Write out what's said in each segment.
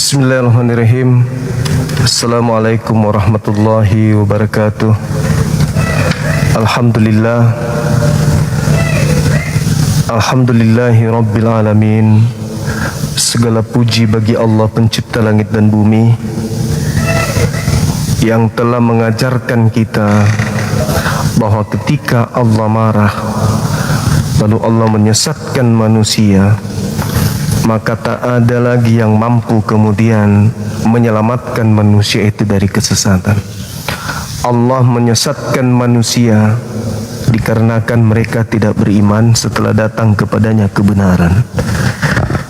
Bismillahirrahmanirrahim. Assalamualaikum warahmatullahi wabarakatuh. Alhamdulillah. Alhamdulillahi rabbil alamin. Segala puji bagi Allah pencipta langit dan bumi, yang telah mengajarkan kita bahwa ketika Allah marah lalu Allah menyesatkan manusia, maka tak ada lagi yang mampu kemudian menyelamatkan manusia itu dari kesesatan. Allah menyesatkan manusia dikarenakan mereka tidak beriman setelah datang kepadanya kebenaran.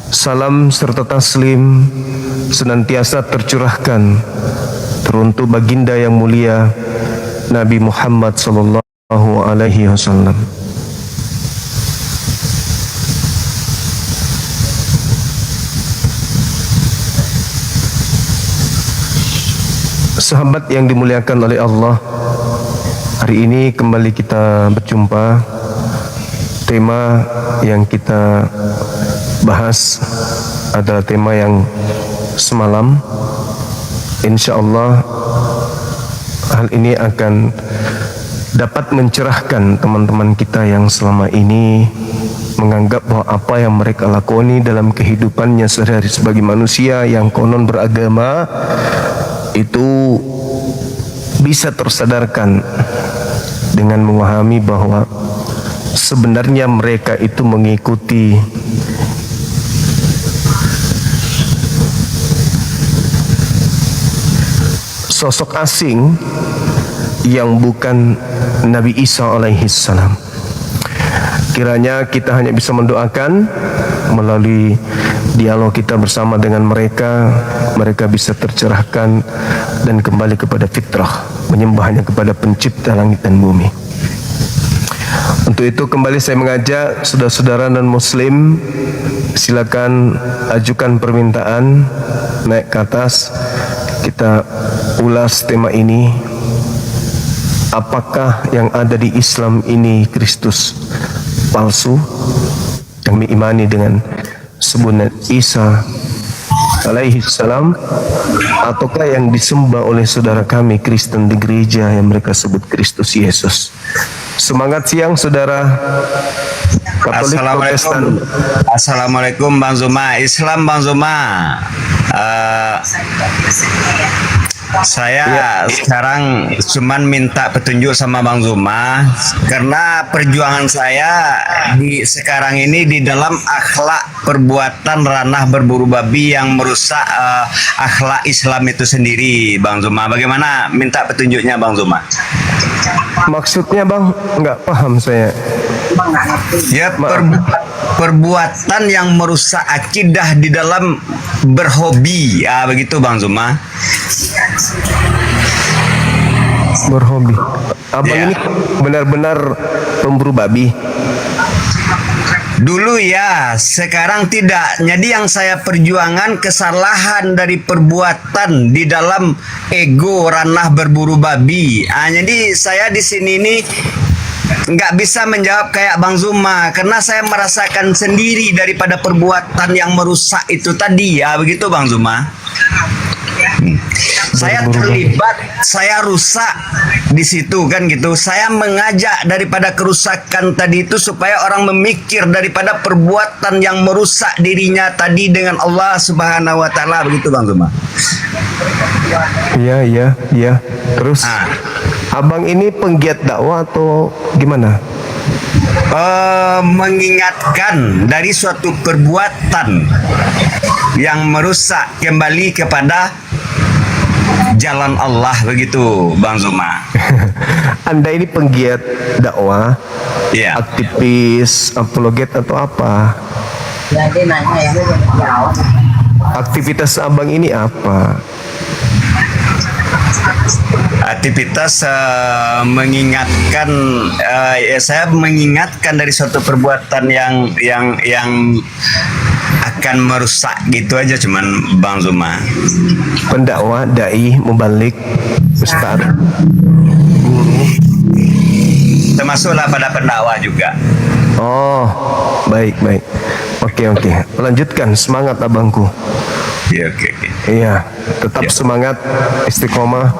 Salam serta taslim senantiasa tercurahkan teruntuk baginda yang mulia Nabi Muhammad sallallahu alaihi wasallam. Sahabat yang dimuliakan oleh Allah, hari ini kembali kita berjumpa. Tema yang kita bahas adalah tema yang semalam. InsyaAllah hal ini akan dapat mencerahkan teman-teman kita yang selama ini menganggap bahwa apa yang mereka lakoni dalam kehidupannya sehari-hari sebagai manusia yang konon beragama itu bisa tersadarkan dengan memahami bahwa sebenarnya mereka itu mengikuti sosok asing yang bukan Nabi Isa alaihissalam. Kiranya kita hanya bisa mendoakan melalui dialog kita bersama dengan mereka, mereka bisa tercerahkan dan kembali kepada fitrah, menyembah hanya kepada pencipta langit dan bumi. Untuk itu kembali saya mengajak saudara-saudara non muslim, silakan ajukan permintaan, naik ke atas, kita ulas tema ini. Apakah yang ada di Islam ini Kristus palsu, yang mengimani dengan sebutan Isa alaihi salam, ataukah yang disembah oleh saudara kami Kristen di gereja yang mereka sebut Kristus Yesus? Semangat siang saudara Katolik Protestan. Assalamualaikum Bang Zuma. Islam Bang Zuma. Saya sekarang cuman minta petunjuk sama Bang Zuma, karena perjuangan saya di sekarang ini di dalam akhlak perbuatan ranah berburu babi yang merusak akhlak Islam itu sendiri, Bang Zuma. Bagaimana minta petunjuknya Bang Zuma? Maksudnya Bang, nggak paham saya. Ya, perbuatan yang merusak akidah di dalam berhobi, ya begitu Bang Zuma. Berhobi. Abang Ya. ini benar-benar pemburu babi. Dulu ya, sekarang tidak. Jadi yang saya perjuangan kesalahan dari perbuatan di dalam ego ranah berburu babi. Jadi saya di sini ini nggak bisa menjawab kayak Bang Zuma, karena saya merasakan sendiri daripada perbuatan yang merusak itu tadi, ya begitu Bang Zuma. Saya terlibat, saya rusak di situ kan gitu. Saya mengajak daripada kerusakan tadi itu supaya orang memikir daripada perbuatan yang merusak dirinya tadi dengan Allah Subhanahu wa taala, begitu Bang Zuma. Iya. Terus Abang ini penggiat dakwah atau gimana? Mengingatkan dari suatu perbuatan yang merusak kembali kepada jalan Allah, begitu Bang Zuma. Anda ini penggiat dakwah, Ya. aktivis, apologet atau apa? Aktivitas Abang ini apa? Aktivitas mengingatkan, saya mengingatkan dari suatu perbuatan yang akan merusak gitu aja, cuman Bang Zuma. Pendakwah, dai, mubalik, ustaz, guru. Termasuklah pada pendakwah juga. Oh, baik. Oke. Lanjutkan, semangat abangku. Iya, oke, oke. Iya, tetap semangat, istiqomah.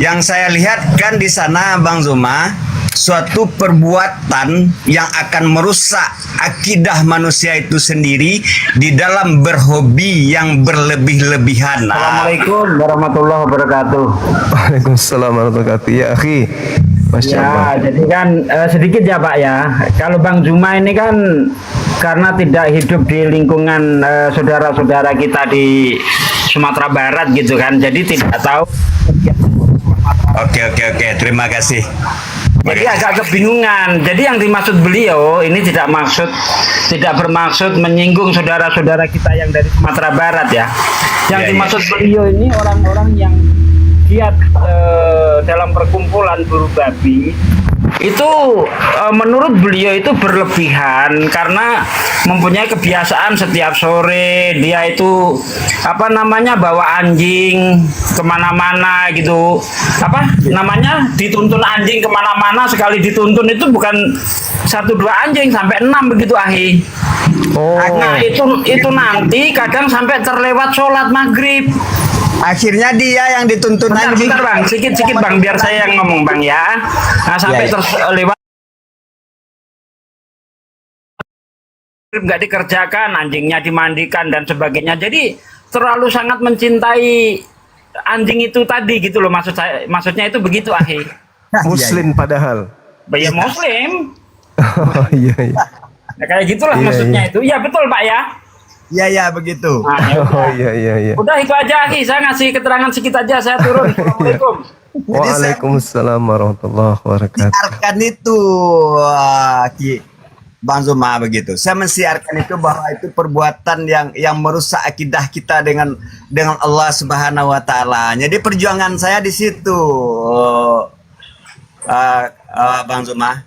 Yang saya lihat kan di sana Bang Zuma, suatu perbuatan yang akan merusak akidah manusia itu sendiri di dalam berhobi yang berlebih-lebihan. Assalamualaikum warahmatullahi wabarakatuh. Waalaikumsalam warahmatullahi wabarakatuh. Ya, akhi. Masya Allah. Ya, jadi kan sedikit ya Pak ya. Kalau Bang Zuma ini kan karena tidak hidup di lingkungan saudara-saudara kita di Sumatera Barat gitu kan, jadi tidak tahu. Oke, oke, oke. Terima kasih. Jadi agak kebingungan. Jadi yang dimaksud beliau ini tidak bermaksud menyinggung saudara-saudara kita yang dari Sumatera Barat ya. Yang Ya, ya. dimaksud beliau ini orang-orang yang giat dalam perkumpulan buru babi itu menurut beliau itu berlebihan karena mempunyai kebiasaan setiap sore dia itu bawa anjing kemana-mana gitu, dituntun anjing kemana-mana, sekali dituntun itu bukan 1-2 anjing sampai 6 begitu ahi. Oh, Nah itu nanti kadang sampai terlewat sholat maghrib. Akhirnya dia yang dituntun anjing. Bentar bang, sedikit bang, biar saya yang ngomong bang ya. Nah sampai Ya, ya. terlewat nggak dikerjakan, anjingnya dimandikan dan sebagainya. Jadi terlalu sangat mencintai anjing itu tadi gitu loh, maksudnya itu begitu akhir. Muslim padahal. Ya Muslim. Oh iya, iya. Ya, kayak gitulah Iya, maksudnya iya. itu. Ya betul Pak ya. Iya, ya, begitu. Nah, ya udah. Oh iya, iya, iya. Udah itu aja Aki, saya ngasih keterangan sedikit aja, saya turun. Assalamualaikum. Waalaikumsalam warahmatullahi wabarakatuh. Siarkan itu, Bang Zuma begitu. Saya mensiarkan itu bahwa itu perbuatan yang merusak akidah kita dengan Allah Subhanahu wa taala. Jadi perjuangan saya di situ, Bang Zuma,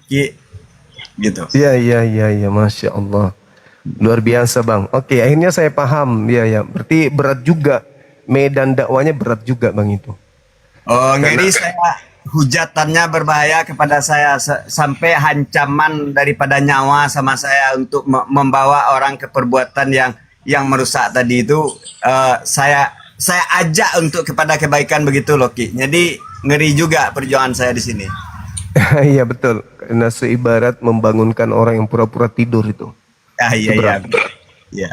gitu. Iya, iya, iya, iya, Masya Allah. Luar biasa bang. Oke, akhirnya saya paham. Ya, ya. Berarti berat juga. Medan dakwanya berat juga bang itu. Oh, ngeri saya hujatannya berbahaya kepada saya sampai ancaman daripada nyawa sama saya untuk membawa orang ke perbuatan yang merusak tadi itu. Saya ajak untuk kepada kebaikan begitu loh Ki. Jadi ngeri juga perjuangan saya di sini. Iya betul. Karena seibarat membangunkan orang yang pura-pura tidur itu. Ah, iya, iya. Berat. Iya.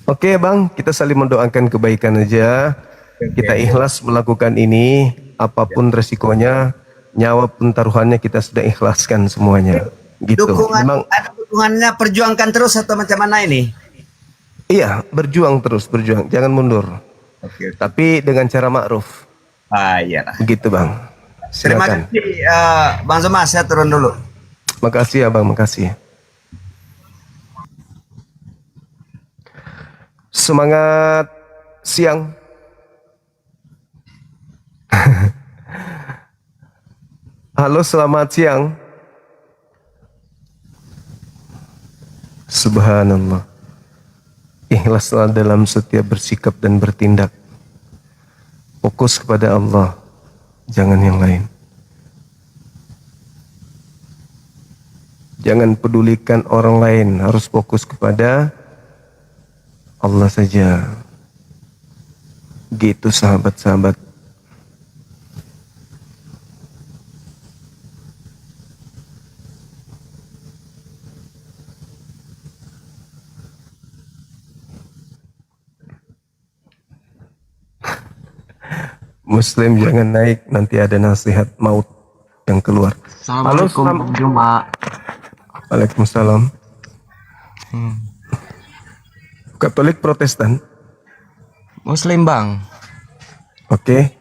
Oke bang, kita saling mendoakan kebaikan aja. Kita ikhlas melakukan ini, apapun resikonya, nyawa pun taruhannya kita sudah ikhlaskan semuanya. Gitu. Memang, Ada dukungannya, perjuangkan terus atau macam mana ini? iya, berjuang terus, berjuang, jangan mundur. Oke. Tapi dengan cara ma'ruf. Ah, iya. Begitu bang. Terima Silakan. kasih, Bang Zuma. Saya turun dulu. Makasih ya bang, makasih. Semangat siang. Halo, selamat siang. Subhanallah. Ikhlaslah dalam setiap bersikap dan bertindak. Fokus kepada Allah, jangan yang lain. Jangan pedulikan orang lain, harus fokus kepada Allah saja. Gitu sahabat-sahabat. Muslim jangan naik, nanti ada nasihat maut yang keluar. Halo, Assalamualaikum Bang Juma. Waalaikumsalam. Katolik Protestan. Muslim Bang. Oke.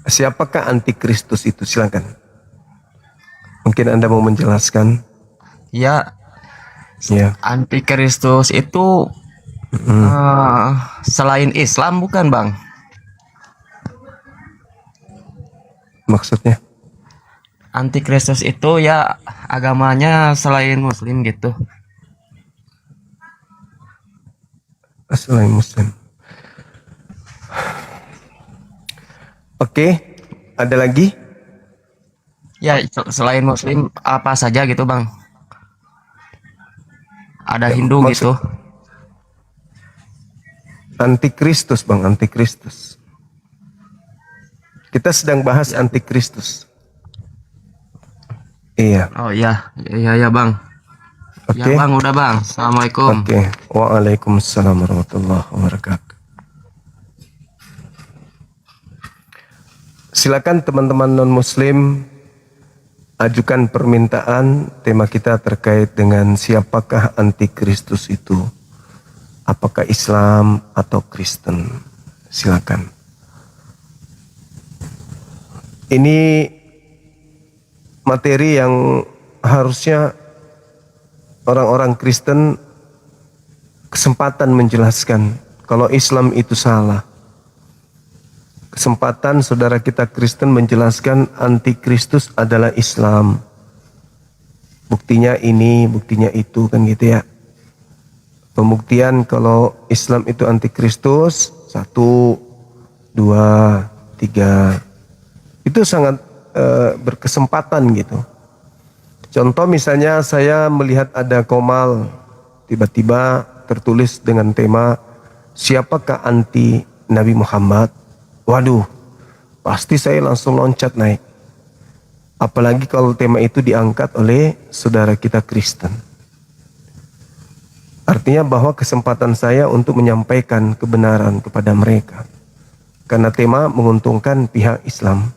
Siapakah antikristus itu? Silakan. Mungkin Anda mau menjelaskan. Ya, Ya. antikristus itu selain Islam bukan Bang? Maksudnya? Antikristus itu ya agamanya selain Muslim gitu. Selain Muslim. Oke. Ada lagi? Ya selain Muslim apa saja gitu Bang? Ada Ya, Hindu maksud- gitu. Antikristus, Bang, antikristus. Kita sedang bahas antikristus. Iya. Oh iya, iya Bang. Oke. Ya Bang, udah Bang. Assalamualaikum. Oke. Waalaikumsalam warahmatullahi wabarakatuh. Silakan teman-teman non-muslim ajukan permintaan. Tema kita terkait dengan siapakah antikristus itu. Apakah Islam atau Kristen? Silakan. Ini materi yang harusnya orang-orang Kristen kesempatan menjelaskan kalau Islam itu salah. Kesempatan saudara kita Kristen menjelaskan antikristus adalah Islam. Buktinya ini, buktinya itu, kan gitu ya. Pembuktian kalau Islam itu antikristus 1, 2, 3. Itu sangat berkesempatan gitu. Contoh misalnya saya melihat ada komal tiba-tiba tertulis dengan tema siapakah anti Nabi Muhammad. Waduh, pasti saya langsung loncat naik. Apalagi kalau tema itu diangkat oleh saudara kita Kristen. Artinya bahwa kesempatan saya untuk menyampaikan kebenaran kepada mereka. Karena tema menguntungkan pihak Islam.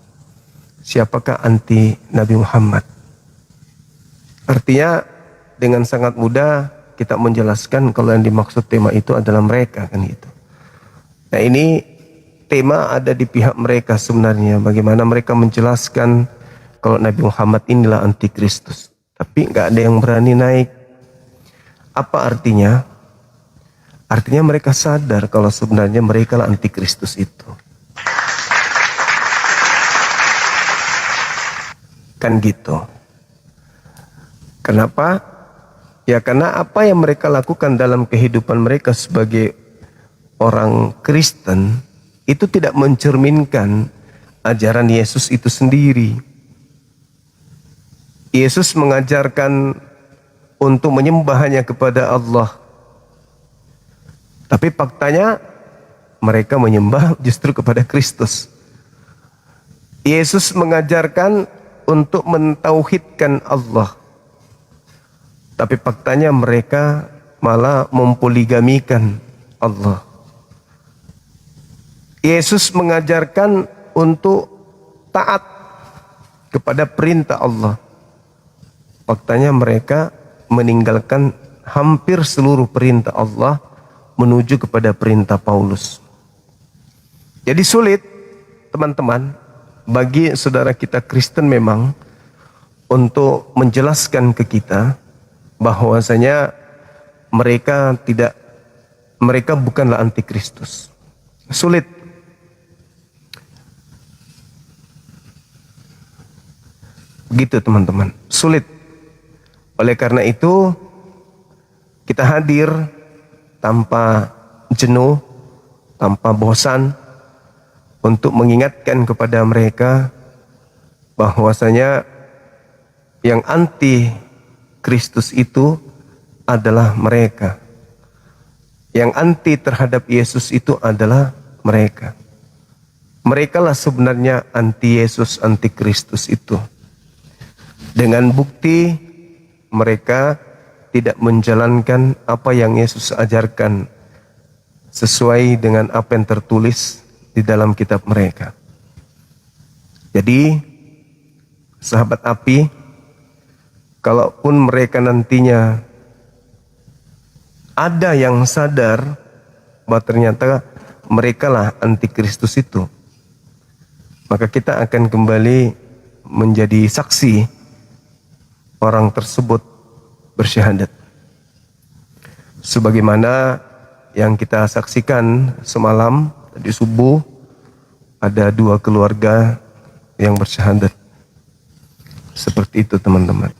Siapakah anti Nabi Muhammad? Artinya dengan sangat mudah kita menjelaskan kalau yang dimaksud tema itu adalah mereka, kan gitu. Nah ini tema ada di pihak mereka sebenarnya. Bagaimana mereka menjelaskan kalau Nabi Muhammad inilah antikristus. Tapi nggak ada yang berani naik. Apa artinya? Artinya mereka sadar kalau sebenarnya mereka lah antikristus itu. Kan gitu. Kenapa? Ya karena apa yang mereka lakukan dalam kehidupan mereka sebagai orang Kristen itu tidak mencerminkan ajaran Yesus itu sendiri. Yesus mengajarkan untuk menyembah hanya kepada Allah. Tapi faktanya mereka menyembah justru kepada Kristus. Yesus mengajarkan untuk mentauhidkan Allah. Tapi faktanya mereka malah mempoligamikan Allah. Yesus mengajarkan untuk taat kepada perintah Allah. Faktanya mereka meninggalkan hampir seluruh perintah Allah menuju kepada perintah Paulus. Jadi sulit, teman-teman, bagi saudara kita Kristen memang untuk menjelaskan ke kita bahwasanya mereka bukanlah antikristus. Sulit. Begitu teman-teman, sulit. Oleh karena itu kita hadir tanpa jenuh, tanpa bosan untuk mengingatkan kepada mereka bahwasanya yang anti Kristus itu adalah mereka. Yang anti terhadap Yesus itu adalah mereka. Mereka lah sebenarnya anti Yesus, anti Kristus itu. Dengan bukti mereka tidak menjalankan apa yang Yesus ajarkan sesuai dengan apa yang tertulis di dalam kitab mereka. Jadi sahabat api, kalaupun mereka nantinya ada yang sadar bahwa ternyata mereka lah antikristus itu, maka kita akan kembali menjadi saksi orang tersebut bersyahadat. Sebagaimana yang kita saksikan semalam tadi subuh, ada 2 keluarga yang bersyahadat. Seperti itu teman-teman.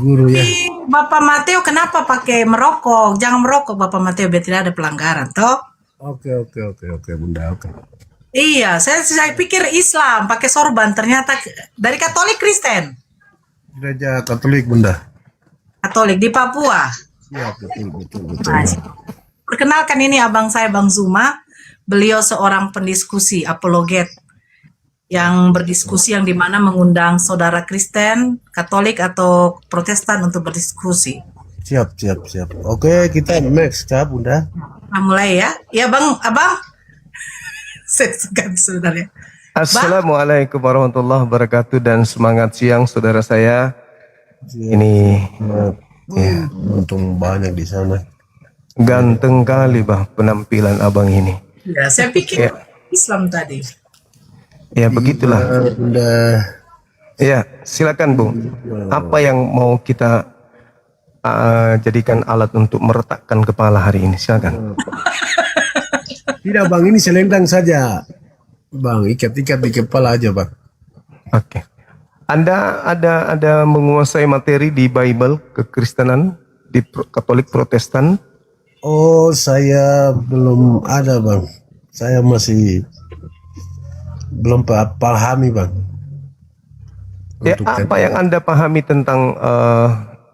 Guru ya. Bapak Mateo kenapa pakai merokok? Jangan merokok Bapak Mateo biar tidak ada pelanggaran, toh? Oke Bunda, oke. Iya, saya pikir Islam pakai sorban, ternyata dari Katolik Kristen. Gereja Katolik Bunda. Katolik di Papua. Iya betul. Masih. Perkenalkan, ini abang saya, Bang Zuma. Beliau seorang pendiskusi, apologet, yang berdiskusi, yang dimana mengundang saudara Kristen, Katolik atau Protestan untuk berdiskusi. Siap. Oke, kita next ya, Bunda. Nah, mulai ya. Ya Bang, abang. Saya segan sebenarnya. Assalamualaikum warahmatullahi wabarakatuh dan semangat siang saudara saya. Ini ya, Untung banyak di sana. ganteng kali bah penampilan abang ini. Ya, saya pikir Ya. Islam tadi. Ya begitulah. Bunda. Ya silakan Bung. Apa yang mau kita jadikan alat untuk meretakkan kepala hari ini? Silakan. Tidak Bang, ini selendang saja. Bang, ikat-ikat di kepala aja Bang. Oke. Anda ada menguasai materi di Bible kekristenan di Katolik Protestan? Oh, saya belum ada Bang. Saya masih belum pahami Bang. Ya, Untuk apa yang Anda pahami tentang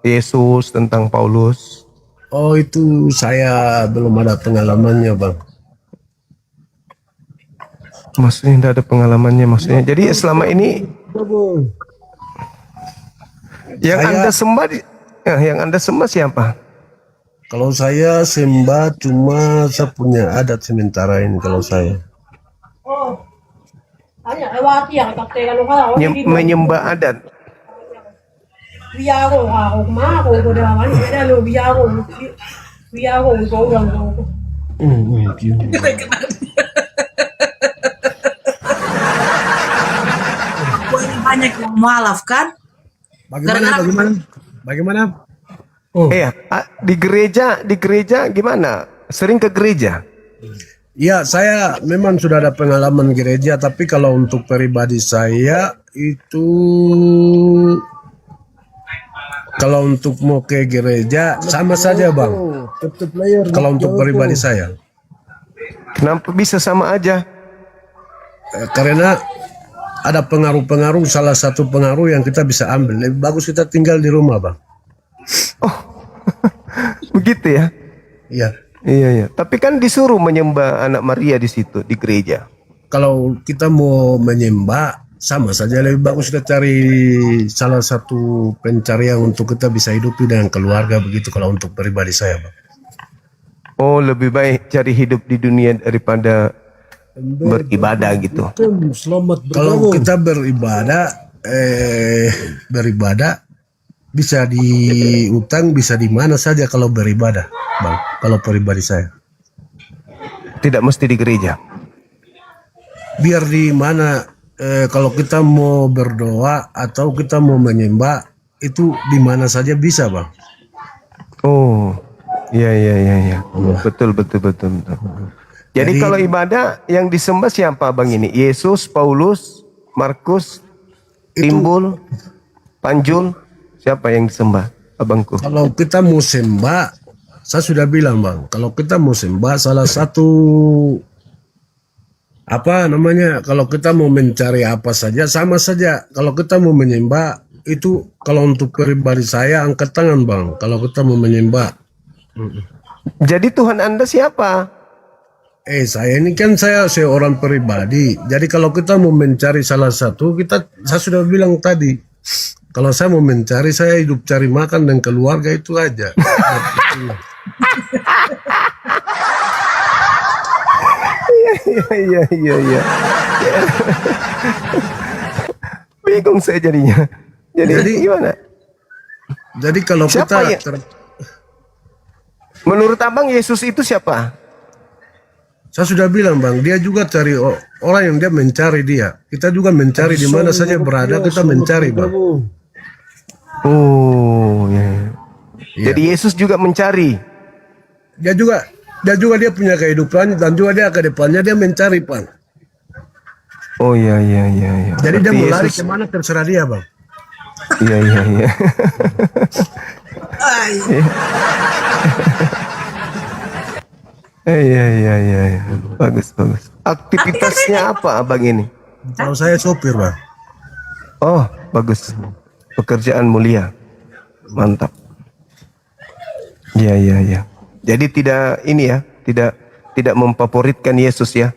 Yesus, tentang Paulus? Oh, itu saya belum ada pengalamannya Bang. Maksudnya tidak ada pengalamannya maksudnya. Jadi selama ini yang Saya- Anda sembah yang Anda sembah siapa? Kalau saya sembah cuma saya punya adat sementara ini kalau saya. Menyembah adat. Banyak yang mualaf kan? Bagaimana? Iya, di gereja gimana? Sering ke gereja? Ya, saya memang sudah ada pengalaman gereja, tapi kalau untuk pribadi saya itu, kalau untuk mau ke gereja sama saja Bang. Kalau untuk pribadi saya, Kenapa bisa sama aja? karena ada pengaruh-pengaruh, salah satu pengaruh yang kita bisa ambil. Lebih bagus kita tinggal di rumah Bang. Begitu ya? Iya. Iya. Tapi kan disuruh menyembah anak Maria di situ di gereja. Kalau kita mau menyembah sama saja, lebih bagus kita cari salah satu pencarian untuk kita bisa hidupi dengan keluarga begitu kalau untuk pribadi saya Bang. Oh, lebih baik cari hidup di dunia daripada beribadah gitu. Kalau kita beribadah bisa di utang, bisa di mana saja kalau beribadah Bang. Kalau pribadi saya, Tidak mesti di gereja. biar di mana, kalau kita mau berdoa atau kita mau menyembah itu di mana saja bisa Bang. Oh, iya. Betul. Jadi kalau ibadah yang disembah siapa Bang ini? Yesus, Paulus, Markus, Timbul, Panjul, siapa yang disembah abangku? Kalau kita mau sembah, saya sudah bilang Bang, kalau kita mau sembah salah satu kalau kita mau mencari apa saja sama saja. Kalau kita mau menyembah itu, kalau untuk pribadi saya angkat tangan Bang. Kalau kita mau menyembah, Jadi Tuhan Anda siapa? saya ini kan saya seorang pribadi. Jadi kalau kita mau mencari salah satu, saya sudah bilang tadi, kalau saya mau mencari, saya hidup cari makan dan keluarga itu aja. Iya. Bingung saya jadinya. Jadi gimana? Jadi kalau Siapa ya? kita Menurut abang Yesus itu siapa? saya sudah bilang Bang, dia juga cari orang yang dia mencari dia. Kita juga mencari di mana saja berada, kita mencari Bang. Oh, ya. Jadi Yesus juga mencari. Dia juga dia punya kehidupan dan juga dia ke depannya dia mencari Bang. Oh iya. Jadi dia Berarti mau lari Yesus- kemana terserah dia Bang. Iya. Iya. Bagus. Aktivitasnya apa abang ini? Kalau saya sopir Bang. Oh, bagus. Pekerjaan mulia. Mantap. Iya. Jadi tidak ini ya, tidak memfavoritkan Yesus ya.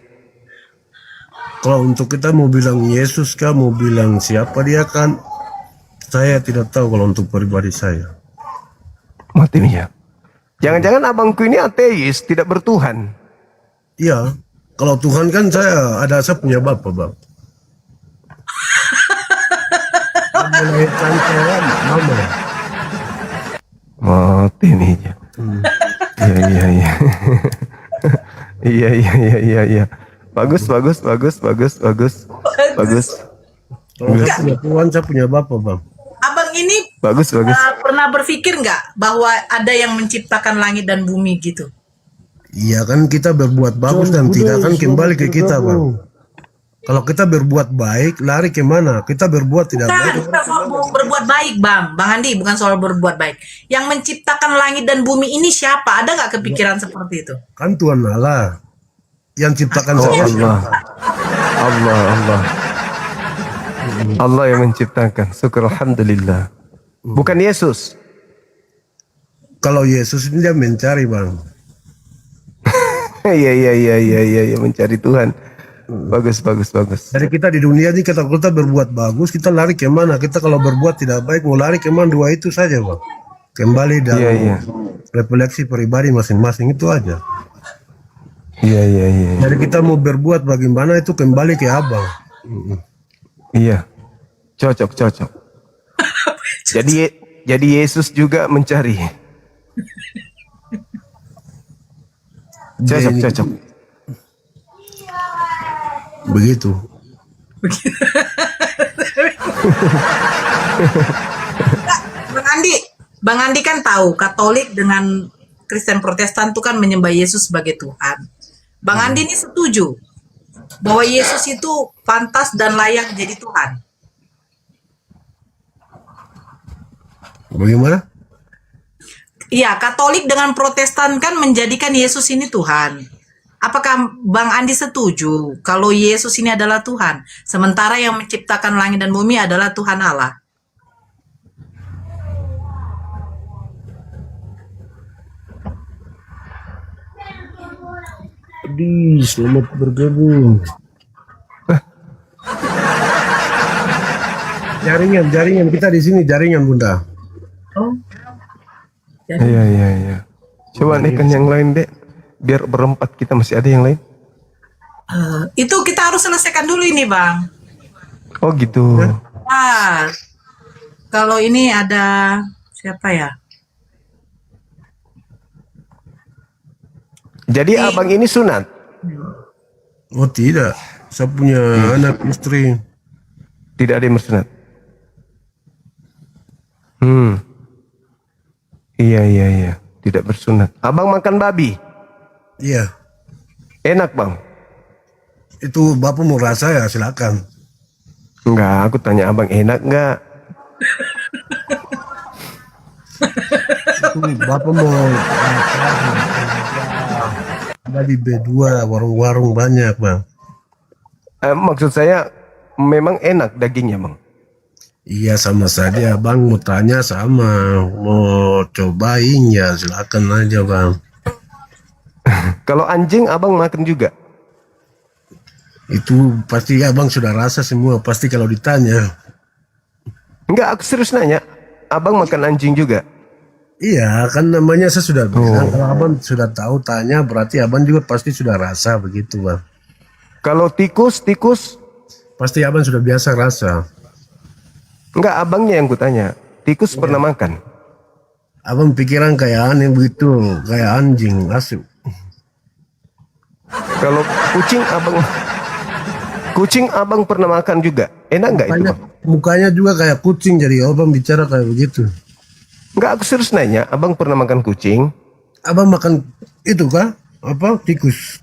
Kalau untuk kita mau bilang Yesus kah, mau bilang siapa dia kan, saya tidak tahu kalau untuk pribadi saya. Mati ya. Jangan-jangan abangku ini ateis, tidak bertuhan. Iya, kalau Tuhan kan saya punya bapak bang. Melahirkan saya mama. Mati ya. Iya. Iya. Bagus. Kalau saya punya Tuhan, saya punya bapak bang. Abang ini Bagus. pernah berpikir nggak bahwa ada yang menciptakan langit dan bumi gitu? Iya kan kita berbuat bagus dan tidak akan kembali ke kita bang. Kalau kita berbuat baik, lari kemana? Kita berbuat tidak baik. Kita soal berbuat baik, Bang Andi, bukan soal berbuat baik. Yang menciptakan langit dan bumi ini siapa? Ada nggak kepikiran seperti itu? Kan Tuhan Allah yang ciptakan Oh saya. Allah. Allah yang menciptakan. Syukur alhamdulillah. Bukan Yesus. Kalau Yesus ini dia mencari bang. Iya, mencari Tuhan. Bagus. Jadi kita di dunia ini kita berbuat bagus, kita lari kemana? Kita kalau berbuat tidak baik, mau lari kemana? Dua itu saja bang. Kembali dalam Iya. refleksi pribadi masing-masing itu aja. Iya. Jadi kita mau berbuat bagaimana itu kembali ke abang. Iya. Cocok. Jadi Yesus juga mencari. Cocok. Begitu. Bang Andi kan tahu Katolik dengan Kristen Protestan itu kan menyembah Yesus sebagai Tuhan. Bang Andi ini setuju bahwa Yesus itu pantas dan layak jadi Tuhan. Bagaimana? Iya, Katolik dengan Protestan kan menjadikan Yesus ini Tuhan. Apakah Bang Andi setuju kalau Yesus ini adalah Tuhan, sementara yang menciptakan langit dan bumi adalah Tuhan Allah? Selamat bergabung. Jaringan kita di sini jaringan bunda. Oh, Iya. Coba naikkan yang lain, Dek. Biar berempat kita masih ada yang lain. itu kita harus selesaikan dulu ini, Bang. Oh gitu. Ah, kalau ini ada siapa ya? Jadi abang ini sunat. Oh tidak, saya punya anak istri. Tidak ada yang bersunat. Iya. Tidak bersunat. Abang makan babi. Iya, Enak bang. itu bapak mau rasa ya silakan. Enggak, aku tanya abang enak enggak? Itu bapak mau ada di B2 warung-warung banyak bang. Maksud saya memang enak dagingnya bang. Iya sama saja bang, mau tanya sama, mau cobain ya silakan aja bang. Kalau anjing abang makan juga? Itu pasti abang sudah rasa semua, pasti kalau ditanya. Enggak, aku serius nanya. Abang makan anjing juga? Iya kan namanya saya sudah bilang, kalau abang sudah tahu tanya berarti abang juga pasti sudah rasa begitu bang. Kalau tikus? Pasti abang sudah biasa rasa. Enggak, abangnya yang kutanya. Tikus pernah makan? Abang pikiran kayak aneh begitu, kayak anjing asli. Kalau kucing abang pernah makan juga? Enak enggak itu bang? Mukanya juga kayak kucing, jadi abang bicara kayak begitu. Enggak, aku serius nanya. Abang pernah makan kucing? Abang makan itu kah? Apa? Tikus.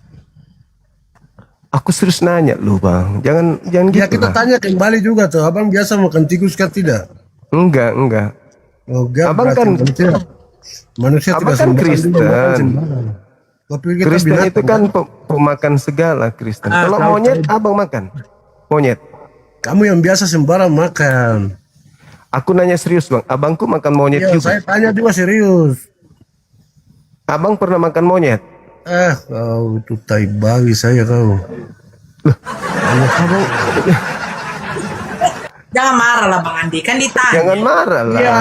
Aku serius nanya lu bang. Jangan Ya gitu kita lah. tanya kembali juga tuh, abang biasa makan tikus kan tidak? Enggak. Oh, enggak, Abang berarti kan- manusia Abang tidak kan sembarang juga Kristen. makan sembarang. Tapi kita Kristen binatang, itu kan pemakan segala Kristen. Kalau tahu, monyet abang makan? Monyet. kamu yang biasa sembarang makan. Aku nanya serius bang. Abangku makan monyet Ya, juga. saya tanya juga serius. Abang pernah makan monyet? Kau itu tai babi saya kau. Abang Jangan marah lah Bang Andi, kan ditanya. jangan marah lah. Ya,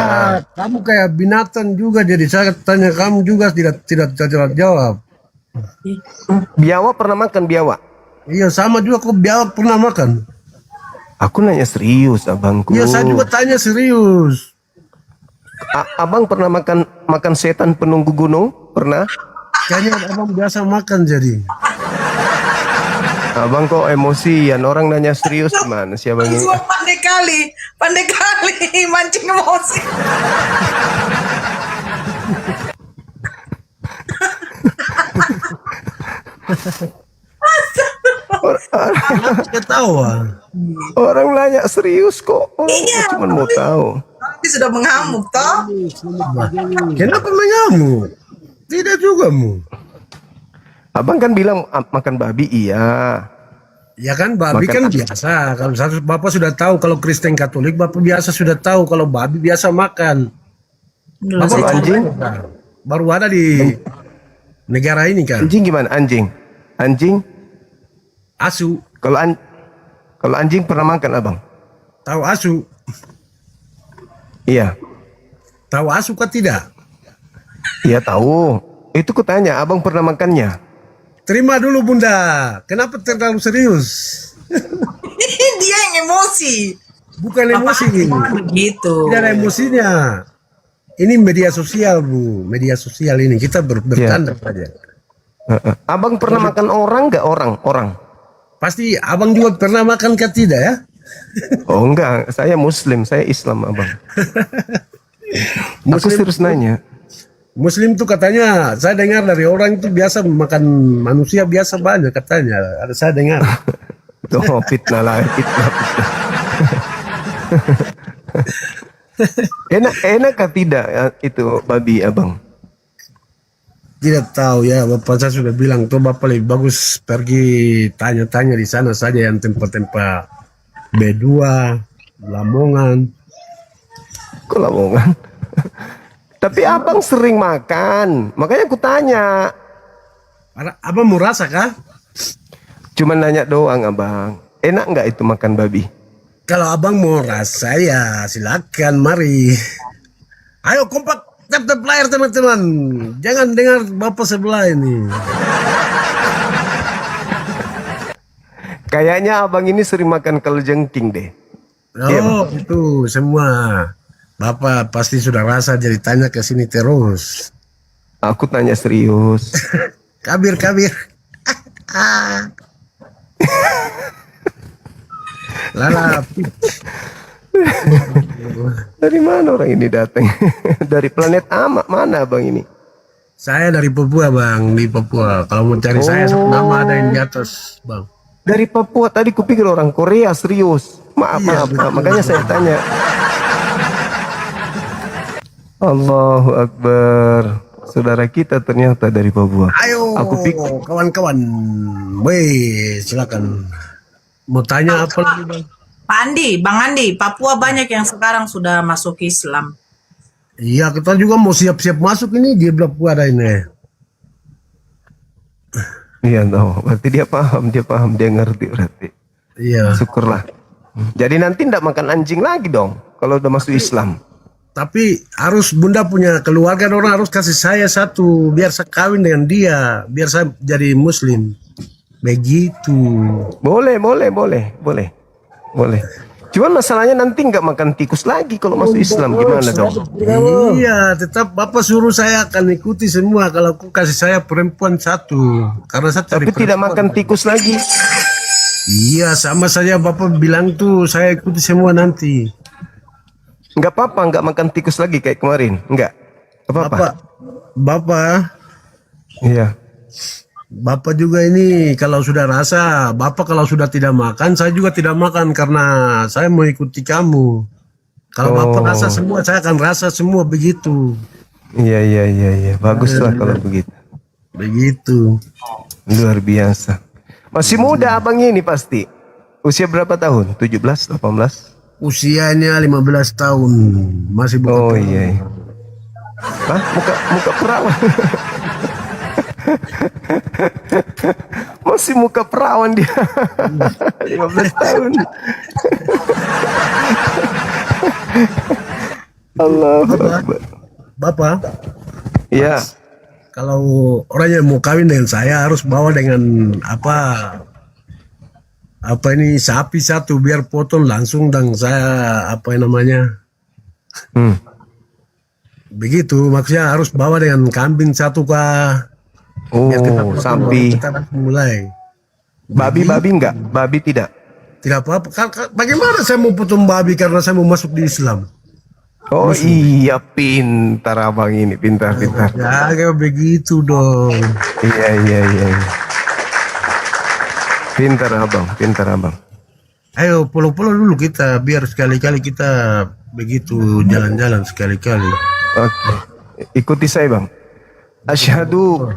kamu kayak binatang juga, jadi saya tanya kamu juga tidak jawab. Biawak pernah makan biawak? Iya sama juga, kok biawak pernah makan? Aku nanya serius abangku. Iya saya juga tanya serius. Abang pernah makan setan penunggu gunung? Pernah? Kayaknya abang biasa makan jadi. Abang kok emosian, orang nanya serius gimana sih abang ini? Semua pandai kali mancing emosi. Ketawa. Orang nanya serius kok. Iya. Cuma mau tahu. Nanti sudah mengamuk toh. Kenapa mengamuk? Tidak juga mu. Abang kan bilang makan babi iya. Ya kan babi Makan kan apa? biasa. Kalau Bapak sudah tahu kalau Kristen Katolik, Bapak biasa sudah tahu kalau babi biasa makan. Dulu Kalau saya anjing? Baru ada di negara ini kan. Anjing gimana? Anjing? Asu. Kalau anjing pernah makan abang? Tahu asu? Iya. Tahu asu kan tidak? Iya tahu. Itu kutanya, abang pernah makannya? Terima dulu Bunda. Kenapa terlalu serius? dia yang emosi. Bukan emosi ini. Begitu. Tidak ada emosinya. Ini media sosial Bu. Media sosial ini kita bercanda saja. Abang pernah makan orang nggak? Orang. Pasti abang juga pernah makan kan tidak ya? Oh enggak, saya Muslim, saya Islam abang. Aku serius nanya. Muslim tuh katanya, saya dengar dari orang itu biasa makan manusia biasa banyak katanya. Ada saya dengar. Oh fitnah lah, fitnah. Enak kah tidak itu babi abang? Tidak tahu ya, Bapak saya sudah bilang tuh Bapak lebih bagus pergi tanya-tanya di sana saja yang tempat-tempat B2, Lamongan. Kok Lamongan? Tapi abang sering makan, makanya aku tanya. Abang mau rasa kah? Cuman nanya doang abang. Enak nggak itu makan babi? Kalau abang mau rasa ya silakan mari. Ayo kompak tap layar teman-teman. Jangan dengar Bapak sebelah ini. Kayaknya abang ini sering makan kalajengking deh. Oh itu semua. Bapak pasti sudah rasa jadi tanya ke sini terus. Aku tanya serius. Kabir. Lala. Dari mana orang ini datang? Dari planet mana abang ini? Saya dari Papua bang, di Papua. Kalau mau cari saya nama ada yang di atas bang. Dari Papua, tadi kupikir orang Korea, serius. Maaf, makanya saya tanya. Allahu Akbar. Saudara kita ternyata dari Papua. Ayo kawan-kawan. Weh, silakan. Mau tanya apa lagi bang? Bang Andi, Papua banyak yang sekarang sudah masuk Islam. Iya, kita juga mau siap-siap masuk ini di Papua ada ini. Iya, tahu. Berarti dia paham, dia ngerti berarti. Iya. Syukurlah. Jadi nanti ndak makan anjing lagi dong kalau udah masuk Islam. Tapi harus Bunda punya keluarga, orang harus kasih saya satu biar saya kawin dengan dia, biar saya jadi Muslim. Begitu. Boleh. Cuman masalahnya nanti nggak makan tikus lagi kalau masuk Islam, gimana dong? Iya, tetap Bapak suruh saya akan ikuti semua kalau aku kasih saya perempuan satu. Karena saya cari Tapi tidak perempuan. makan tikus lagi. Iya, sama saja Bapak bilang tuh saya ikuti semua nanti. Nggak apa-apa, nggak makan tikus lagi kayak kemarin, nggak apa-apa. Bapak, Iya. Bapak juga ini kalau sudah rasa, Bapak kalau sudah tidak makan, saya juga tidak makan karena saya mau ikuti kamu. Kalau Bapak rasa semua, saya akan rasa semua begitu. Iya. Baguslah kalau begitu. Begitu. Luar biasa. Masih muda abang ini pasti. Usia berapa tahun? 17, 18? Usianya 15 tahun, masih bukan. Oh iya. Hah? Muka perawan. Masih muka perawan dia. 15 tahun. Allah Akbar. Bapak, Ya, kalau orang yang mau kawin dengan saya harus bawa dengan apa ini sapi satu biar potong langsung dan saya apa yang namanya hmm. begitu maksudnya harus bawa dengan kambing satu kah biar kita Oh, potong, sapi. kita langsung mulai Babi enggak? Babi tidak. tidak apa-apa bagaimana saya mau potong babi karena saya mau masuk di Islam Oh iya, pintar abang ini, pintar. ya kayak begitu dong. Iya. Pintar abang. Ayo polo-polo dulu kita biar sekali-kali kita begitu jalan-jalan sekali-kali. Oke, ikuti saya bang. Asyhadu.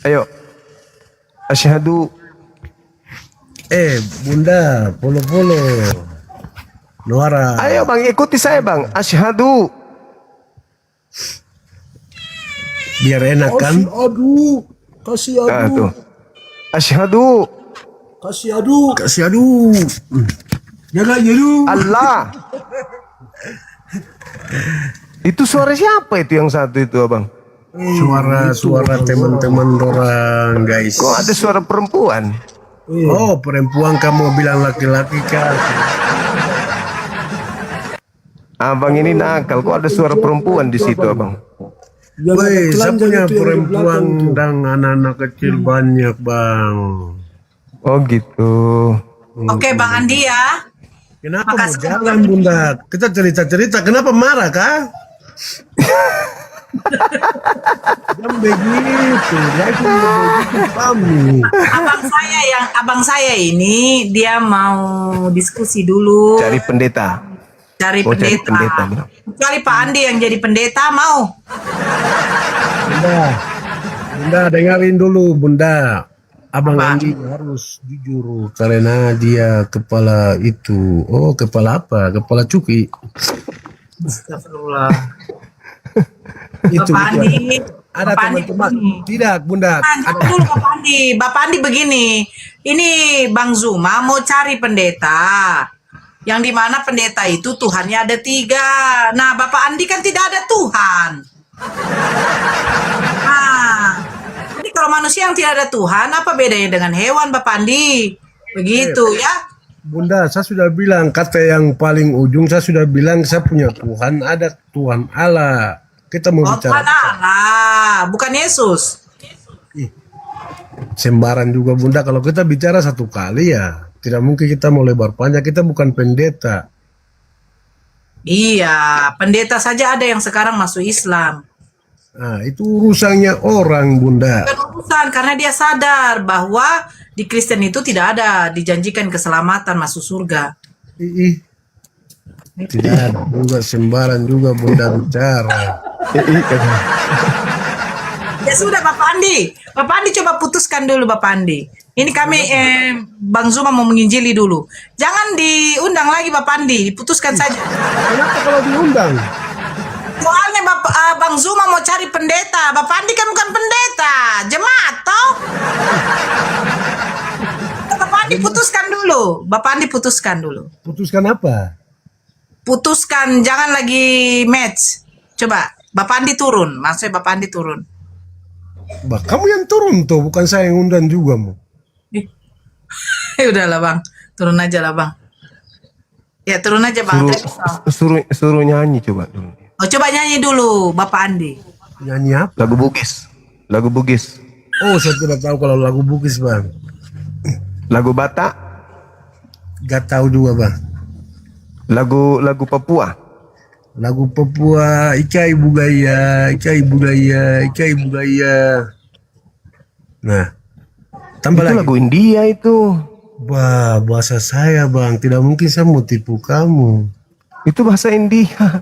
Ayo. Asyhadu. Bunda polo-polo Luara. Ayo bang, ikuti saya bang. Asyhadu. Biar enak kan? Aduh, kasih Ah, aduh, tuh. Asyhadu. kasih aduh, Kasih aduh. jaga aduh. Allah. Itu suara siapa itu yang satu itu abang? Suara teman-teman orang guys. Kok ada suara perempuan? Oh perempuan kamu bilang laki-laki kan? Abang ini nakal. Kok ada suara perempuan di situ abang? Yang ada Woi, saya telanjang punya itu yang di perempuan belakang tuh. dan anak-anak kecil banyak bang. Oh gitu. Oke, Bang Andi ya. Kenapa mau Makasih. jalan bunda? Kita cerita-cerita. Kenapa marah kah? Jangan begitu. Ya itu begitu kami. Abang saya ini dia mau diskusi dulu. Cari pendeta. Cari Oh, cari pendeta. pendeta, benar. Kecuali Pak Andi yang jadi pendeta mau. Bunda dengarin dulu bunda. Abang Apa? Andi harus jujur karena dia kepala itu. Oh kepala apa? Kepala cuki. Astagfirullah. Itu. Bapak Andi. Ada Bapak Andi teman-teman. begini. Tidak bunda. Tunggu dulu Bapak Andi. Bapak Andi begini. Ini Bang Zuma mau cari pendeta. Yang dimana pendeta itu Tuhannya ada 3. Nah Bapak Andi kan tidak ada Tuhan. Nah, jadi kalau manusia yang tidak ada Tuhan, apa bedanya dengan hewan Bapak Andi? Begitu ya. Bunda, saya sudah bilang kata yang paling ujung saya sudah bilang saya punya Tuhan ada Tuhan Allah. Kita mau Oh bicara Tuhan Allah, bukan Yesus. sembaran juga bunda. Kalau kita bicara satu kali ya tidak mungkin kita mau lebar panjang. Kita bukan pendeta. Iya, pendeta saja ada yang sekarang masuk Islam. Nah itu urusannya orang bunda. Bukan urusan karena dia sadar bahwa di Kristen itu tidak ada dijanjikan keselamatan masuk surga. Ih, tidak ada juga sembaran juga bunda bicara. Ya sudah Bapak Andi. Bapak Andi coba putuskan dulu Bapak Andi. Ini kami Bang Zuma mau menginjili dulu. Jangan diundang lagi Bapak Andi, diputuskan saja. Kenapa kalau diundang? Soalnya Bang Zuma mau cari pendeta. Bapak Andi kan bukan pendeta, jemaat toh. Bapak Andi putuskan dulu. Bapak Andi putuskan dulu. Putuskan apa? Putuskan, jangan lagi match. Coba Bapak Andi turun, maksudnya Bapak Andi turun. Bah, kamu yang turun tuh, bukan saya yang undang juga mu. Udahlah Bang, turun aja lah Bang. Ya turun aja Bang. Suruh nyanyi coba dulu. Oh coba nyanyi dulu Bapak Andi. Nyanyi apa? Lagu Bugis. Oh saya tidak tahu kalau lagu Bugis bang. Lagu Batak. Gak tahu juga bang. Lagu Papua. Lagu Papua, ikai budaya. Nah, tambah Itu lagi. lagu India itu. Bah, bahasa saya bang, tidak mungkin saya mau tipu kamu. Itu bahasa India.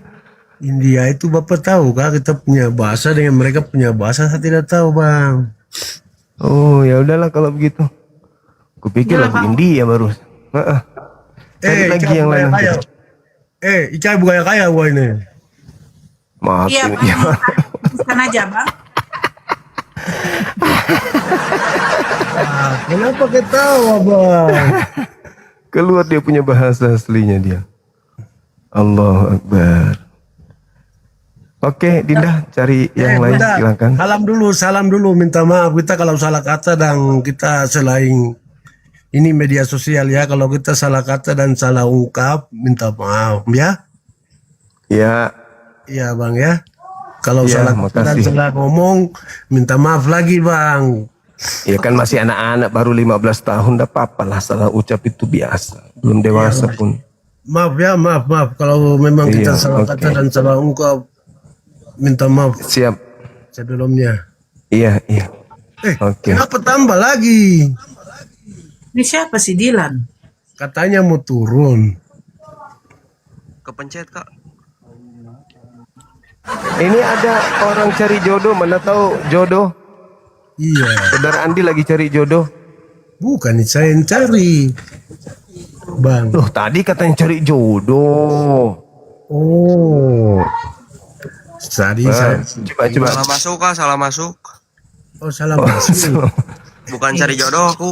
India itu bapak tahu kah? Kita punya bahasa dengan mereka punya bahasa, saya tidak tahu bang. Oh ya udahlah kalau begitu. Kupikir lagu India baru. Cari lagi ikai yang budaya lain. kaya. Ikai budaya kaya gua ini. Maaf Iya ini. Bang, putuskan aja Bang. Kenapa ketawa bang? Keluar dia punya bahasa aslinya dia. Allahu Akbar. Oke, Dinda cari yang lain Bunda, silakan. salam dulu, minta maaf kita kalau salah kata dan kita selain ini media sosial ya, kalau kita salah kata dan salah ungkap, minta maaf ya. Ya, Iya bang ya. Kalau Ya, salah kata dan makasih. salah ngomong, minta maaf lagi bang. ya kan masih anak-anak baru 15 tahun, dah apa-apa lah salah ucap itu biasa. Belum dewasa pun. Maaf ya, maaf. Kalau memang kita Iya, salah oke. kata dan salah ungkap, minta maaf Siap. sebelumnya. Iya. Oke. Kenapa tambah lagi? Ini siapa sih Dilan? Katanya mau turun. Kepencet kak. Ini ada orang cari jodoh, mana tahu jodoh. Iya, Saudara Andi lagi cari jodoh. bukan saya yang cari, bang. Loh, tadi katanya cari jodoh. Oh, tadi saya. Coba. Salah masuk kak, salah masuk. Oh, salah masuk. Bukan cari jodoh aku.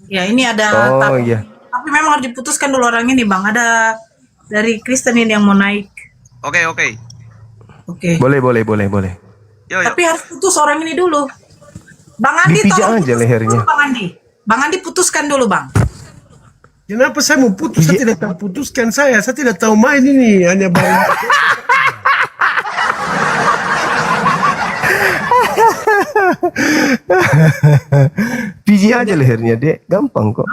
Ya ini ada Oh tapi, iya. tapi memang harus diputuskan dulu orang ini bang. Ada dari Kristen ini yang mau naik. Oke. Oke. Boleh. Yo. Tapi harus putus orang ini dulu. Bang Andi Dipijak tolong aja putuskan lehernya. dulu, Bang Andi. Bang Andi putuskan dulu bang. Kenapa saya mau putus? Saya tidak tahu putuskan saya. Saya tidak tahu main ini. Hanya baru. Pijit aja lehernya, Dek. Gampang kok.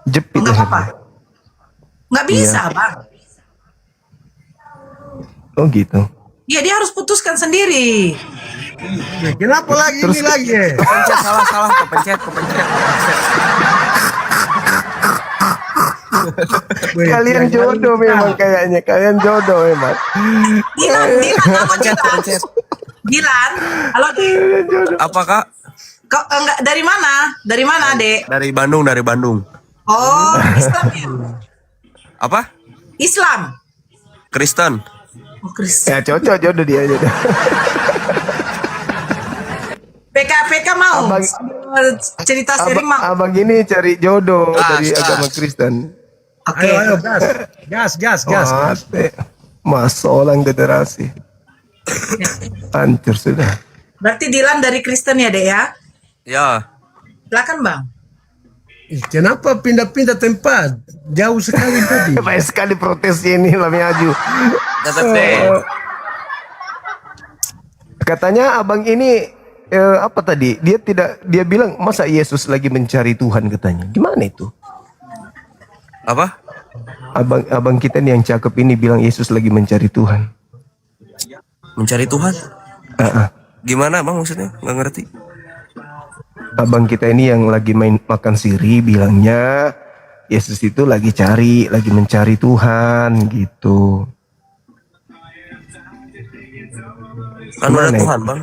Jepit Enggak apa-apa. lehernya. Nggak bisa bang. Oh gitu. Iya dia harus putuskan sendiri. Kenapa lagi Terus- ini lagi? Kepencet salah. Kepencet. Weh, Kalian jangan- jodoh memang kayaknya. Kalian jodoh memang. Dilan, Kepencet. Dilan, halo Dek. Apa kak? Kau enggak dari mana? Dari mana, Dek? Dari Bandung. Oh, Islam ya? Apa? Islam. Kristen. Oh, Kristen. Ya cocok jodoh dia aja. PK mau. Abang- Sambil cerita sharing mau. Abang ini cari jodoh dari Gas. agama Kristen. Oke. Ayo, gas. Mate. Masolang generasi. Hancur sudah. Berarti Dilan dari Kristen ya, Dek ya? Ya. Silakan, Bang. Ih, kenapa pindah-pindah tempat? Jauh sekali tadi. Banyak sekali protesnya ini lah maju. Tetep deh. Katanya abang ini apa tadi? Dia bilang masa Yesus lagi mencari Tuhan katanya. Gimana itu? Apa? Abang kita nih yang cakep ini bilang Yesus lagi mencari Tuhan. Mencari Tuhan? Ah, ah. Gimana bang maksudnya? Nggak ngerti. Abang kita ini yang lagi makan siri bilangnya Yesus itu lagi mencari Tuhan gitu. Kan ada Gimana Tuhan itu? bang.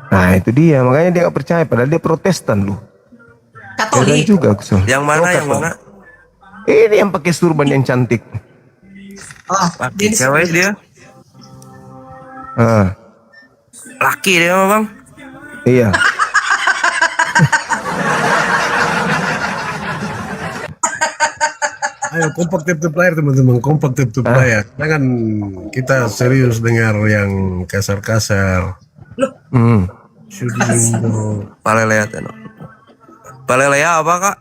Nah itu dia, makanya dia gak percaya padahal dia Protestan loh. Heran Katolik. juga aku soal. Yang mana? Yang mana? Ini yang pakai surban yang cantik. Oh, Laki jadi cewek dia. Ah, Laki dia mah bang. iya. Ayo kompak tip player teman-teman, kompak tip player. Jangan kita serius dengar yang kasar-kasar. Hmm. Sudah. Palelea teno. Palelea apa kak?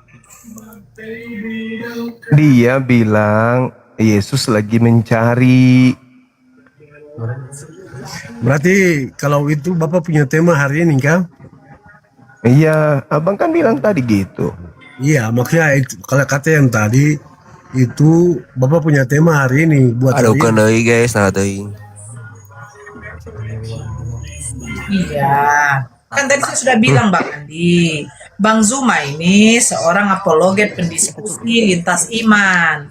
Dia bilang Yesus lagi mencari. Berarti kalau itu Bapak punya tema hari ini kan? Iya, abang kan bilang tadi gitu. Iya, maksudnya itu, kalau kata yang tadi itu Bapak punya tema hari ini buat Aduh hari kan ini. deui guys, nah deui. iya. Kan tadi saya sudah bilang Bang Andi, Bang Zuma ini seorang apologet pendiskusi lintas iman.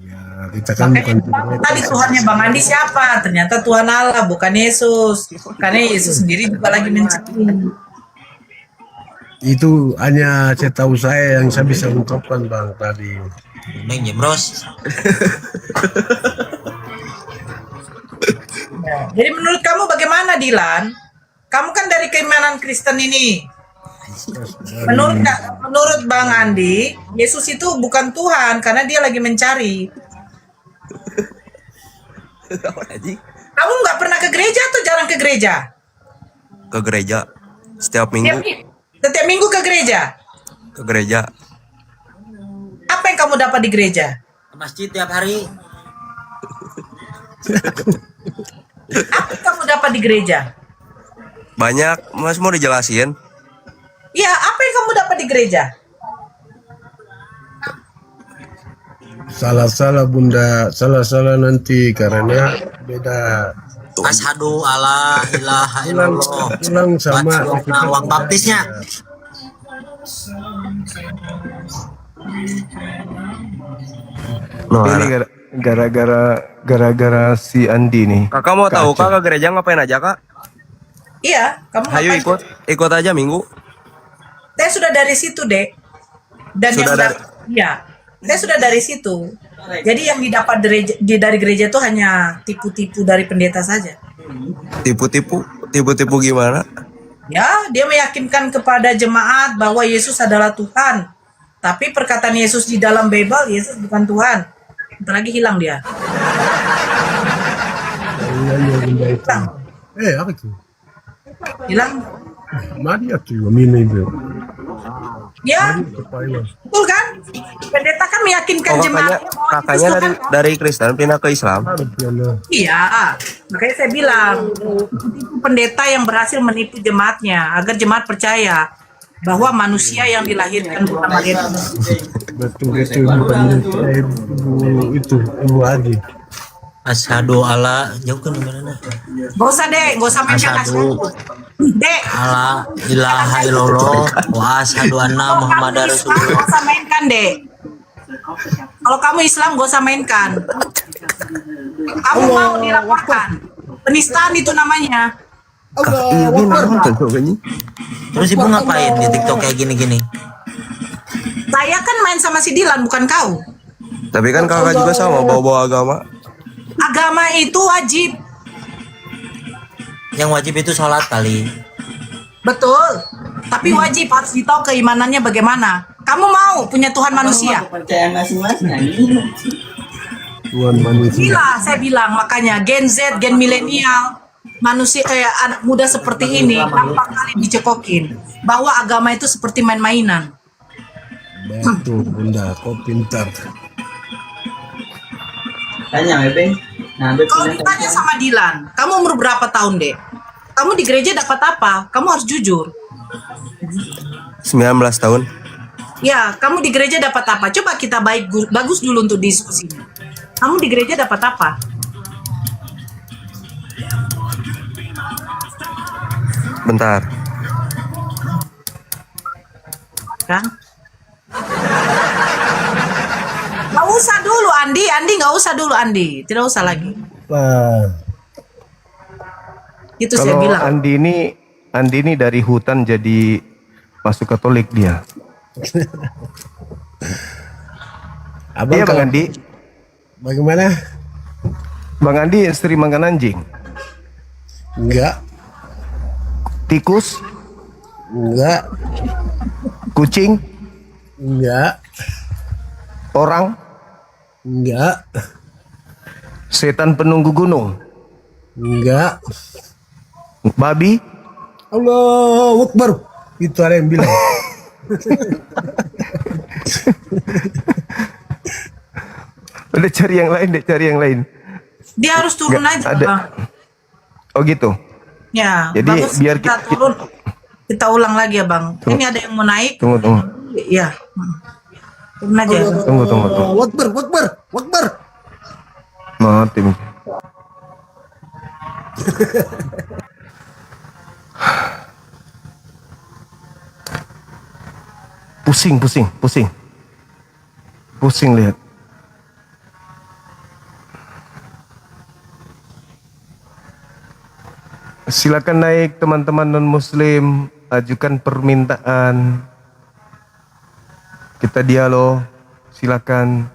Nah, kita kan bukan Makanya tadi Tuhannya Bang Andi siapa? Ternyata Tuhan Allah, bukan Yesus. Karena Yesus sendiri juga lagi mencari. itu hanya setahu saya yang saya bisa ungkapkan Bang tadi. Neng Jemros. Jadi menurut kamu bagaimana Dilan? Kamu kan dari keimanan Kristen ini. Menurut Bang Andi, Yesus itu bukan Tuhan karena dia lagi mencari. Kamu nggak pernah ke gereja atau jarang ke gereja? Ke gereja setiap minggu. Setiap minggu ke gereja. Ke gereja. Apa yang kamu dapat di gereja? Ke masjid tiap hari. Apa yang kamu dapat di gereja? Banyak, Mas mau dijelasin? Iya, apa yang kamu dapat di gereja? Salah-salah bunda, salah-salah nanti karena beda. Asyhadu alla ilaha illallah. Ulang sama Baca uang baptisnya. No, Ini gara-gara si Andi nih. kakak mau tahu Kacau. kak ke gereja ngapain aja kak? Iya, kamu Hayu ngapain? ikut aja minggu. Saya sudah dari situ, Dek. Dan Sudah yang iya, saya sudah dari situ. Jadi yang didapat dari gereja itu hanya tipu-tipu dari pendeta saja. Tipu-tipu gimana? Ya, dia meyakinkan kepada jemaat bahwa Yesus adalah Tuhan. Tapi perkataan Yesus di dalam Bible, Yesus bukan Tuhan. Bentar lagi hilang dia. Hilang. Apa itu? Hilang. Mari atu minum itu. Ya, betul kan? Pendeta kan meyakinkan Oh, jemaat. kakaknya dari Kristen pindah ke Islam. Iya, makanya saya bilang itu pendeta yang berhasil menipu jemaatnya agar jemaat percaya bahwa manusia yang dilahirkan bukan lahir. Betul itu bukan ibu Adi. Asyhadu alla jauhkan di mana? Gak usah deh, gak usah mainkan Asyhadu Dek, alla ilaha illallah wa asyhadu anna kalau kamu muhammadar Islam rasulullah. gak usah mainkan dek. Kalau kamu Islam gak usah mainkan. Kamu mau dilaporkan. Penistaan itu namanya. Terus ibu ngapain di TikTok kayak gini-gini? Saya kan main sama si Dilan, bukan kau. Tapi kan kakak juga sama bawa-bawa agama. Agama itu wajib. Yang wajib itu sholat kali. Betul. Tapi wajib harus ditahu keimanannya bagaimana. Kamu mau punya Tuhan manusia? Tuhan manusia. Gila, saya bilang makanya Gen Z, Gen milenial, manusia anak muda seperti ini tampak kali dicekokin bahwa agama itu seperti main-mainan. Betul bunda, kau pintar. Tanya, Bebe. Nah, Kalau ditanya sama Dilan, kamu umur berapa tahun, Dek? Kamu di gereja dapat apa? Kamu harus jujur. 19 tahun. Ya, kamu di gereja dapat apa? Coba kita bagus dulu untuk diskusinya. Kamu di gereja dapat apa? Bentar. Kan? Gak usah dulu, Andi nggak usah dulu, Andi. Tidak usah lagi. Itu saya Kalau bilang. Andi ini dari hutan jadi masuk Katolik dia. Abang Iya Bang kalau- Andi. Bagaimana? Bang Andi sering makan anjing, Enggak, tikus, enggak, kucing, enggak, orang, enggak, setan penunggu gunung, enggak. babi. Allah Akbar. Itu ada yang bilang. Udah cari yang lain, deh cari yang lain. Dia harus turun Nggak aja, ada. Bang. Oh gitu. Ya, Jadi bagus biar kita turun. Kita ulang lagi ya, Bang. Ini ada yang mau naik. Tunggu. Ya. Turun aja. Tunggu. Allah Akbar, Akbar, Akbar. Mati. Pusing lihat. Silakan naik teman-teman non-muslim, ajukan permintaan. Kita dialog, silakan.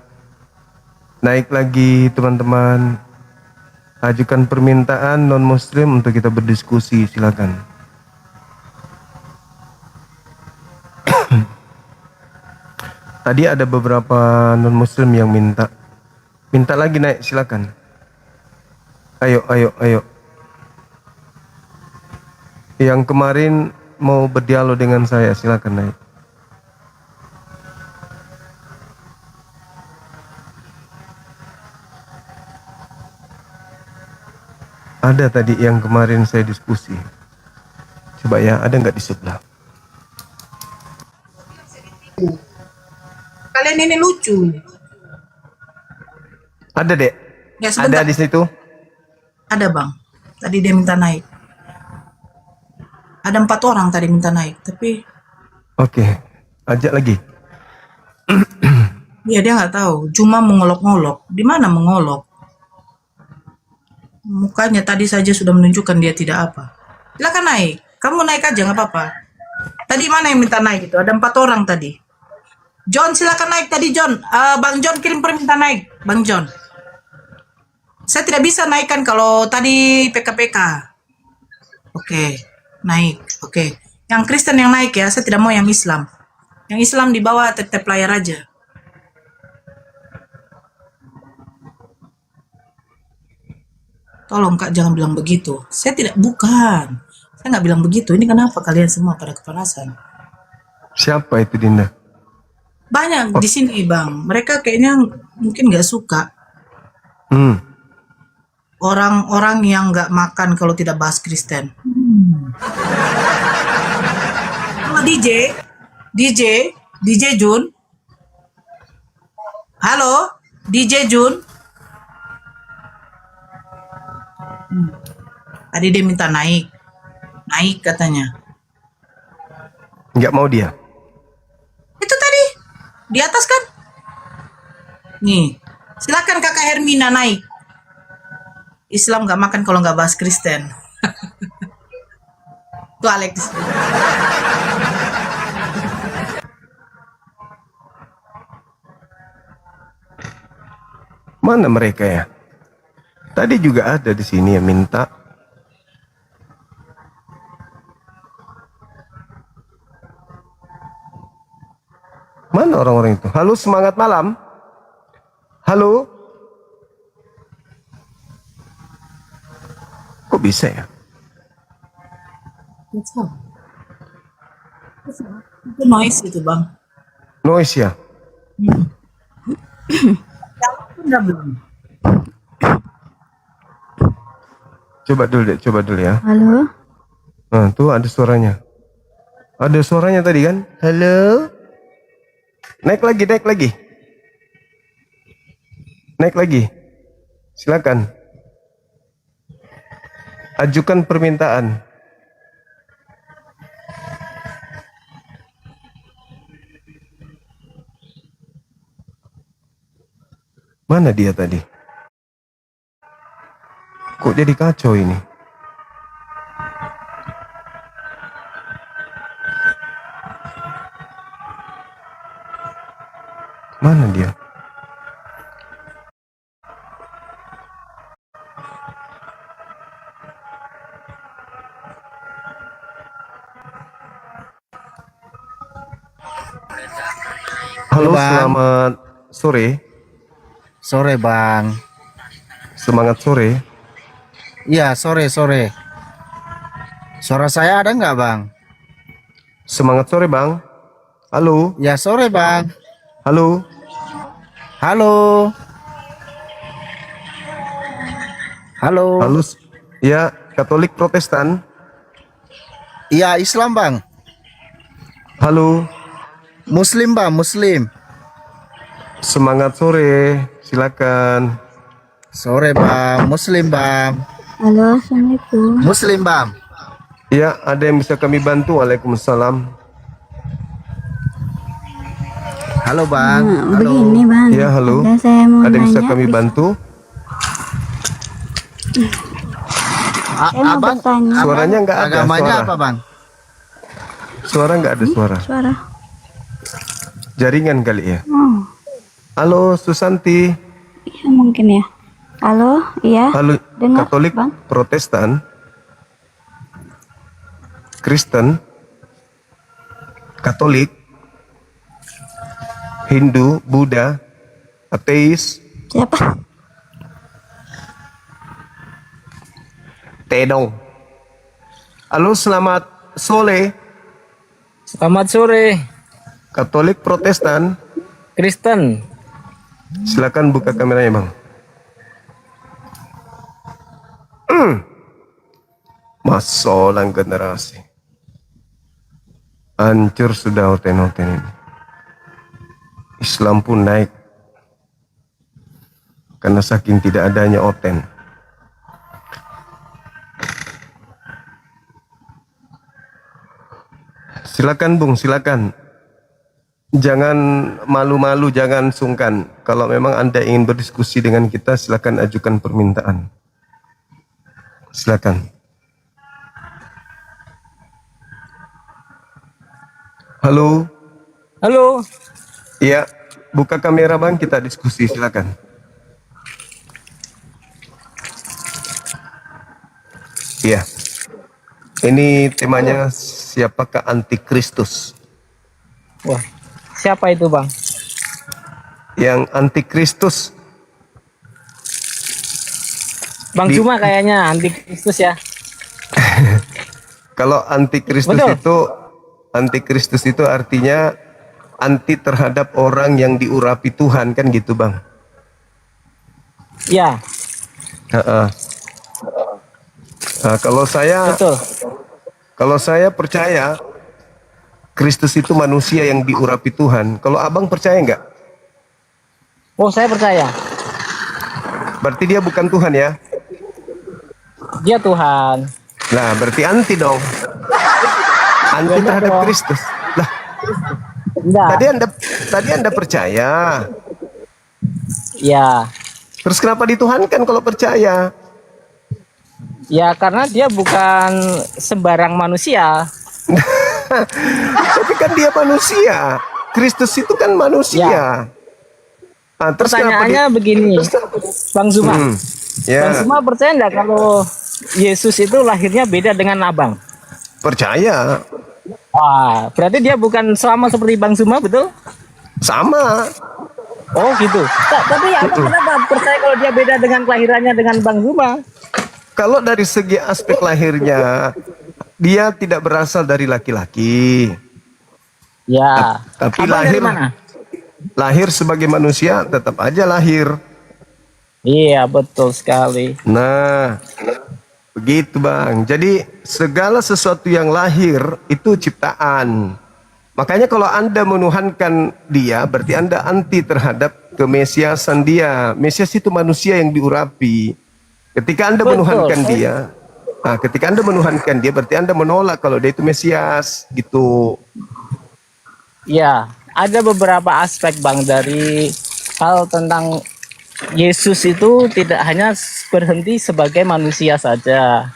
Naik lagi teman-teman. Ajukan permintaan non-muslim untuk kita berdiskusi, silakan. Tadi ada beberapa non-muslim yang minta. Minta lagi naik, silakan. Ayo, ayo, ayo. Yang kemarin mau berdialog dengan saya, silakan naik. Ada tadi yang kemarin saya diskusi. Coba ya, ada nggak di sebelah? Kalian ini lucu. Ada, Dek? Ya sebentar. Ada di situ? Ada bang. Tadi dia minta naik. Ada 4 orang tadi minta naik, tapi Oke, ajak lagi. dia nggak tahu. Cuma mengolok-ngolok. Di mana mengolok? Mukanya tadi saja sudah menunjukkan dia tidak apa. Silakan naik. Kamu naik aja nggak apa-apa. Tadi mana yang minta naik itu? Ada 4 orang tadi. John silakan naik tadi John. Bang John kirim permintaan naik. Bang John. Saya tidak bisa naikkan kalau tadi PKPK. Oke, naik. Oke. Yang Kristen yang naik ya. Saya tidak mau yang Islam. Yang Islam di bawah tetap layar aja. Tolong Kak jangan bilang begitu. Saya tidak, bukan. Saya nggak bilang begitu. Ini kenapa kalian semua pada kepanasan? Siapa itu Dinda? Banyak di sini bang. Mereka kayaknya mungkin nggak suka. Orang-orang yang nggak makan kalau tidak bahas Kristen. Halo DJ Jun. Halo DJ Jun. Tadi dia minta naik katanya. Nggak mau dia? Itu tadi di atas kan? Nih, silakan kakak Hermina naik. Islam nggak makan kalau nggak bahas Kristen. Tuh Alex. Mana mereka ya? Tadi juga ada di sini yang minta. Mana orang-orang itu? Halo, semangat malam. Halo. Kok bisa ya? Itu noise gitu bang. Noise ya? Udah belum? Coba dulu ya. Halo? Nah, tuh ada suaranya. Ada suaranya tadi kan? Halo? Naik lagi. Naik lagi. Silakan. Ajukan permintaan. Mana dia tadi? Kok jadi kacau ini? Mana dia? Halo, selamat sore. Sore bang. Semangat sore. Iya sore. Suara saya ada nggak bang? Semangat sore, Bang. Halo. Ya sore bang. Halo. Halo. Halo. Halo. Ya, Katolik Protestan. Iya Islam bang. Halo. Muslim bang, Muslim. Semangat sore. Silakan. Sore bang, Muslim bang. Halo, Assalamualaikum. Muslim bang. Ya, ada yang bisa kami bantu? Waalaikumsalam. Halo bang. Halo. Begini bang. Ya, halo. Saya mau Ada yang bisa nanya, kami bantu? Saya mau Abang, bertanya. Suaranya nggak ada. agamanya Suara. apa bang? Suara nggak ada suara. Suara. Jaringan kali ya. Oh, Halo, Susanti. iya mungkin ya. Halo, iya. Halo, Dengar, Katolik bang. Protestan. Kristen. Katolik. Hindu, Buddha, ateis, Siapa? Tedong. Halo, selamat sore. Selamat sore, Katolik, Protestan. Kristen. Silakan buka kameranya, Bang. Masalah generasi. Hancur sudah hoten-hoten ini. Islam pun naik karena saking tidak adanya oten. Silakan Bung, silakan. Jangan malu-malu, jangan sungkan. Kalau memang Anda ingin berdiskusi dengan kita, silakan ajukan permintaan. Silakan. Halo. Halo. Iya, buka kamera Bang, kita diskusi, silakan. Iya. Ini temanya siapakah antikristus? Wah, siapa itu Bang? Yang antikristus. Bang Zuma kayaknya antikristus ya. Kalau antikristus itu artinya anti terhadap orang yang diurapi Tuhan, kan gitu Bang? Ya. Nah, Betul. Kalau saya percaya Kristus itu manusia yang diurapi Tuhan. Kalau Abang percaya nggak? Oh, saya percaya. Berarti dia bukan Tuhan ya? Dia Tuhan. Nah, berarti anti dong. Anti Betul terhadap dong. Kristus. Lah, Enggak. tadi Anda percaya. Ya. Terus kenapa dituhankan kalau percaya? Ya karena dia bukan sembarang manusia. Tapi kan dia manusia. Kristus itu kan manusia. Ya. Nah, terus kenapa Pertanyaannya begini, Bang Zuma. Ya, Bang Zuma percaya nggak kalau Yesus itu lahirnya beda dengan Abang? percaya. Wah, berarti dia bukan sama seperti Bang Zuma, betul? Sama. Oh gitu. Tapi Abang kenapa percaya kalau dia beda dengan kelahirannya dengan Bang Zuma? Kalau dari segi aspek lahirnya, dia tidak berasal dari laki-laki. Ya. Tapi Abang dari mana? lahir sebagai manusia tetap aja lahir. Iya, betul sekali. Nah, begitu Bang. Jadi segala sesuatu yang lahir itu ciptaan. Makanya kalau Anda menuhankan dia, berarti Anda anti terhadap kemesiasan dia. Mesias itu manusia yang diurapi. Ketika Anda Betul. menuhankan dia, ketika Anda menuhankan dia, berarti Anda menolak kalau dia itu Mesias, gitu. Ya, ada beberapa aspek Bang dari hal tentang Yesus itu tidak hanya berhenti sebagai manusia saja.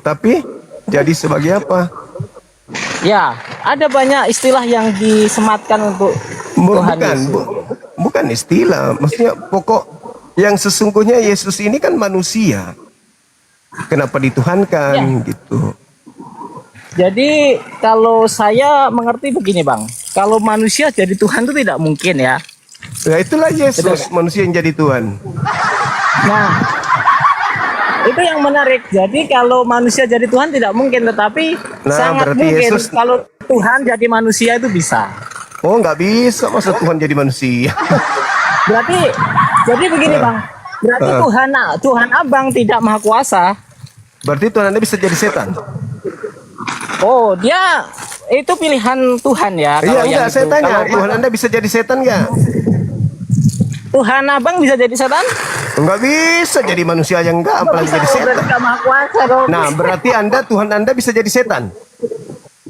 Tapi jadi sebagai apa? Ya, ada banyak istilah yang disematkan untuk Tuhan Yesus. Bukan istilah, maksudnya pokok yang sesungguhnya Yesus ini kan manusia. Kenapa dituhankan gitu? Jadi kalau saya mengerti begini Bang, kalau manusia jadi Tuhan itu tidak mungkin ya. Ya itulah Yesus, Betul. manusia yang jadi Tuhan. Nah, itu yang menarik. Jadi kalau manusia jadi Tuhan tidak mungkin, tetapi Nah, sangat berarti mungkin Yesus- kalau Tuhan jadi manusia itu bisa. Oh, nggak bisa masa Tuhan jadi manusia. Berarti jadi begini Bang. Berarti Tuhan Abang tidak maha kuasa. Berarti Tuhan Anda bisa jadi setan. Oh, dia itu pilihan Tuhan ya. Iya, kalau yang enggak, itu. saya tanya, Kalau Tuhan Anda bisa jadi setan nggak? Tuhan Abang bisa jadi setan? Nggak bisa jadi manusia yang enggak, apalagi jadi Berarti setan. nggak maha kuasa dong. Nah, berarti Tuhan Anda bisa jadi setan.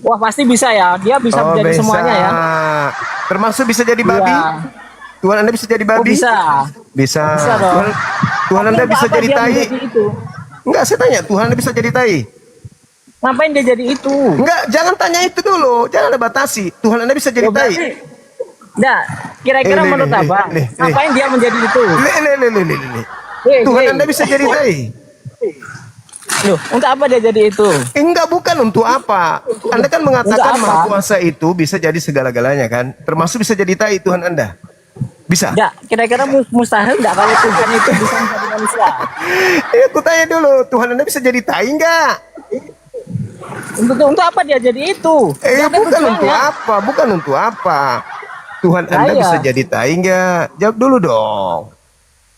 Wah, pasti bisa ya. Dia bisa menjadi bisa. semuanya ya. Termasuk bisa jadi babi. Iya. Tuhan Anda bisa jadi Oh, babi. bisa. Bisa. Bisa dong. Tuhan Anda Tapi bisa apa jadi dia tai. menjadi itu? Enggak, saya tanya, Tuhan Anda bisa jadi tai. Ngapain dia jadi itu? Enggak, jangan tanya itu dulu. Jangan ada batasi. Tuhan Anda bisa jadi Oh, tai. berarti, nah, kira-kira Nih, menurut nih, Abang, nih. ngapain dia menjadi itu? Nih. Hei, Tuhan hei. Anda bisa jadi tai. Loh, untuk apa dia jadi itu? Enggak, bukan untuk apa. Anda kan mengatakan Untuk apa? Maha Kuasa itu bisa jadi segala-galanya kan? Termasuk bisa jadi tai Tuhan Anda. Bisa? Enggak, kira-kira mustahil enggak kalau Tuhan itu bisa menjadi manusia? Aku tanya dulu, Tuhan Anda bisa jadi tai enggak? Untuk apa dia jadi itu? Apa Bukan tujuannya? untuk apa, bukan untuk apa. Tuhan Anda Saya. bisa jadi tai enggak? Jawab dulu dong.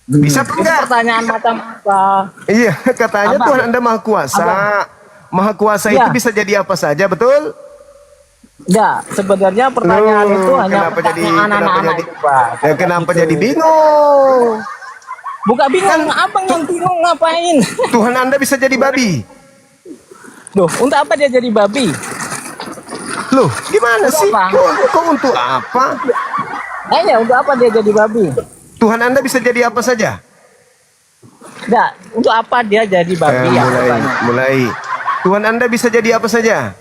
Bisa apa Itu enggak? pertanyaan macam apa? Iya, katanya Abang. Tuhan Anda Maha Kuasa. Maha Kuasa Iya. itu bisa jadi apa saja, betul? Enggak, sebenarnya pertanyaan Loh, itu hanya kenapa jadi pertanyaan anak-anak jadi itu, Pak. ya, kenapa Gitu. jadi bingung? Bukan bingung, abang yang bingung ngapain? Tuhan Anda bisa jadi babi. Loh, untuk apa dia jadi babi? Loh, gimana Untuk sih? apa? Kok untuk apa? Ya, untuk apa dia jadi babi? Tuhan Anda bisa jadi apa saja? Enggak, untuk apa dia jadi babi ya pertanyaan? mulai. Tuhan Anda bisa jadi apa saja?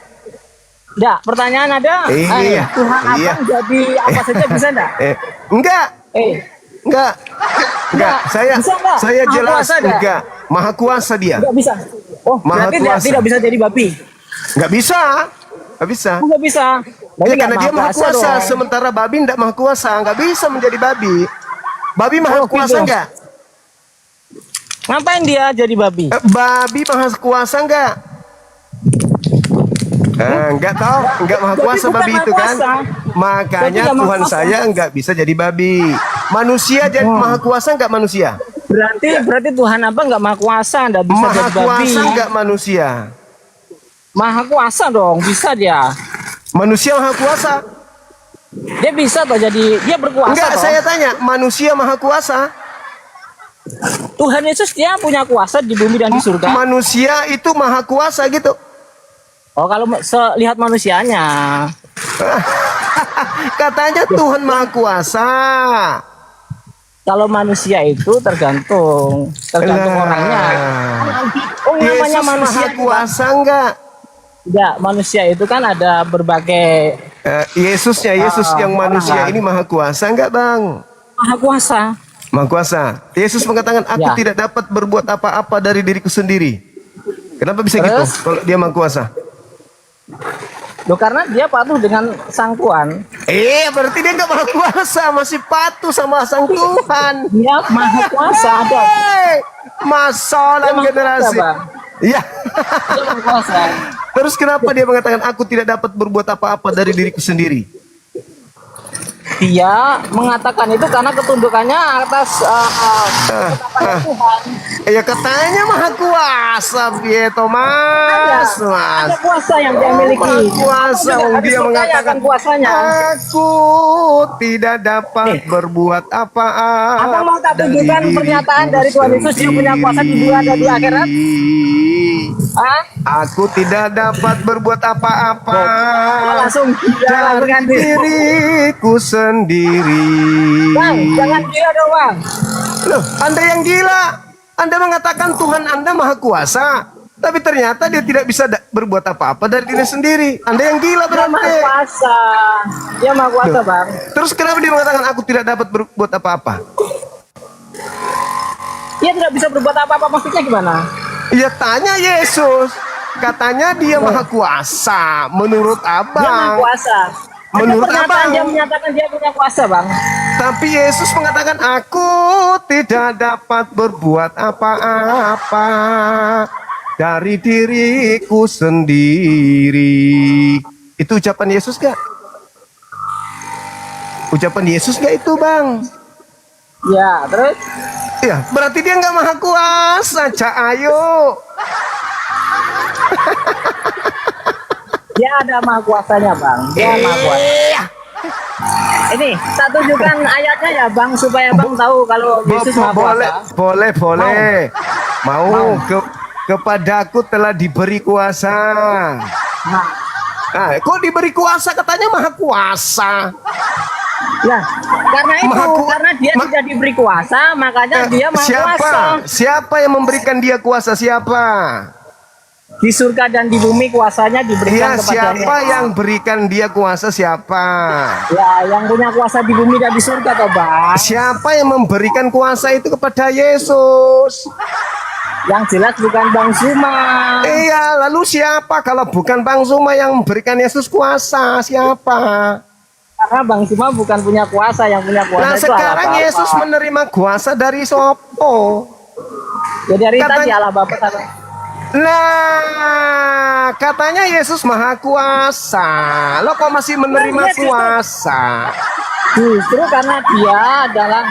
Enggak, pertanyaan ada? Iya. Tuhan Iya. abang jadi apa saja bisa enggak? Enggak. Enggak. Enggak. Bisa enggak? Saya Maha jelas kuasa enggak? enggak. Maha kuasa dia. Enggak bisa. Oh, Maha berarti dia kuasa. tidak bisa jadi babi. Enggak bisa. Enggak bisa. Enggak bisa. Berarti Ya, karena nggak dia maha kuasa, dong. sementara babi enggak maha kuasa, enggak bisa menjadi babi. Babi maha Oh, kuasa gitu. enggak? Ngapain dia jadi babi? Babi maha kuasa enggak? Enggak tahu, enggak maha Berarti kuasa bukan babi maha itu kan. kuasa. Makanya Berarti nggak maha Tuhan kuasa. saya enggak bisa jadi babi. Manusia jadi maha kuasa enggak manusia? Berarti Tuhan apa nggak maha kuasa, nggak bisa Maha jadi babi. kuasa enggak manusia? Maha kuasa dong, bisa dia. Manusia maha kuasa? Dia bisa toh jadi, dia berkuasa Enggak, toh. saya tanya, manusia maha kuasa? Tuhan Yesus dia punya kuasa di bumi dan di surga. Manusia itu maha kuasa gitu. Oh, kalau lihat manusianya. Katanya Tuhan maha kuasa. Kalau manusia itu tergantung Lah. orangnya. Oh, namanya Yesus manusia maha kuasa enggak? Enggak, manusia itu kan ada berbagai Yesus yang manusia orang. ini maha kuasa enggak, Bang? maha kuasa. Maha kuasa. Yesus mengatakan, aku Ya. tidak dapat berbuat apa-apa dari diriku sendiri. Kenapa bisa gitu? Terus? Kalau dia maha kuasa? Loh, karena dia patuh dengan sang Tuhan. Berarti dia enggak maha kuasa, masih patuh sama sang Tuhan. Dia maha kuasa ada. Masalah Dia maha generasi. kuasa, Bang. Iya. Dia maha kuasa. Terus kenapa dia mengatakan aku tidak dapat berbuat apa-apa dari diriku sendiri? Dia mengatakan itu karena ketundukannya atas ketetapan Tuhan. Ya katanya maha kuasa, Pie Thomas. Mas. Ada kuasa yang dia miliki. Maha kuasa, Abang juga dia harus mengatakan percayakan kuasanya. aku tidak dapat berbuat apa-apa. Abang mau tak tunjukkan dari pernyataan dari Tuhan Yesus dia punya kuasa di dunia dan di akhirat? Hah? Aku tidak dapat berbuat apa-apa Langsung dia dari ganti. diriku sendiri. Bang, jangan gila dong, Bang. Loh, Anda yang gila. Anda mengatakan Tuhan Anda maha kuasa, tapi ternyata dia tidak bisa berbuat apa-apa dari diri sendiri. Anda yang gila Dia maha berarti. kuasa. Dia maha kuasa, Loh, Bang. terus kenapa dia mengatakan aku tidak dapat berbuat apa-apa? Dia tidak bisa berbuat apa-apa, maksudnya gimana? Ya tanya Yesus. Katanya dia maha kuasa. Menurut Dia maha abang. kuasa. Ada Menurut pernyataan abang. dia menyatakan dia punya kuasa, Bang. Tapi Yesus mengatakan aku tidak dapat berbuat apa-apa dari diriku sendiri. Itu ucapan Yesus gak? Ucapan Yesus gak itu, Bang? Ya, terus Ya, berarti dia nggak maha kuasa, Cak Ayo. dia ada maha kuasanya, Bang. Dia maha kuasa. Ini, tak tunjukkan ayatnya ya, Bang, supaya Bang tahu kalau Yesus maha kuasa. Boleh. Mau. Kepadaku telah diberi kuasa. Nah, kok diberi kuasa katanya maha kuasa? Ya, karena itu, karena dia Ma- tidak diberi kuasa, makanya dia maha kuasa. Siapa yang memberikan dia kuasa? Siapa? Di surga dan di bumi kuasanya diberikan Ya, kepadanya. siapa yang berikan dia kuasa? Siapa? Ya, yang punya kuasa di bumi dan di surga, toh, Bang. Siapa yang memberikan kuasa itu kepada Yesus? Yang jelas bukan Bang Zuma. Iya, lalu siapa kalau bukan Bang Zuma yang memberikan Yesus kuasa? Siapa? Karena Bang Zuma bukan punya kuasa, yang punya kuasa Nah, itu sekarang Allah Bapa. Yesus menerima kuasa dari sopo? Ya dari Katanya- tadi Allah Bapa kata. Nah, katanya Yesus maha kuasa. Lo kok masih menerima kuasa? Justru karena dia adalah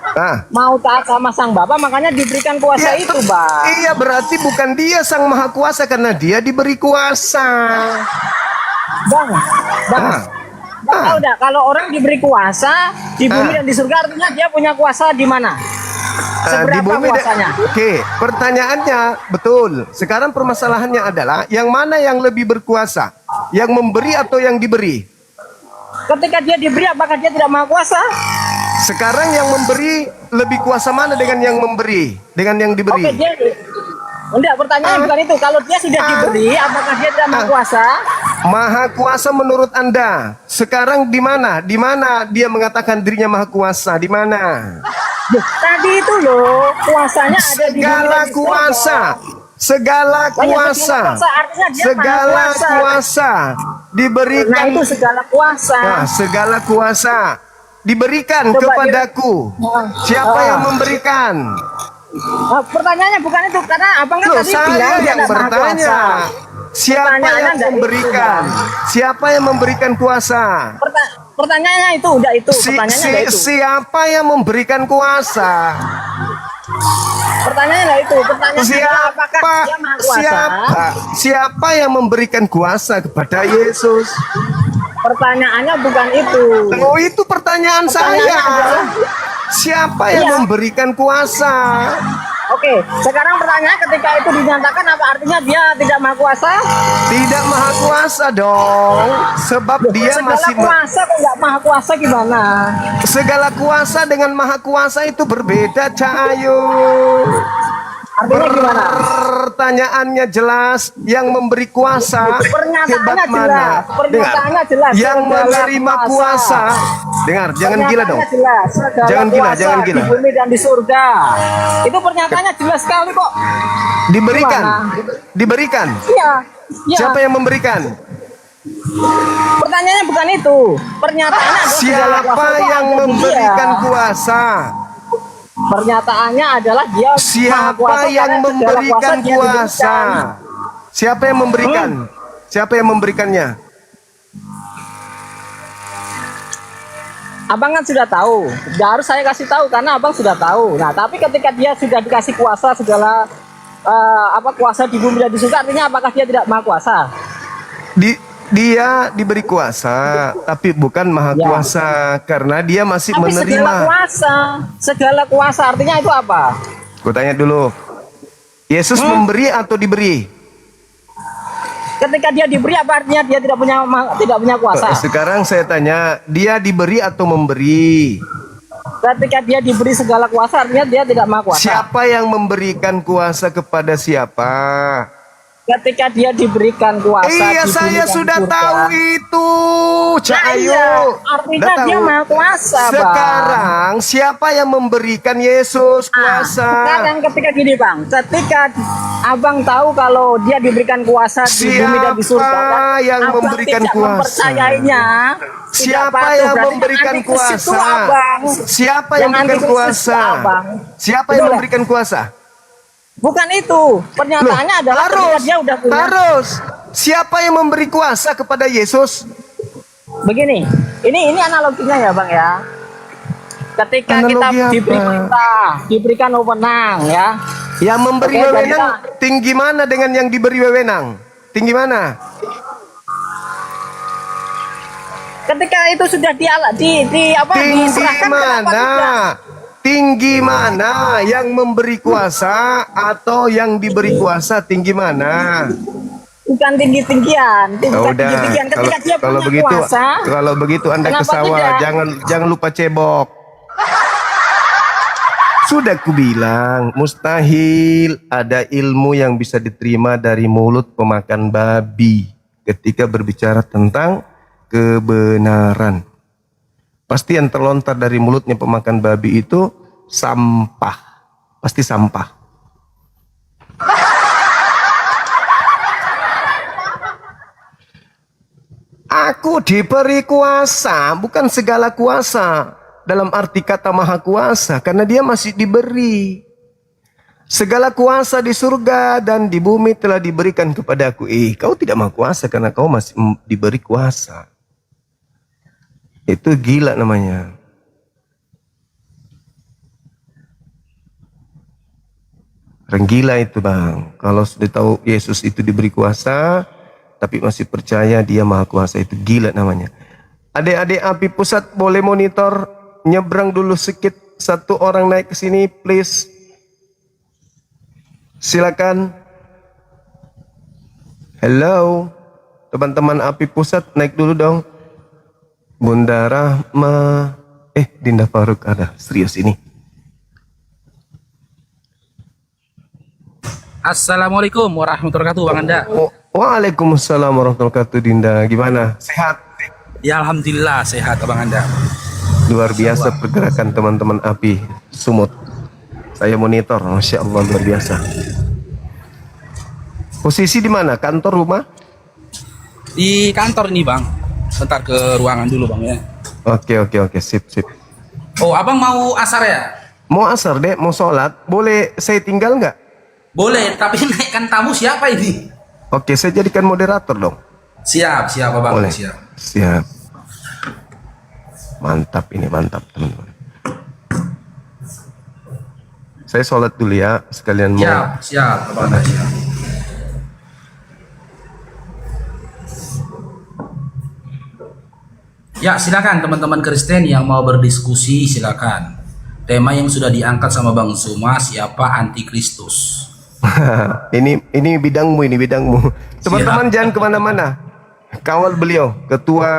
Nah, mau taat sama Sang Bapa, makanya diberikan kuasa itu, Bang. iya, berarti bukan dia sang maha kuasa karena dia diberi kuasa. Bang, Ah. Bang tahu nggak kalau orang diberi kuasa di bumi dan di surga, artinya dia punya kuasa di mana? Di Seberapa bumi kuasanya? Oke, pertanyaannya betul. Sekarang permasalahannya adalah yang mana yang lebih berkuasa? Yang memberi atau yang diberi? Ketika dia diberi, apakah dia tidak maha kuasa? Sekarang yang memberi lebih kuasa mana dengan yang memberi? Dengan yang diberi? Oke, dia enggak, pertanyaannya bukan itu. Kalau dia sudah diberi, apakah dia tidak maha kuasa? Maha kuasa menurut Anda. Sekarang di mana? Di mana dia mengatakan dirinya maha kuasa? Di mana? Loh, tadi itu loh, kuasanya ada di bumi Segala dan di surga. kuasa. Segala kuasa. Artinya dia Segala maha kuasa. kuasa Nah, diberikan. itu segala kuasa. Nah, segala kuasa diberikan Coba kepadaku. Siapa yang memberikan? Nah, pertanyaannya bukan itu, karena abang kan Loh, tadi saya bilang dia yang tidak maha bertanya. kuasa. Siapa Pertanyaannya yang enggak itu, memberikan? Bang. Siapa yang memberikan kuasa? Pertanyaannya itu, udah itu. Pertanyaannya udah itu. Siapa yang memberikan kuasa? Pertanyaannya udah itu. Pertanyaannya adalah apakah dia maha kuasa? Siapa yang memberikan kuasa kepada Yesus? Pertanyaannya bukan itu. Oh, itu pertanyaan Pertanyaannya saya. adalah- Siapa yang Iya. memberikan kuasa? Oke, sekarang pertanyaannya ketika itu dinyatakan, apa artinya dia tidak maha kuasa? Tidak maha kuasa dong, sebab dia Segala masih kuasa kok nggak maha kuasa gimana? segala kuasa dengan maha kuasa itu berbeda, Cahayu. Artinya gimana? Pertanyaannya jelas, yang memberi kuasa Pernyataannya hebat jelas. mana? Pernyataannya jelas. Yang Segala menerima kuasa. Dengar, jangan gila dong. Pernyataannya jelas. Segala Jangan gila, kuasa jangan gila. Di bumi dan di surga. Itu pernyataannya jelas sekali kok. Diberikan, Gimana? diberikan. Iya. Iya. Siapa yang memberikan? Pertanyaannya bukan itu. Pernyataannya adalah segala Siapa kuasa itu yang ada di memberikan dia. kuasa? Pernyataannya adalah dia maha Siapa kuasa yang karena segala memberikan dia kuasa? diberikan. Siapa yang memberikan? Siapa yang memberikannya? Abang kan sudah tahu. Nggak harus saya kasih tahu karena abang sudah tahu. Nah, tapi ketika dia sudah dikasih kuasa segala kuasa di bumi dan di surga, artinya apakah dia tidak maha kuasa? Dia diberi kuasa, tapi bukan maha Ya. kuasa karena dia masih Tapi segala menerima. kuasa artinya itu apa? Gue tanya dulu, Yesus memberi atau diberi? Ketika dia diberi, apa artinya dia tidak punya kuasa? Sekarang saya tanya, dia diberi atau memberi? Ketika dia diberi segala kuasa, artinya dia tidak maha kuasa. Siapa yang memberikan kuasa kepada siapa? Ketika dia diberikan kuasa, Iya, di bumi saya dan sudah surga. tahu itu. Cak Nah, Ayu. iya, artinya Udah dia tahu. maha kuasa, Bang. Sekarang siapa yang memberikan Yesus kuasa? Sekarang ketika gini Bang, ketika abang tahu kalau dia diberikan kuasa di bumi dan di surga, Siapa yang abang memberikan tidak kuasa? mempercayainya, tidak Siapa patuh, yang berarti memberikan antikristus itu kuasa? abang. Siapa yang memberikan antikristus itu kuasa? abang. Siapa Betul yang nggak? memberikan kuasa? Bukan itu, pernyataannya adalah ketika dia udah punya. harus. Siapa yang memberi kuasa kepada Yesus? Begini, ini analoginya ya Bang ya. Ketika kita Analogi diberi apa? perintah, diberikan wewenang ya. Yang memberi Oke, wewenang jadi- tinggi mana dengan yang diberi wewenang? Tinggi mana? Ketika itu sudah Tinggi diserahkan kenapa mana? tidak? Tinggi mana? Yang memberi kuasa atau yang diberi kuasa tinggi mana? Bukan tinggi-tinggian, Ya bukan udah, tinggi-tinggian. Ketika dia kalau punya begitu, kuasa, kalau begitu Anda ke kenapa sawah, tidak? jangan lupa cebok. Sudah kubilang, mustahil ada ilmu yang bisa diterima dari mulut pemakan babi ketika berbicara tentang kebenaran. Pasti yang terlontar dari mulutnya pemakan babi itu sampah. Pasti sampah. Aku diberi kuasa, bukan segala kuasa dalam arti kata maha kuasa, karena dia masih diberi. Segala kuasa di surga dan di bumi telah diberikan kepadaku. Kau tidak maha kuasa karena kau masih diberi kuasa. Itu gila namanya. Orang gila itu bang. Kalau sudah tahu Yesus itu diberi kuasa, tapi masih percaya dia maha kuasa, itu gila namanya. Adik-adik API Pusat boleh monitor, nyebrang dulu sedikit, satu orang naik ke sini please. Silakan. Hello, teman-teman API Pusat naik dulu dong. Bunda Rahma, Dinda Faruk ada, serius ini. Assalamualaikum warahmatullahi wabarakatuh, Bang Anda. Waalaikumsalam warahmatullahi wabarakatuh, Dinda. Gimana? Sehat? Ya alhamdulillah sehat, Bang Anda. Luar biasa pergerakan teman-teman API Sumut. Saya monitor, Masya Allah luar biasa. Posisi di mana? Kantor, rumah? Di kantor ini, Bang. Bentar ke ruangan dulu, Bang ya. Oke, sip. Oh, Abang mau asar ya? Mau asar dek, mau sholat. Boleh saya tinggal nggak? Boleh, tapi naikkan tamu siapa ini? Oke, saya jadikan moderator dong. Siap, Abang. Boleh. Siap. Mantap teman-teman. Saya sholat dulu ya, sekalian mau. Siap, Abang Anda siap. Ya, silakan teman-teman Kristen yang mau berdiskusi, silakan. Tema yang sudah diangkat sama Bang Zuma, siapa antikristus? ini bidangmu. Teman-teman jangan kemana-mana. Kawal beliau, Ketua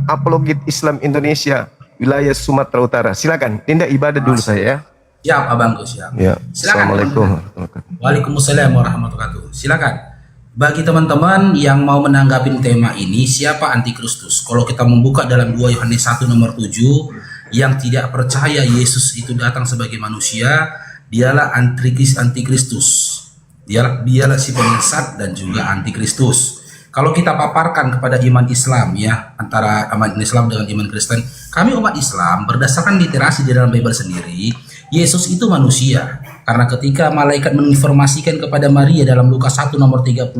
Apologet Islam Indonesia, wilayah Sumatera Utara. Silakan, Dinda ibadah dulu saya ya. Siap, Abangku siap. Ya. Silakan. Assalamualaikum. Waalaikumsalam warahmatullahi wabarakatuh. Silakan. Bagi teman-teman yang mau menanggapi tema ini, siapa antikristus? Kalau kita membuka dalam 2 Yohanes 1 nomor 7, yang tidak percaya Yesus itu datang sebagai manusia, dialah antikristus. Dialah si penyesat dan juga antikristus. Kalau kita paparkan kepada iman Islam ya, antara iman Islam dengan iman Kristen, kami umat Islam berdasarkan literasi di dalam Bible sendiri, Yesus itu manusia. Karena ketika malaikat menginformasikan kepada Maria dalam Lukas 1 nomor 31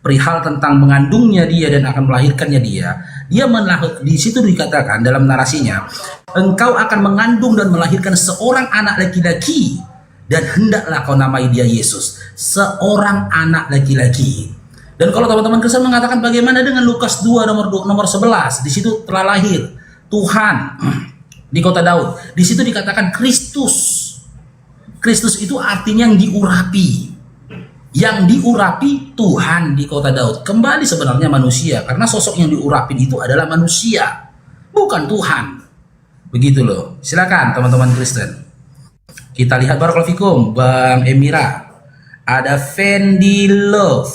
perihal tentang mengandungnya dia dan akan melahirkannya dia di situ dikatakan dalam narasinya, engkau akan mengandung dan melahirkan seorang anak laki-laki dan hendaklah kau namai dia Yesus, seorang anak laki-laki. Dan kalau teman-teman Kristen mengatakan bagaimana dengan Lukas 2 nomor 11, di situ telah lahir Tuhan di kota Daud. Di situ dikatakan Kristus. Kristus itu artinya yang diurapi. Yang diurapi Tuhan di kota Daud. Kembali sebenarnya manusia, karena sosok yang diurapi itu adalah manusia, bukan Tuhan. Begitu loh. Silakan teman-teman Kristen. Kita lihat barakallahu fikum, Bang Emira. Ada Fendi Love,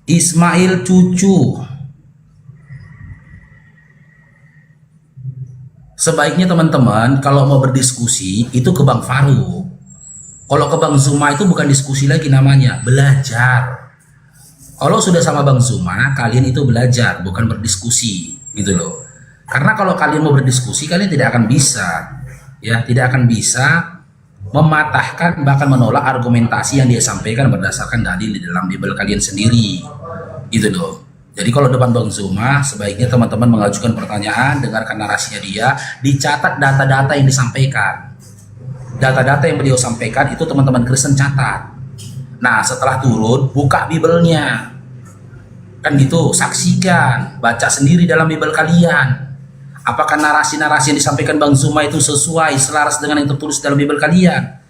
Ismail Cucu. Sebaiknya teman-teman kalau mau berdiskusi itu ke Bang Faruk. Kalau ke Bang Zuma itu bukan diskusi lagi namanya, belajar. Kalau sudah sama Bang Zuma, kalian itu belajar, bukan berdiskusi, gitu loh. Karena kalau kalian mau berdiskusi, kalian tidak akan bisa, ya, tidak akan bisa mematahkan bahkan menolak argumentasi yang dia sampaikan berdasarkan dalil di dalam Bible kalian sendiri, gitu loh. Jadi kalau depan Bang Zuma, sebaiknya teman-teman mengajukan pertanyaan, dengarkan narasinya dia, dicatat data-data yang disampaikan. Data-data yang beliau sampaikan itu teman-teman Kristen catat. Nah, setelah turun, buka Bible-nya. Kan gitu, saksikan, baca sendiri dalam Bible kalian. Apakah narasi-narasi yang disampaikan Bang Zuma itu sesuai, selaras dengan yang tertulis dalam Bible kalian?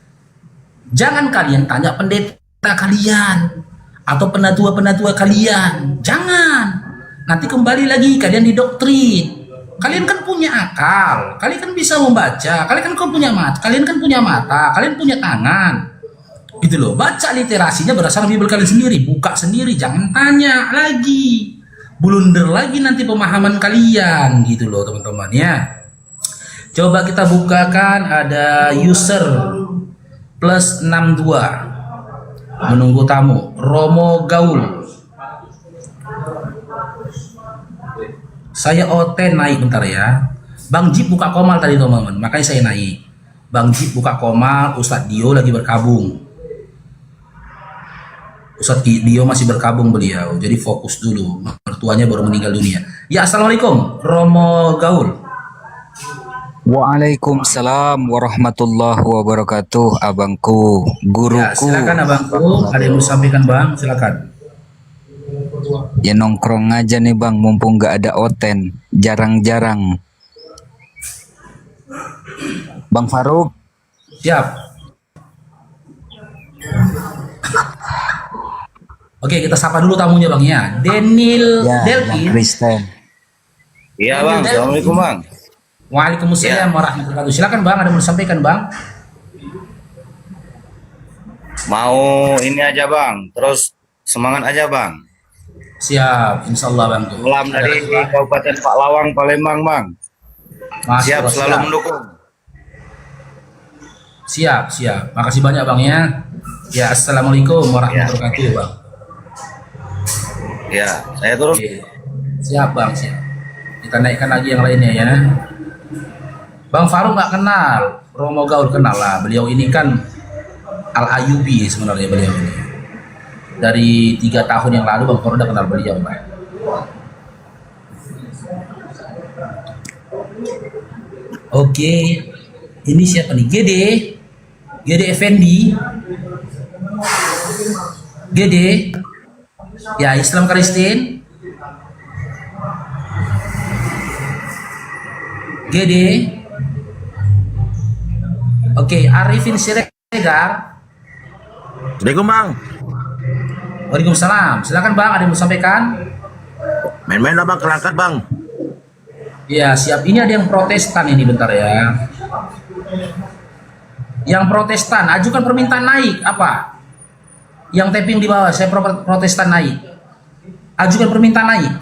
Jangan kalian tanya pendeta kalian atau penatua-penatua kalian. Jangan. Nanti kembali lagi kalian didoktrin. Kalian kan punya akal, kalian kan bisa membaca, kalian kan punya mata, kalian punya tangan. Gitu loh. Baca literasinya berdasarkan Bible kalian sendiri, buka sendiri, jangan tanya lagi. Blunder lagi nanti pemahaman kalian, gitu loh teman-teman ya. Coba kita bukakan, ada user plus 62 menunggu tamu, Romo Gaul. Saya OT naik bentar ya. Bang Jip buka komal tadi teman-teman, makanya saya naik. Bang Jip buka komal, Ustadz Dio lagi berkabung. Ustadz Dio masih berkabung beliau, jadi fokus dulu. Mertuanya baru meninggal dunia. Ya, assalamualaikum, Romo Gaul. Waalaikumsalam warahmatullahi wabarakatuh, abangku, guruku. Ya, silakan abangku, ada yang mau sampaikan bang, silakan. Ya nongkrong aja nih bang, mumpung nggak ada Oten, jarang-jarang. Bang Faruk. Siap. Oke, kita sapa dulu tamunya bang ya. Daniel Ya, Delpin. Bang Kristen. Iya bang, assalamualaikum bang. Waalaikumsalam warahmatullahi wabarakatuh. Silakan bang, ada yang mau disampaikan bang? Mau ini aja bang, terus semangat aja bang. Siap, insya Allah bang. Salam dari Kabupaten Pak Lawang, Palembang bang. Siap, selalu mendukung. Siap, siap. Makasih banyak bang ya. Ya, assalamualaikum warahmatullahi wabarakatuh bang. Ya, saya turun. Oke. Siap bang, siap. Kita naikkan lagi yang lainnya ya. Bang Faruk nggak kenal, Romo Gaul kenal lah. Beliau ini kan Al-Ayubi sebenarnya beliau ini. Dari 3 tahun yang lalu Bang Faruk udah kenal beliau bang. Oke, ini siapa nih? GD Effendi. GD. Ya, Islam Kristen. GD. Oke, Arifin Siregar. Assalamualaikum bang. Waalaikumsalam. Silakan bang, ada yang mau sampaikan? Main-main lah bang, kelangkat bang. Ya, siap. Ini ada yang Protestan ini bentar ya. Yang Protestan, ajukan permintaan naik apa? Yang tapping di bawah, saya Protestan naik. Ajukan permintaan naik.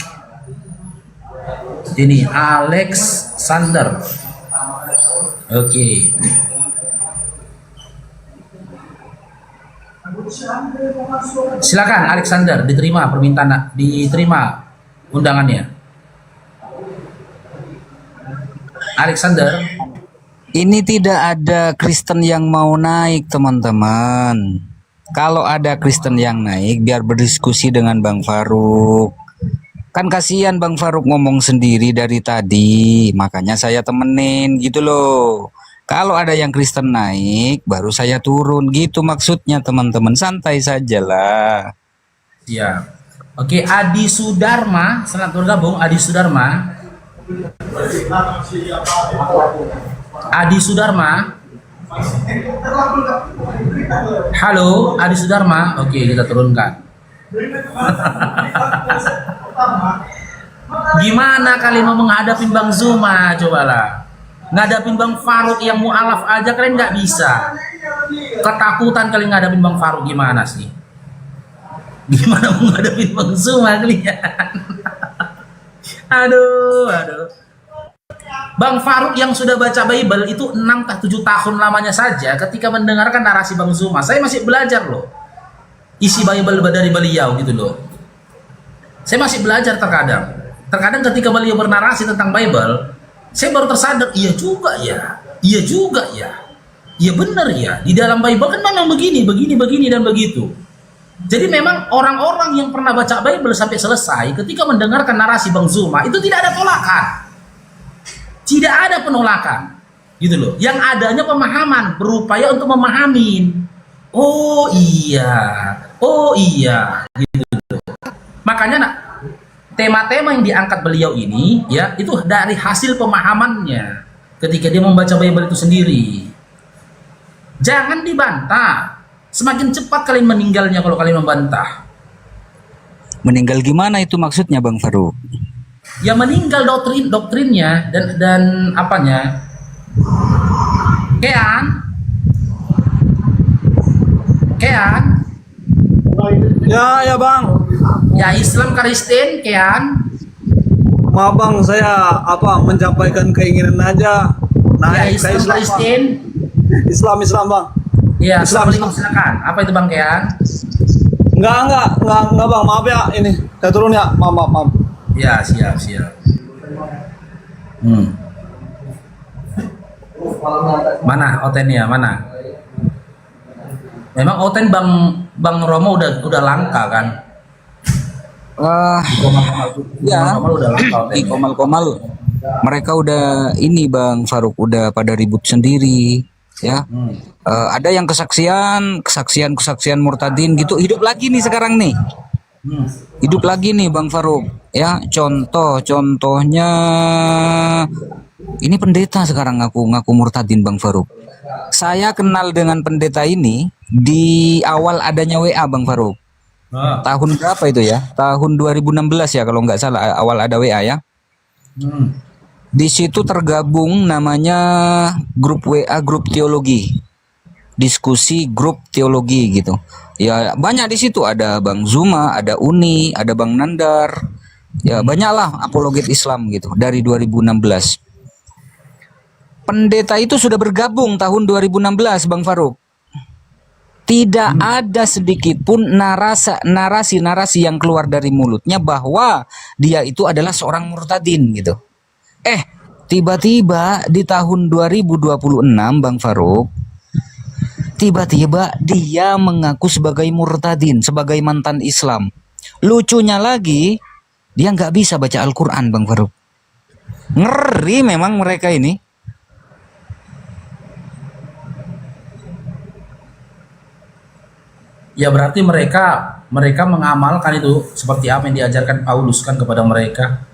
Ini Alex Sander. Oke. Silakan Alexander, diterima permintaan, diterima undangannya. Alexander. Ini tidak ada Kristen yang mau naik teman-teman. Kalau ada Kristen yang naik, biar berdiskusi dengan Bang Faruk. Kan kasihan Bang Faruk ngomong sendiri dari tadi, makanya saya temenin gitu loh. Kalau ada yang Kristen naik, baru saya turun gitu maksudnya teman-teman. Santai sajalah. Siap. Oke, Adi Sudarma, selamat bergabung Adi Sudarma. Adi Sudarma. Halo, Adi Sudarma. Oke, kita turunkan. Gimana kalian mau menghadapi Bang Zuma? Cobalah. Ngadapin Bang Faruk yang mu'alaf aja kalian nggak bisa. Ketakutan kalian ngadapin Bang Faruk gimana sih? Gimana mau ngadapin Bang Zuma kalian? Aduh. Bang Faruk yang sudah baca Bible itu 6-7 tahun lamanya saja ketika mendengarkan narasi Bang Zuma. Saya masih belajar loh. Isi Bible dari beliau gitu loh. Saya masih belajar terkadang. Terkadang ketika beliau bernarasi tentang Bible, saya baru tersadar, iya juga ya, iya benar ya. Di dalam Bible kan memang begini dan begitu. Jadi memang orang-orang yang pernah baca Bible sampai selesai, ketika mendengarkan narasi Bang Zuma itu tidak ada tolakan, tidak ada penolakan, gitu loh. Yang adanya pemahaman, berupaya untuk memahamin. Oh iya, gitu loh. Makanya tema-tema yang diangkat beliau ini ya itu dari hasil pemahamannya ketika dia membaca Bible itu sendiri. Jangan dibantah. Semakin cepat kalian meninggalnya kalau kalian membantah. Meninggal gimana itu maksudnya Bang Faruk? Ya meninggal doktrinnya dan apanya? Kean? Ya bang. Ya Islam Kristen Kean. Maaf bang, saya menyampaikan keinginan aja. Ya Islam Kristen. Islam bang. Ya, assalamualaikum, silakan. Apa itu Bang Kean? Enggak bang, maaf ya ini. Saya turun ya, maaf. Ya, siap. Mana Otennya, mana? Memang Oten Bang Romo udah langka kan? Ya, Udah langka Oten. di Komal-Komal mereka udah ini Bang Faruk udah pada ribut sendiri ya. Ada yang kesaksian murtadin gitu hidup lagi nih sekarang nih. Hidup lagi nih Bang Faruk ya. Contohnya ini pendeta sekarang ngaku murtadin Bang Faruk. Saya kenal dengan pendeta ini di awal adanya WA Bang Faruk. Tahun berapa itu ya? Tahun 2016 ya kalau nggak salah awal ada WA ya. Di situ tergabung namanya grup WA, grup teologi, diskusi grup teologi gitu. Ya banyak di situ ada Bang Zuma, ada Uni, ada Bang Nandar, ya banyaklah apologet Islam gitu dari 2016. Pendeta itu sudah bergabung tahun 2016 Bang Faruk. Tidak ada sedikit pun narasi yang keluar dari mulutnya bahwa dia itu adalah seorang murtadin gitu. Tiba-tiba di tahun 2026 Bang Faruk, tiba-tiba dia mengaku sebagai murtadin, sebagai mantan Islam. Lucunya lagi, dia nggak bisa baca Al-Quran Bang Faruk. Ngeri memang mereka ini. Ya berarti mereka mengamalkan itu seperti apa yang diajarkan Paulus kan kepada mereka.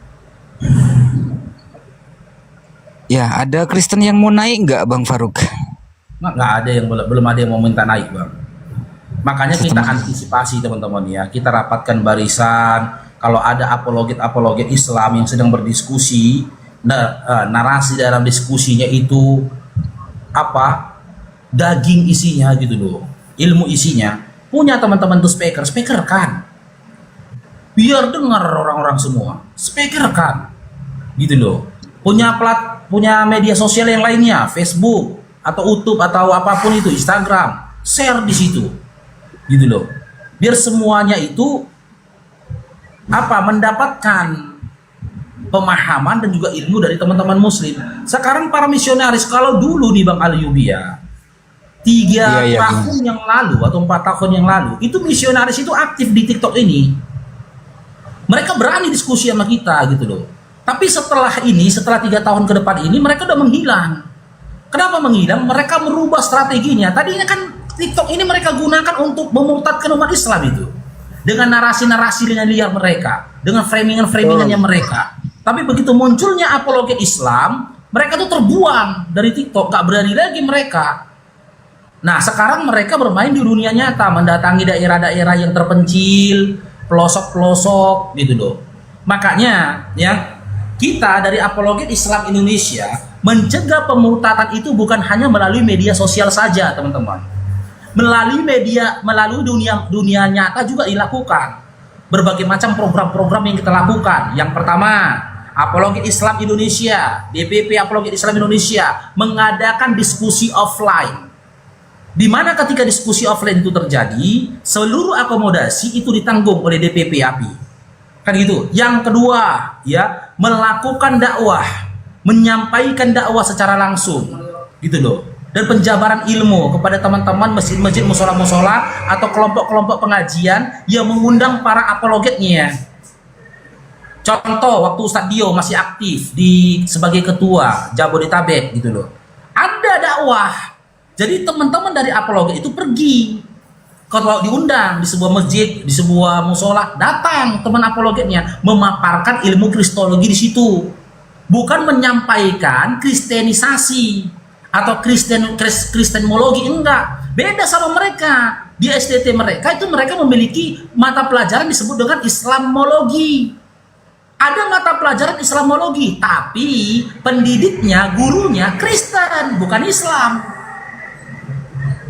Ya ada Kristen yang mau naik nggak Bang Faruk? Nggak ada yang belum ada yang mau minta naik Bang. Makanya kita antisipasi teman-teman ya. Kita rapatkan barisan. Kalau ada apologet Islam yang sedang berdiskusi, narasi dalam diskusinya itu apa? Daging isinya gitu loh. Ilmu isinya. Punya teman-teman tuh speaker kan, biar dengar orang-orang semua, speaker kan, gitu loh. Punya media sosial yang lainnya, Facebook atau YouTube atau apapun itu, Instagram, share di situ, gitu loh. Biar semuanya itu mendapatkan pemahaman dan juga ilmu dari teman-teman Muslim. Sekarang para misionaris, kalau dulu nih Bang Alyubi ya, 3 tahun yang lalu atau 4 tahun yang lalu itu misionaris itu aktif di TikTok ini. Mereka berani diskusi sama kita gitu loh. Tapi setelah 3 tahun ke depan ini mereka udah menghilang. Kenapa menghilang? Mereka merubah strateginya. Tadinya kan TikTok ini mereka gunakan untuk memurtadkan umat Islam itu. Dengan narasi-narasi dengan liar mereka, dengan framingan-framingannya mereka. Tapi begitu munculnya apologet Islam, mereka tuh terbuang dari TikTok, gak berani lagi mereka. Nah sekarang mereka bermain di dunia nyata, mendatangi daerah-daerah yang terpencil, pelosok-pelosok gitu loh. Makanya ya kita dari apologet Islam Indonesia mencegah pemurtadan itu bukan hanya melalui media sosial saja teman-teman. Melalui dunia nyata juga dilakukan. Berbagai macam program-program yang kita lakukan. Yang pertama, Apologet Islam Indonesia, DPP Apologet Islam Indonesia mengadakan diskusi offline. Di mana ketika diskusi offline itu terjadi, seluruh akomodasi itu ditanggung oleh DPP API. Kan gitu. Yang kedua, ya, melakukan dakwah, menyampaikan dakwah secara langsung. Gitu loh. Dan penjabaran ilmu kepada teman-teman masjid-masjid, musola-musola atau kelompok-kelompok pengajian yang mengundang para apologetnya. Contoh waktu Ustadz Dio masih aktif sebagai ketua Jabodetabek gitu loh. Ada dakwah. Jadi teman-teman dari apologet itu pergi. Kalau diundang di sebuah masjid, di sebuah musola, datang teman apologetnya memaparkan ilmu kristologi di situ. Bukan menyampaikan kristenisasi atau kristenologi, enggak. Beda sama mereka. Di STT mereka itu mereka memiliki mata pelajaran disebut dengan Islamologi. Ada mata pelajaran Islamologi, tapi pendidiknya, gurunya Kristen, bukan Islam.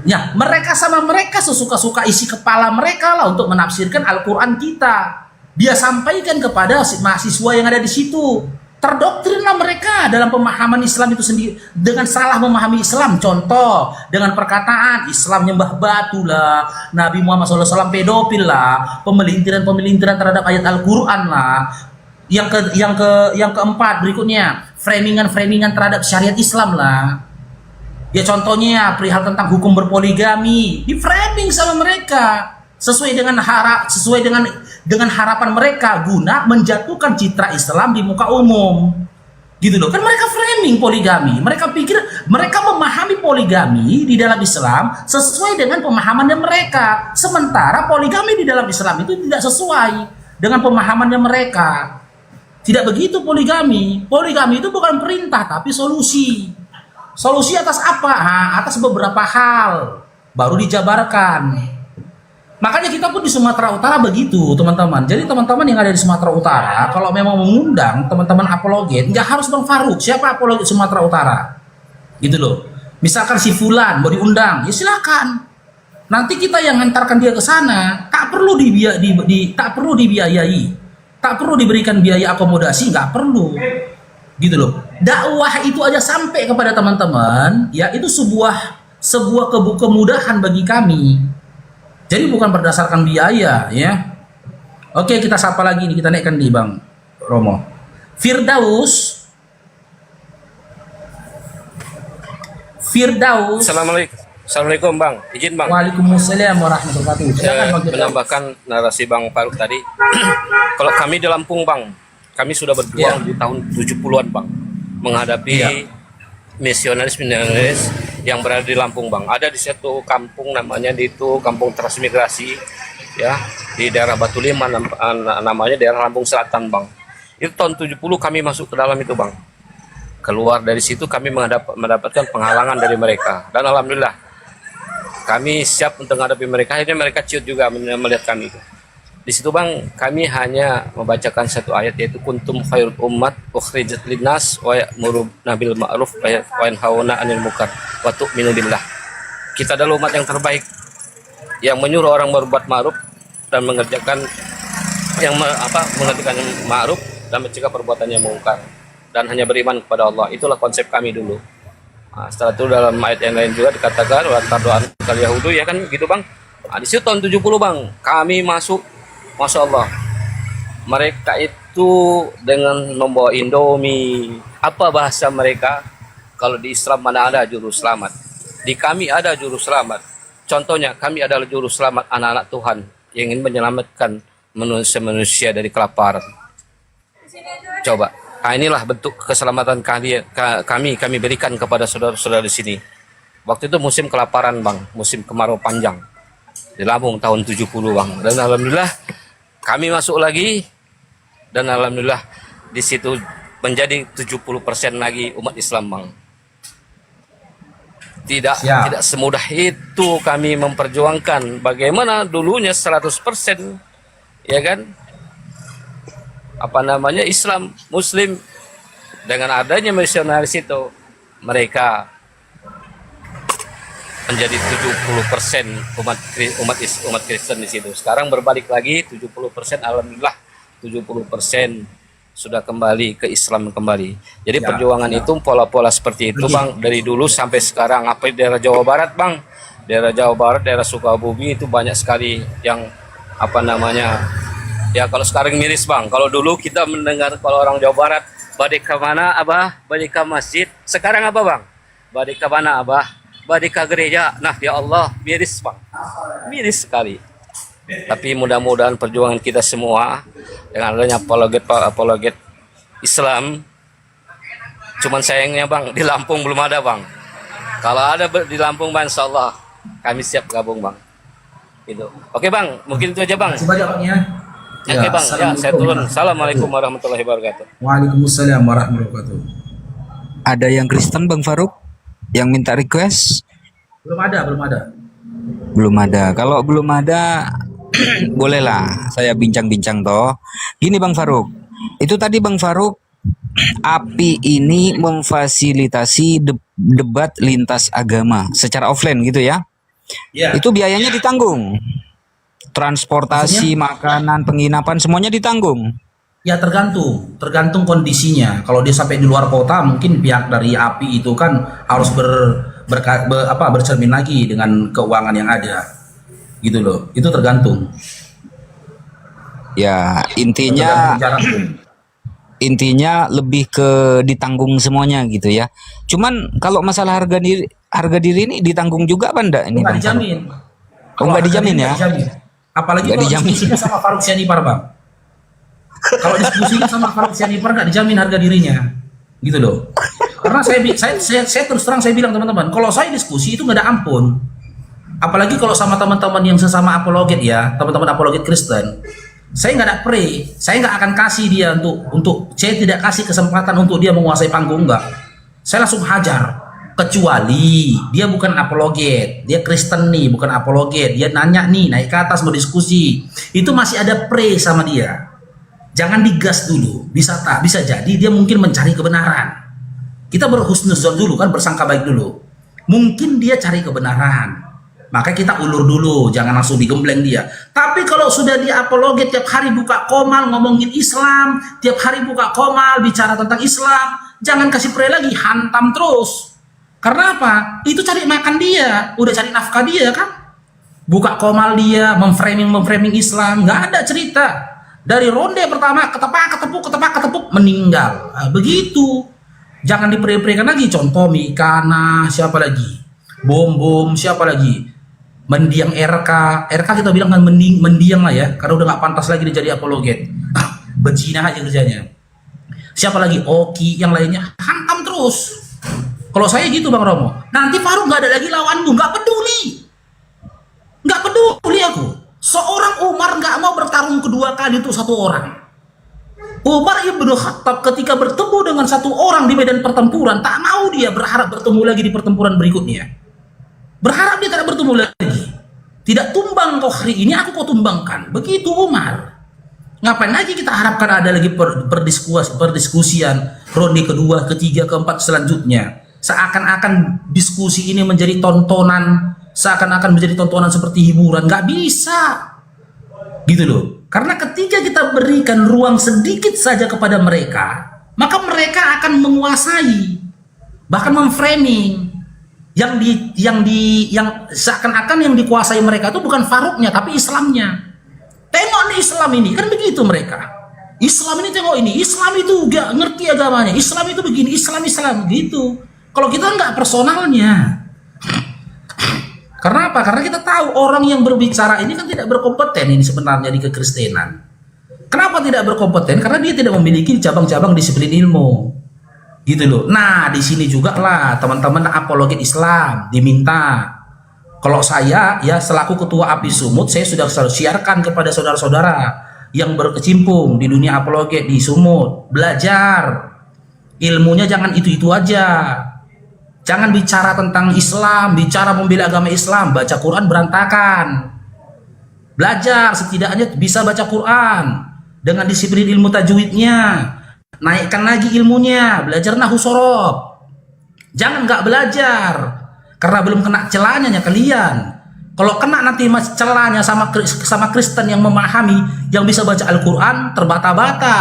Ya, mereka sama mereka sesuka-suka isi kepala mereka lah untuk menafsirkan Al-Quran kita. Dia sampaikan kepada mahasiswa yang ada di situ. Terdoktrinlah mereka dalam pemahaman Islam itu sendiri dengan salah memahami Islam. Contoh dengan perkataan Islam nyembah batu lah, Nabi Muhammad SAW pedofil lah, pemelintiran terhadap ayat Al-Quran lah. Yang keempat berikutnya, framingan terhadap syariat Islam lah. Ya contohnya perihal tentang hukum berpoligami, di framing sama mereka sesuai dengan harapan mereka guna menjatuhkan citra Islam di muka umum. Gitu loh. Kan mereka framing poligami. Mereka pikir mereka memahami poligami di dalam Islam sesuai dengan pemahamannya mereka. Sementara poligami di dalam Islam itu tidak sesuai dengan pemahamannya mereka. Tidak begitu poligami. Poligami itu bukan perintah tapi solusi. Solusi atas apa? Atas beberapa hal baru dijabarkan. Makanya kita pun di Sumatera Utara begitu, teman-teman. Jadi teman-teman yang ada di Sumatera Utara, kalau memang mengundang teman-teman apologet, nggak harus Bang Faruk. Siapa apologet Sumatera Utara? Gitu loh. Misalkan si Fulan mau diundang, ya silakan. Nanti kita yang hantarkan dia ke sana, tak perlu dibiayai, tak perlu diberikan biaya akomodasi, nggak perlu. Gitu loh. Dakwah itu aja sampai kepada teman-teman, ya itu sebuah kemudahan bagi kami. Jadi bukan berdasarkan biaya, ya. Oke, kita sapa lagi nih, kita naikkan di Bang Romo. Firdaus. Assalamualaikum Bang, izin Bang. Waalaikumsalam warahmatullahi wabarakatuh. Menambahkan narasi Bang Faruk tadi. Kalau kami di Lampung Bang, kami sudah berjuang di tahun 70-an Bang, menghadapi misionaris yang berada di Lampung Bang. Ada di satu kampung namanya itu kampung transmigrasi, ya, di daerah Batu Lima, namanya daerah Lampung Selatan Bang. Itu tahun 70 kami masuk ke dalam itu Bang. Keluar dari situ kami mendapatkan penghalangan dari mereka, dan alhamdulillah kami siap untuk menghadapi mereka. Akhirnya mereka ciut juga melihat kami itu. Di situ Bang, kami hanya membacakan satu ayat, yaitu kuntum khairul ummat ukhrijat linnas wa ya'muru bil ma'ruf wa yanhauna 'anil munkar wa tu'minu billah. Kita adalah umat yang terbaik yang menyuruh orang berbuat ma'ruf dan mengerjakan mengerjakan ma'ruf dan mencegah perbuatan yang mungkar, dan hanya beriman kepada Allah. Itulah konsep kami dulu. Nah, setelah itu dalam ayat yang lain juga dikatakan wa tardu'an kal yahudu, ya kan gitu Bang. Nah, di situ tahun 70 Bang, kami masuk. Masya Allah, mereka itu dengan membawa Indomie. Apa bahasa mereka? Kalau di Islam mana ada juru selamat? Di kami ada juru selamat. Contohnya, kami adalah juru selamat anak-anak Tuhan yang ingin menyelamatkan manusia dari kelaparan. Coba, nah inilah bentuk keselamatan kami berikan kepada saudara-saudara di sini. Waktu itu musim kelaparan Bang, musim kemarau panjang di Lampung tahun 70 Bang. Dan alhamdulillah kami masuk lagi, dan alhamdulillah di situ menjadi 70% lagi umat Islam Bang. Tidak semudah itu kami memperjuangkan bagaimana dulunya 100%, ya kan? Islam Muslim, dengan adanya misionaris itu mereka menjadi 70% umat Kristen di situ. Sekarang berbalik lagi 70%, alhamdulillah 70% sudah kembali ke Islam kembali. Jadi perjuangan itu pola-pola seperti itu Bang, dari dulu sampai sekarang. Apa di daerah Jawa Barat Bang? Daerah Jawa Barat, daerah Sukabumi itu banyak sekali yang ya kalau sekarang miris Bang. Kalau dulu kita mendengar kalau orang Jawa Barat, badeka mana Abah? Badeka masjid. Sekarang apa Bang? Badeka mana Abah? Badeka gereja. Nah ya Allah, miris Bang, miris sekali. Tapi mudah-mudahan perjuangan kita semua dengan adanya apologet Islam. Cuman sayangnya Bang, di Lampung belum ada Bang. Kalau ada di Lampung Bang, insya Allah kami siap gabung Bang. Itu. Oke Bang, mungkin itu aja Bang. Terima kasih Bang ya. Oke Bang, ya saya turun. Assalamualaikum warahmatullahi wabarakatuh. Waalaikumsalam warahmatullahi wabarakatuh. Ada yang Kristen Bang Faruk yang minta request? Belum ada. Belum ada. Kalau belum ada, bolehlah saya bincang-bincang toh. Gini Bang Faruk, itu tadi Bang Faruk, API ini memfasilitasi debat lintas agama secara offline gitu ya? Ya. Itu biayanya ditanggung. Transportasi, makanan, penginapan semuanya ditanggung. Ya tergantung kondisinya. Kalau dia sampai di luar kota, mungkin pihak dari API itu kan harus bercermin lagi dengan keuangan yang ada, gitu loh. Itu tergantung. Ya intinya intinya lebih ke ditanggung semuanya gitu ya. Cuman kalau masalah harga diri ini ditanggung juga apa enggak ini? Nggak Bang Faruk? dijamin. Oh, nggak dijamin ya? Nggak dijamin. Apalagi Nggak kalau dijamin. diskusinya sama Faruk Sianipar, Bang. Kalau diskusinya sama Faruk Sianipar nggak dijamin harga dirinya, gitu loh. Karena saya terus terang saya bilang teman-teman, kalau saya diskusi itu nggak ada ampun. Apalagi kalau sama teman-teman yang sesama apologet ya, teman-teman apologet Kristen, saya nggak ada pray, saya nggak akan kasih dia untuk saya tidak kasih kesempatan untuk dia menguasai panggung, enggak. Saya langsung hajar. Kecuali dia bukan apologet, dia Kristen nih, bukan apologet, dia nanya nih, naik ke atas mau diskusi, itu masih ada pray sama dia. Jangan digas dulu, bisa jadi dia mungkin mencari kebenaran. Kita berhusnuzon dulu kan, bersangka baik dulu. Mungkin dia cari kebenaran. Maka kita ulur dulu, jangan langsung digembleng dia. Tapi kalau sudah dia apologet, tiap hari buka komal ngomongin Islam, tiap hari buka komal bicara tentang Islam, jangan kasih pray lagi, hantam terus. Karena apa? Itu cari makan dia, udah cari nafkah dia kan. Buka komal dia, memframing Islam, nggak ada cerita. Dari ronde pertama ketepak ketepuk meninggal. Nah, begitu. Jangan dipre-prekan lagi. Contoh Mikana, siapa lagi? Bom, siapa lagi? Mendiang RK kita bilang kan mendiang lah ya, karena udah nggak pantas lagi dia jadi apologet. Berzina aja kerjanya. Siapa lagi? Oki, yang lainnya hantam terus. Kalau saya gitu Bang Romo, nanti Faruk nggak ada lagi lawanmu, nggak peduli aku. Seorang Umar nggak mau bertarung kedua kali untuk satu orang. Umar ibnu Khattab ketika bertemu dengan satu orang di medan pertempuran, tak mau dia berharap bertemu lagi di pertempuran berikutnya. Berharap dia tidak bertemu lagi. Tidak tumbang kau hari ini, aku kau tumbangkan. Begitu Umar. Ngapain lagi kita harapkan ada lagi perdiskusian ronde kedua, ketiga, keempat selanjutnya. Seakan-akan diskusi ini menjadi tontonan, seakan-akan menjadi tontonan seperti hiburan. Nggak bisa. Gitu loh. Karena ketika kita berikan ruang sedikit saja kepada mereka, maka mereka akan menguasai, bahkan memframing. Yang seakan-akan yang dikuasai mereka itu bukan Faruknya tapi Islamnya. Tengok nih Islam ini, kan begitu mereka. Islam ini tengok ini, Islam itu gak ngerti agamanya, Islam itu begini, Islam gitu. Kalau kita nggak personalnya. Karena apa? Karena kita tahu orang yang berbicara ini kan tidak berkompeten ini sebenarnya di kekristenan. Kenapa tidak berkompeten? Karena dia tidak memiliki cabang-cabang disiplin ilmu. Gitu loh. Nah, di sini juga lah teman-teman apologet Islam diminta. Kalau saya ya selaku ketua API Sumut, saya sudah selalu siarkan kepada saudara-saudara yang berkecimpung di dunia apologet di Sumut, belajar. Ilmunya jangan itu-itu aja. Jangan bicara tentang Islam, bicara membela agama Islam, baca Quran berantakan. Belajar setidaknya bisa baca Quran dengan disiplin ilmu tajwidnya. Naikkan lagi ilmunya, belajar nahwu sorob. Jangan nggak belajar karena belum kena celahnya kalian. Kalau kena nanti celahnya sama Kristen yang memahami, yang bisa baca Al-Quran terbata-bata.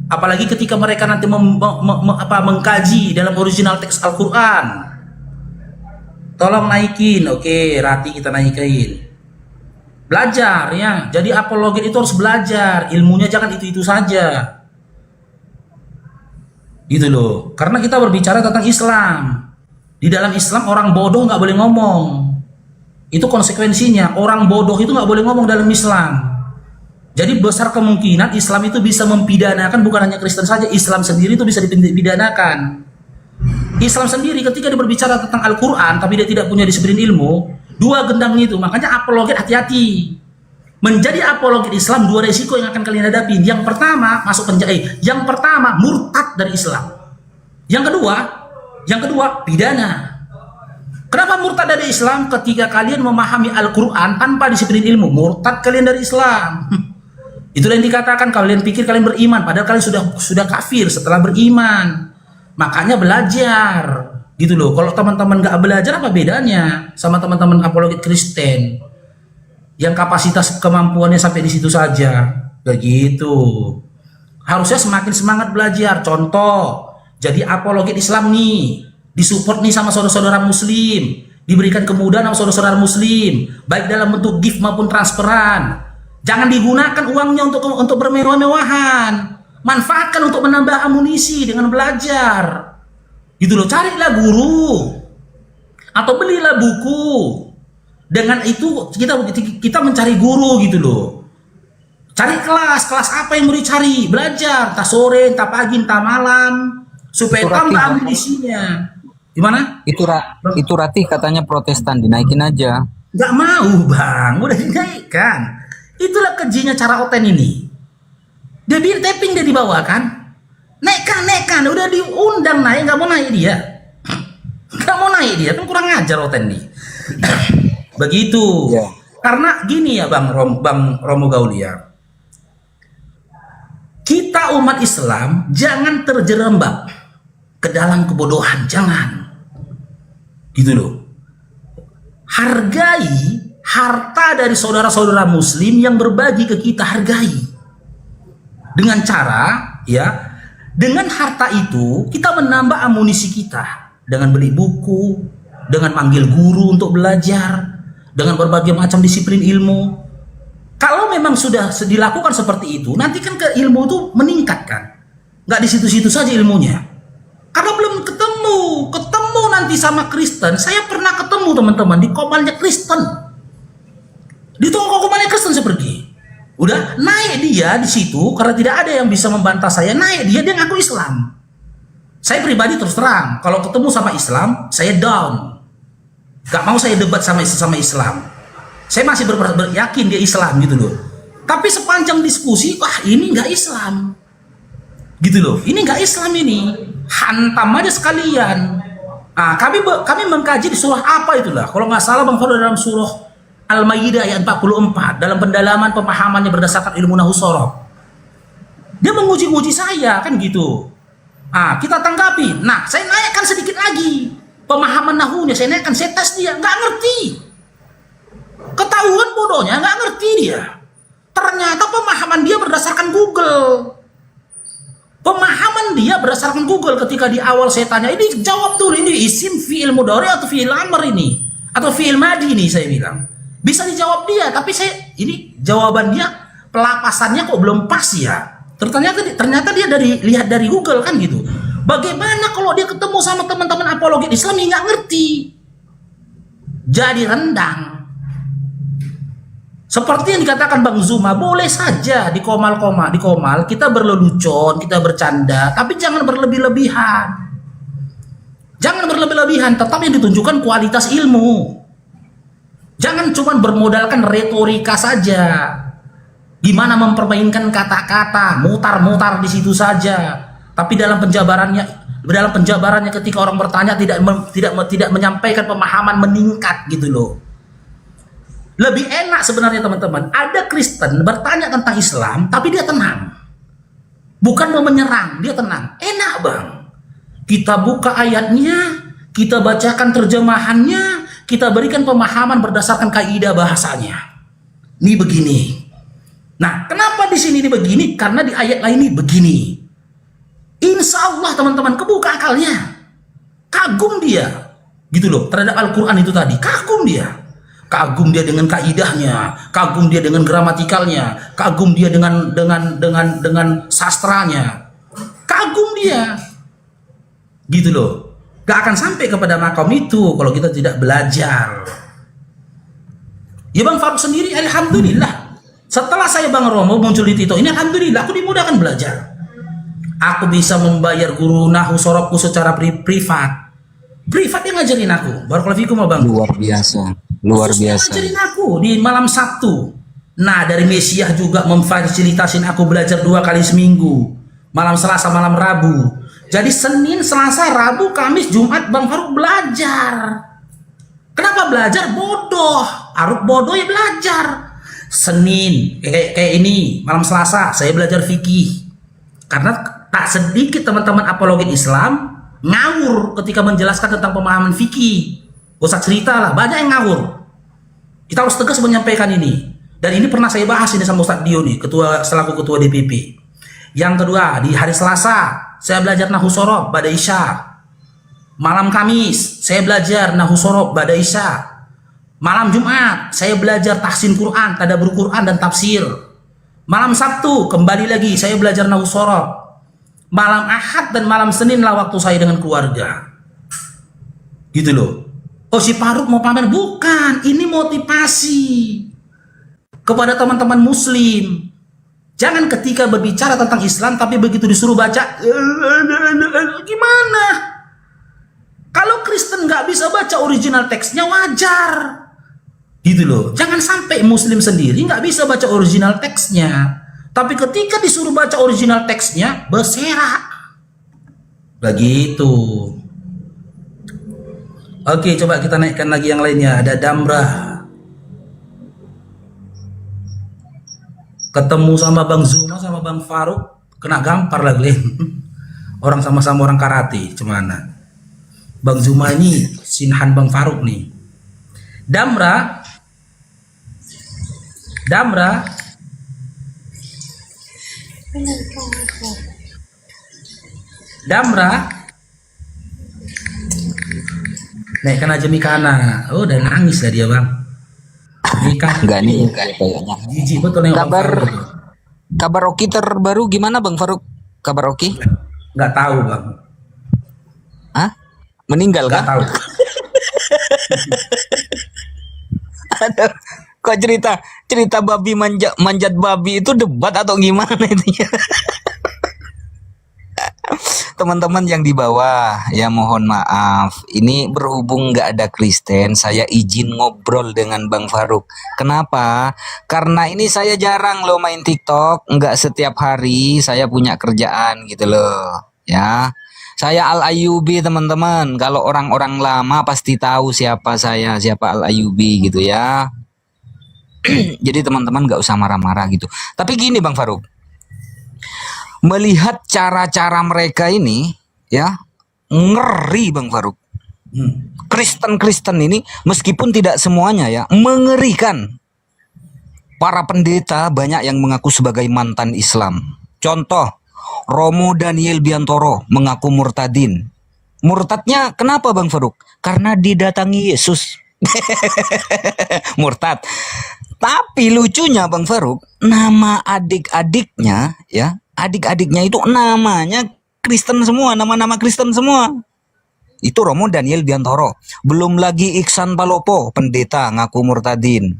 Apalagi ketika mereka nanti mengkaji dalam original teks Al-Quran. Tolong naikin, oke, Rati kita naikin. Belajar ya, jadi apologet itu harus belajar, ilmunya jangan itu-itu saja. Gitu loh, karena kita berbicara tentang Islam. Di dalam Islam orang bodoh nggak boleh ngomong. Itu konsekuensinya, orang bodoh itu nggak boleh ngomong dalam Islam. Jadi besar kemungkinan Islam itu bisa mempidanakan bukan hanya Kristen saja, Islam sendiri itu bisa dipidanakan. Islam sendiri ketika dia berbicara tentang Al-Quran tapi dia tidak punya disiplin ilmu, dua gendangnya itu. Makanya apologet hati-hati. Menjadi apologet Islam dua resiko yang akan kalian hadapi. Yang pertama masuk penjara. Yang pertama murtad dari Islam. Yang kedua pidana. Kenapa murtad dari Islam? Ketika kalian memahami Al-Quran tanpa disiplin ilmu, murtad kalian dari Islam. Itulah yang dikatakan kalian pikir kalian beriman, padahal kalian sudah kafir setelah beriman. Makanya belajar, gitu loh. Kalau teman-teman nggak belajar apa bedanya sama teman-teman apologet Kristen? Yang kapasitas kemampuannya sampai di situ saja, begitu. Harusnya semakin semangat belajar. Contoh, jadi apologet Islam nih, disupport nih sama saudara-saudara Muslim, diberikan kemudahan sama saudara-saudara Muslim, baik dalam bentuk gift maupun transferan. Jangan digunakan uangnya untuk bermewah-mewahan. manfaatkan untuk menambah amunisi dengan belajar. Gitu loh, carilah guru atau belilah buku. Dengan itu kita mencari guru gitu loh. Cari kelas apa yang mau dicari, belajar, entah sore, entah pagi, entah malam, supaya tambah amunisinya. Gimana? Itu Ratih katanya Protestan, dinaikin aja. Gak mau bang, udah dinaikkan. Itulah kejinya cara Oten ini. Dia tapping dia dibawa kan, naikkan, udah diundang naik, nggak mau naik dia, kan kurang ajar Oten nih. Begitu. Yeah. Karena gini ya bang Romo Gaulia, kita umat Islam jangan terjerembab ke dalam kebodohan, jangan. Gitu loh. Hargai harta dari saudara-saudara muslim yang berbagi ke kita, hargai. Dengan cara ya, dengan harta itu kita menambah amunisi kita dengan beli buku, dengan manggil guru untuk belajar, dengan berbagai macam disiplin ilmu. Kalau memang sudah dilakukan seperti itu, nanti kan ke ilmu itu meningkat kan. Nggak di situ-situ saja ilmunya. Karena belum ketemu nanti sama Kristen. Saya pernah ketemu teman-teman di komalnya Kristen. Di toko komalnya Kristen saya pergi. Udah naik dia di situ karena tidak ada yang bisa membantah saya. Naik dia ngaku Islam. Saya pribadi terus terang, kalau ketemu sama Islam, saya down. Gak mau saya debat sama Islam. Saya masih yakin dia Islam gitu loh. Tapi sepanjang diskusi, wah ini nggak Islam. Gitu loh, ini nggak Islam ini. Hantam aja sekalian. Nah, kami mengkaji di surah apa itulah. Kalau nggak salah Bang Fadl dalam surah Al-Maidah ayat 44. Dalam pendalaman pemahamannya berdasarkan ilmu Nahwu Shoroh. Dia menguji-uji saya kan gitu. Kita tanggapi. Nah, saya naikkan sedikit lagi pemahaman nahunya, saya naikkan, saya tes dia, nggak ngerti. Ketahuan bodohnya, nggak ngerti dia. Ternyata pemahaman dia berdasarkan Google. Pemahaman dia berdasarkan Google. Ketika di awal saya tanya, ini jawab dulu, ini isim fi'il mudhari atau fi'il amr ini, atau fi'il madi ini, saya bilang. Bisa dijawab dia, tapi ini jawaban dia, pelapasannya kok belum pas ya. Ternyata dia lihat dari Google kan gitu. Bagaimana kalau dia ketemu sama teman-teman apologet Islam yang nggak ngerti? Jadi rendang. Seperti yang dikatakan Bang Zuma, boleh saja di komal kita berlelucon, kita bercanda, tapi jangan berlebih-lebihan. Jangan berlebih-lebihan, tetap yang ditunjukkan kualitas ilmu. Jangan cuma bermodalkan retorika saja. Gimana mempermainkan kata-kata, mutar-mutar di situ saja. Tapi dalam penjabarannya ketika orang bertanya tidak menyampaikan pemahaman meningkat gitu loh. Lebih enak sebenarnya teman-teman. Ada Kristen bertanya tentang Islam tapi dia tenang. Bukan mau menyerang, dia tenang. Enak bang. Kita buka ayatnya, kita bacakan terjemahannya, kita berikan pemahaman berdasarkan kaidah bahasanya. Ini begini. Nah, kenapa di sini ini begini? Karena di ayat lain ini begini. Insya Allah teman-teman kebuka akalnya. Kagum dia. Gitu loh, terhadap Al-Quran itu tadi. Kagum dia. Kagum dia dengan kaidahnya, kagum dia dengan gramatikalnya, kagum dia dengan sastranya. Kagum dia. Gitu loh. Gak akan sampai kepada makam itu kalau kita tidak belajar. Ya Bang Faruk sendiri alhamdulillah. Setelah saya Bang Romo muncul di Tito ini, alhamdulillah aku dimudahkan belajar. Aku bisa membayar guru Nahwu Shorohku secara privat. Privat yang ngajarin aku. Barakallahu fikum Bang. Luar biasa. Luar biasa. Ngajarin aku di malam Sabtu. Nah, dari Mesiah juga memfasilitasin aku belajar 2 kali seminggu. Malam Selasa, malam Rabu. Jadi Senin, Selasa, Rabu, Kamis, Jumat Bang Faruk belajar. Kenapa belajar? Bodoh. Aruk bodoh ya belajar. Senin kayak ini, malam Selasa saya belajar fikih. Karena tak sedikit teman-teman apologet Islam ngawur ketika menjelaskan tentang pemahaman fikih. Gak usah cerita lah, banyak yang ngawur. Kita harus tegas menyampaikan ini. Dan ini pernah saya bahas ini sama Ustadz Dio nih, selaku ketua DPP. Yang kedua, di hari Selasa saya belajar Nahwu Shoroh pada Isya. Malam Kamis saya belajar Nahwu Shoroh pada Isya. Malam Jumat saya belajar tahsin Quran, tadabbur Quran dan tafsir. Malam Sabtu kembali lagi saya belajar nahwu shorof. Malam Ahad dan malam Senin lah waktu saya dengan keluarga. Gitu loh. Oh, si Faruk mau pamer? Bukan, ini motivasi kepada teman-teman muslim. Jangan ketika berbicara tentang Islam tapi begitu disuruh baca gimana? Kalau Kristen nggak bisa baca original teksnya wajar. Gitu loh. Jangan sampai muslim sendiri nggak bisa baca original teksnya. Tapi ketika disuruh baca original teksnya, berserak. Begitu. Oke, coba kita naikkan lagi yang lainnya. Ada Damra. Ketemu sama Bang Zuma sama Bang Faruk, kena gampar lagi. Orang sama-sama orang karate, cemana. Bang Zuma ini sinhan Bang Faruk nih. Damra. Naikkan aja Mikana. Oh, udah nangis lah dia, Bang. Mikana. Enggak nih kayaknya. Jijik betul nih. Kabar Oki terbaru gimana Bang Faruk? Kabar Oki? Nggak tahu, Bang. Hah? Meninggal Nggak kan? tahu. Aduh, kok cerita babi manjat babi itu debat atau gimana itu ya? Teman-teman yang di bawah, ya mohon maaf. Ini berhubung nggak ada Kristen, saya izin ngobrol dengan Bang Faruk. Kenapa? Karena ini saya jarang loh main TikTok, nggak setiap hari. Saya punya kerjaan gitu loh, ya. Saya Al Ayyubi teman-teman. Kalau orang-orang lama pasti tahu siapa saya, siapa Al Ayyubi gitu ya. Jadi teman-teman nggak usah marah-marah gitu. Tapi gini Bang Faruk, melihat cara-cara mereka ini ya ngeri Bang Faruk. Kristen-Kristen ini meskipun tidak semuanya ya mengerikan. Para pendeta banyak yang mengaku sebagai mantan Islam. Contoh Romo Daniel Biantoro mengaku murtadin. Murtadnya kenapa Bang Faruk? Karena didatangi Yesus. Murtad. Tapi lucunya Bang Faruk, nama adik-adiknya ya, adik-adiknya itu namanya Kristen semua, nama-nama Kristen semua. Itu Romo Daniel Biantoro. Belum lagi Iksan Palopo, pendeta ngaku murtadin.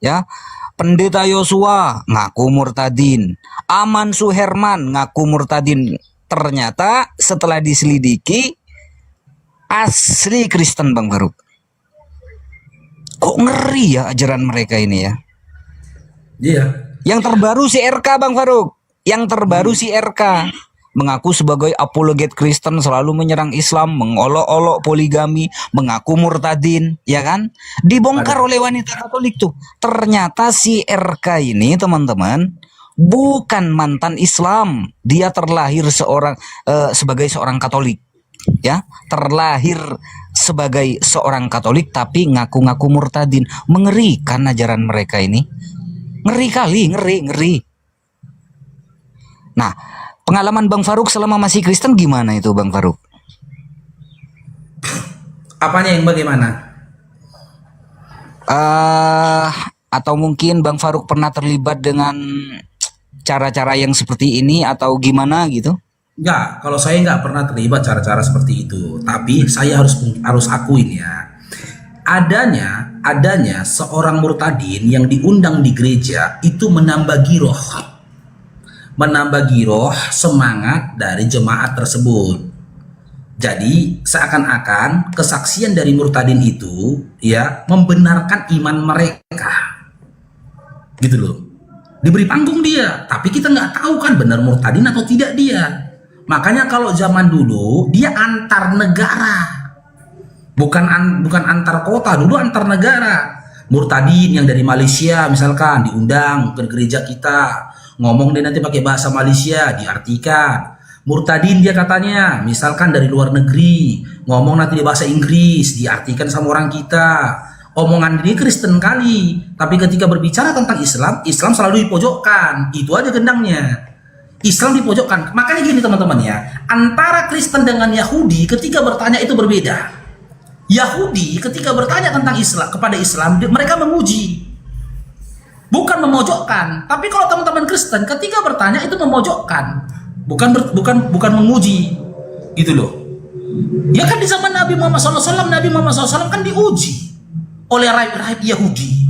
Ya. Pendeta Yosua ngaku murtadin. Aman Suherman ngaku murtadin. Ternyata setelah diselidiki asli Kristen Bang Faruk. Kok ngeri ya ajaran mereka ini ya? Iya. Yang terbaru si RK Bang Faruk. Yang terbaru si RK mengaku sebagai apologet Kristen, selalu menyerang Islam, mengolok-olok poligami, mengaku murtadin, ya kan? Dibongkar oleh wanita Katolik tuh. Ternyata si RK ini teman-teman bukan mantan Islam. Dia terlahir sebagai seorang Katolik. Ya, terlahir sebagai seorang Katolik tapi ngaku-ngaku murtadin. Mengerikan ajaran mereka ini. Ngeri kali, ngeri. Nah, pengalaman Bang Faruk selama masih Kristen gimana itu Bang Faruk? Apanya yang bagaimana? Atau mungkin Bang Faruk pernah terlibat dengan cara-cara yang seperti ini atau gimana gitu? Enggak, kalau saya nggak pernah terlibat cara-cara seperti itu. Tapi saya harus akuin ya. Adanya seorang murtadin yang diundang di gereja itu menambah giroh semangat dari jemaat tersebut. Jadi seakan-akan kesaksian dari murtadin itu ya membenarkan iman mereka. Gitu loh. Diberi panggung dia, tapi kita nggak tahu kan benar murtadin atau tidak dia. Makanya kalau zaman dulu dia antar negara. Bukan antar kota, dulu antar negara. Murtadin yang dari Malaysia misalkan diundang ke gereja kita, ngomong dia nanti pakai bahasa Malaysia, diartikan. Murtadin dia katanya misalkan dari luar negeri, ngomong nanti di bahasa Inggris, diartikan sama orang kita. Omongan dia Kristen kali, tapi ketika berbicara tentang Islam selalu dipojokkan. Itu aja gendangnya. Islam dipojokkan. Makanya gini teman-teman ya, antara Kristen dengan Yahudi ketika bertanya itu berbeda. Yahudi ketika bertanya tentang Islam kepada Islam, mereka memuji. bukan memojokkan. Tapi kalau teman-teman Kristen ketika bertanya itu memojokkan, bukan menguji, gitu loh. Ya kan di zaman Nabi Muhammad SAW, Nabi Muhammad SAW kan diuji oleh rahib-rahib Yahudi.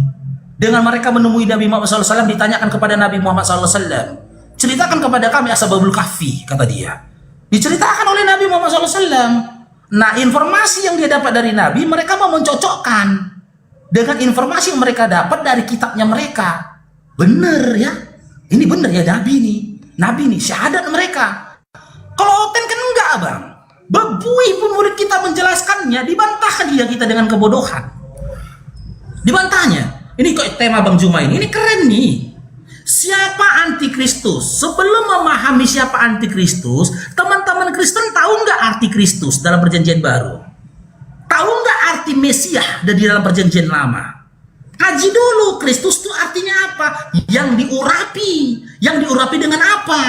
Dengan mereka menemui Nabi Muhammad SAW, ditanyakan kepada Nabi Muhammad SAW, ceritakan kepada kami Ashabul Kahfi, kata dia. Diceritakan oleh Nabi Muhammad SAW. Nah, informasi yang dia dapat dari Nabi, mereka mau mencocokkan dengan informasi yang mereka dapat dari kitabnya mereka. Bener ya, ini bener ya Nabi nih, syahadat mereka. Kalau Oten kan enggak, Bang. Bebui pun murid kita menjelaskannya, dibantah dia kita dengan kebodohan. Dibantahnya. Ini kok tema Bang Zuma ini keren nih. Siapa antikristus? Sebelum memahami siapa antikristus, teman-teman Kristen tahu nggak arti Kristus dalam perjanjian baru? Tahu nggak arti Mesias dari dalam perjanjian lama? Kaji dulu, Kristus itu artinya apa? Yang diurapi dengan apa?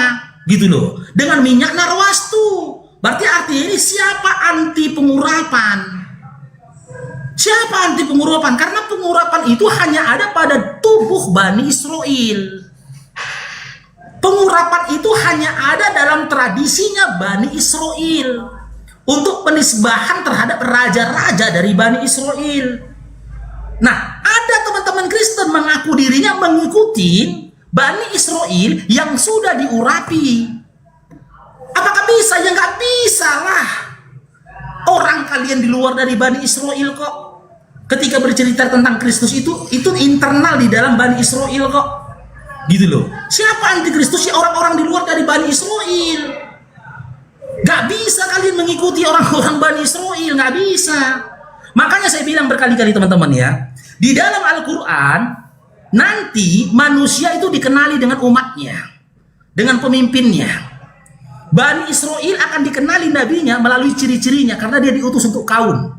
Gitu loh, dengan minyak narwastu. Berarti artinya ini siapa anti pengurapan? Siapa anti pengurapan? Karena pengurapan itu hanya ada pada tubuh Bani Israel. Pengurapan itu hanya ada dalam tradisinya Bani Israel untuk penisbahan terhadap raja-raja dari Bani Israel. Nah, ada teman-teman Kristen mengaku dirinya mengikuti Bani Israel yang sudah diurapi. Apakah bisa? Ya nggak bisa lah. Orang kalian di luar dari Bani Israel kok. Ketika bercerita tentang Kristus itu internal di dalam Bani Israel kok. Gitu loh. Siapa antikristus? Ya orang-orang di luar dari Bani Israel. Gak bisa kalian mengikuti orang-orang Bani Israel, gak bisa. Makanya saya bilang berkali-kali teman-teman ya, di dalam Al-Quran nanti manusia itu dikenali dengan umatnya, dengan pemimpinnya. Bani Israel akan dikenali nabinya melalui ciri-cirinya karena dia diutus untuk kaum,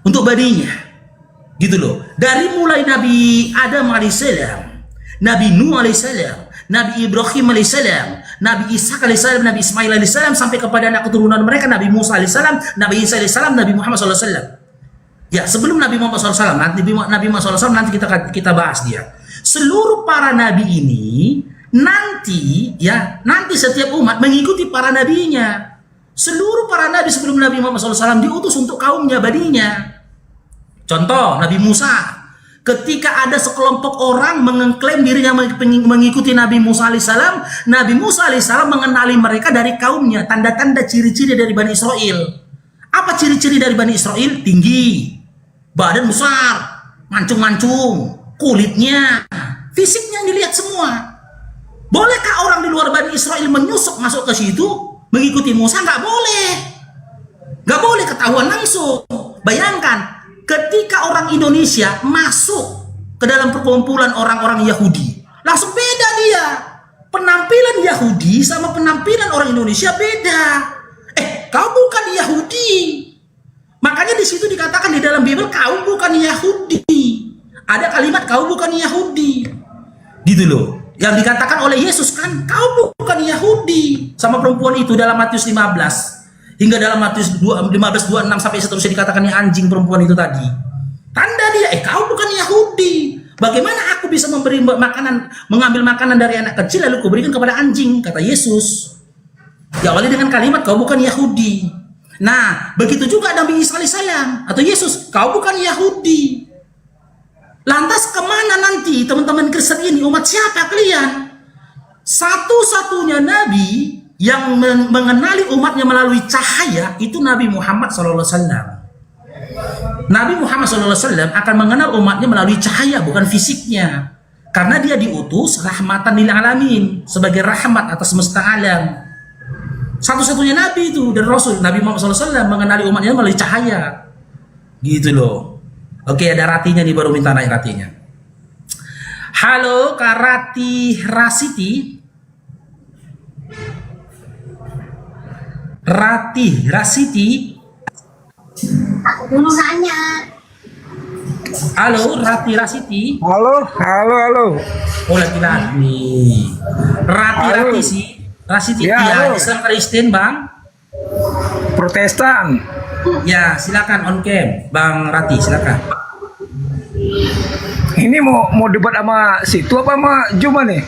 untuk baninya. Gitu loh. Dari mulai Nabi Adam alaihissalam, Nabi Nuh alaihissalam, Nabi Ibrahim alaihissalam, Nabi Ishak alaihissalam, Nabi Ismail alaihissalam, sampai kepada anak keturunan mereka Nabi Musa alaihissalam, Nabi Isa alaihissalam, Nabi Muhammad SAW. Ya, sebelum Nabi Muhammad SAW, Nabi Muhammad SAW nanti kita bahas dia. Seluruh para nabi ini nanti setiap umat mengikuti para nabinya. Seluruh para nabi sebelum Nabi Muhammad SAW diutus untuk kaumnya, baninya. Contoh Nabi Musa. Ketika ada sekelompok orang mengklaim dirinya mengikuti Nabi Musa alaihissalam, Nabi Musa alaihissalam mengenali mereka dari kaumnya, tanda-tanda ciri-ciri dari Bani Israel. Apa ciri-ciri dari Bani Israel? Tinggi, badan besar, mancung-mancung, kulitnya, fisiknya yang dilihat semua. Bolehkah orang di luar Bani Israel menyusup masuk ke situ mengikuti Musa? Nggak boleh. Nggak boleh, ketahuan langsung. Bayangkan ketika orang Indonesia masuk ke dalam perkumpulan orang-orang Yahudi, langsung beda dia. Penampilan Yahudi sama penampilan orang Indonesia beda. Kau bukan Yahudi. Makanya di situ dikatakan di dalam Bible, kau bukan Yahudi. Ada kalimat kau bukan Yahudi. Gitu loh. Yang dikatakan oleh Yesus kan, kau bukan Yahudi. Sama perempuan itu dalam Matius 15. Hingga dalam Matius 15:26 sampai seterusnya dikatakan yang anjing perempuan itu tadi. Tanda dia, kau bukan Yahudi. Bagaimana aku bisa memberi makanan, mengambil makanan dari anak kecil lalu kuberikan kepada anjing, kata Yesus. Diawali dengan kalimat kau bukan Yahudi. Nah, begitu juga Nabi Isa alaihissalam atau Yesus, kau bukan Yahudi. Lantas kemana nanti teman-teman Kristen ini, umat siapa kalian? Satu-satunya nabi yang mengenali umatnya melalui cahaya itu Nabi Muhammad SAW. Nabi Muhammad SAW akan mengenal umatnya melalui cahaya, bukan fisiknya. Karena dia diutus rahmatan lil alamin, sebagai rahmat atas semesta alam. Satu-satunya nabi itu dan rasul, Nabi Muhammad SAW mengenali umatnya melalui cahaya. Gitu loh. Oke, ada Ratinya nih, baru minta naik Ratinya. Halo Kak Rati Rasiti. Rati Rasiti. Aku mau nanya. Halo Rati Rasiti. Halo. Oh, laki-laki. Rati sih. Rasiti ya, Islam Kristen Bang. Protestan. Ya, silakan on cam Bang Rati, silakan. Ini mau debat sama situ apa sama Juma nih?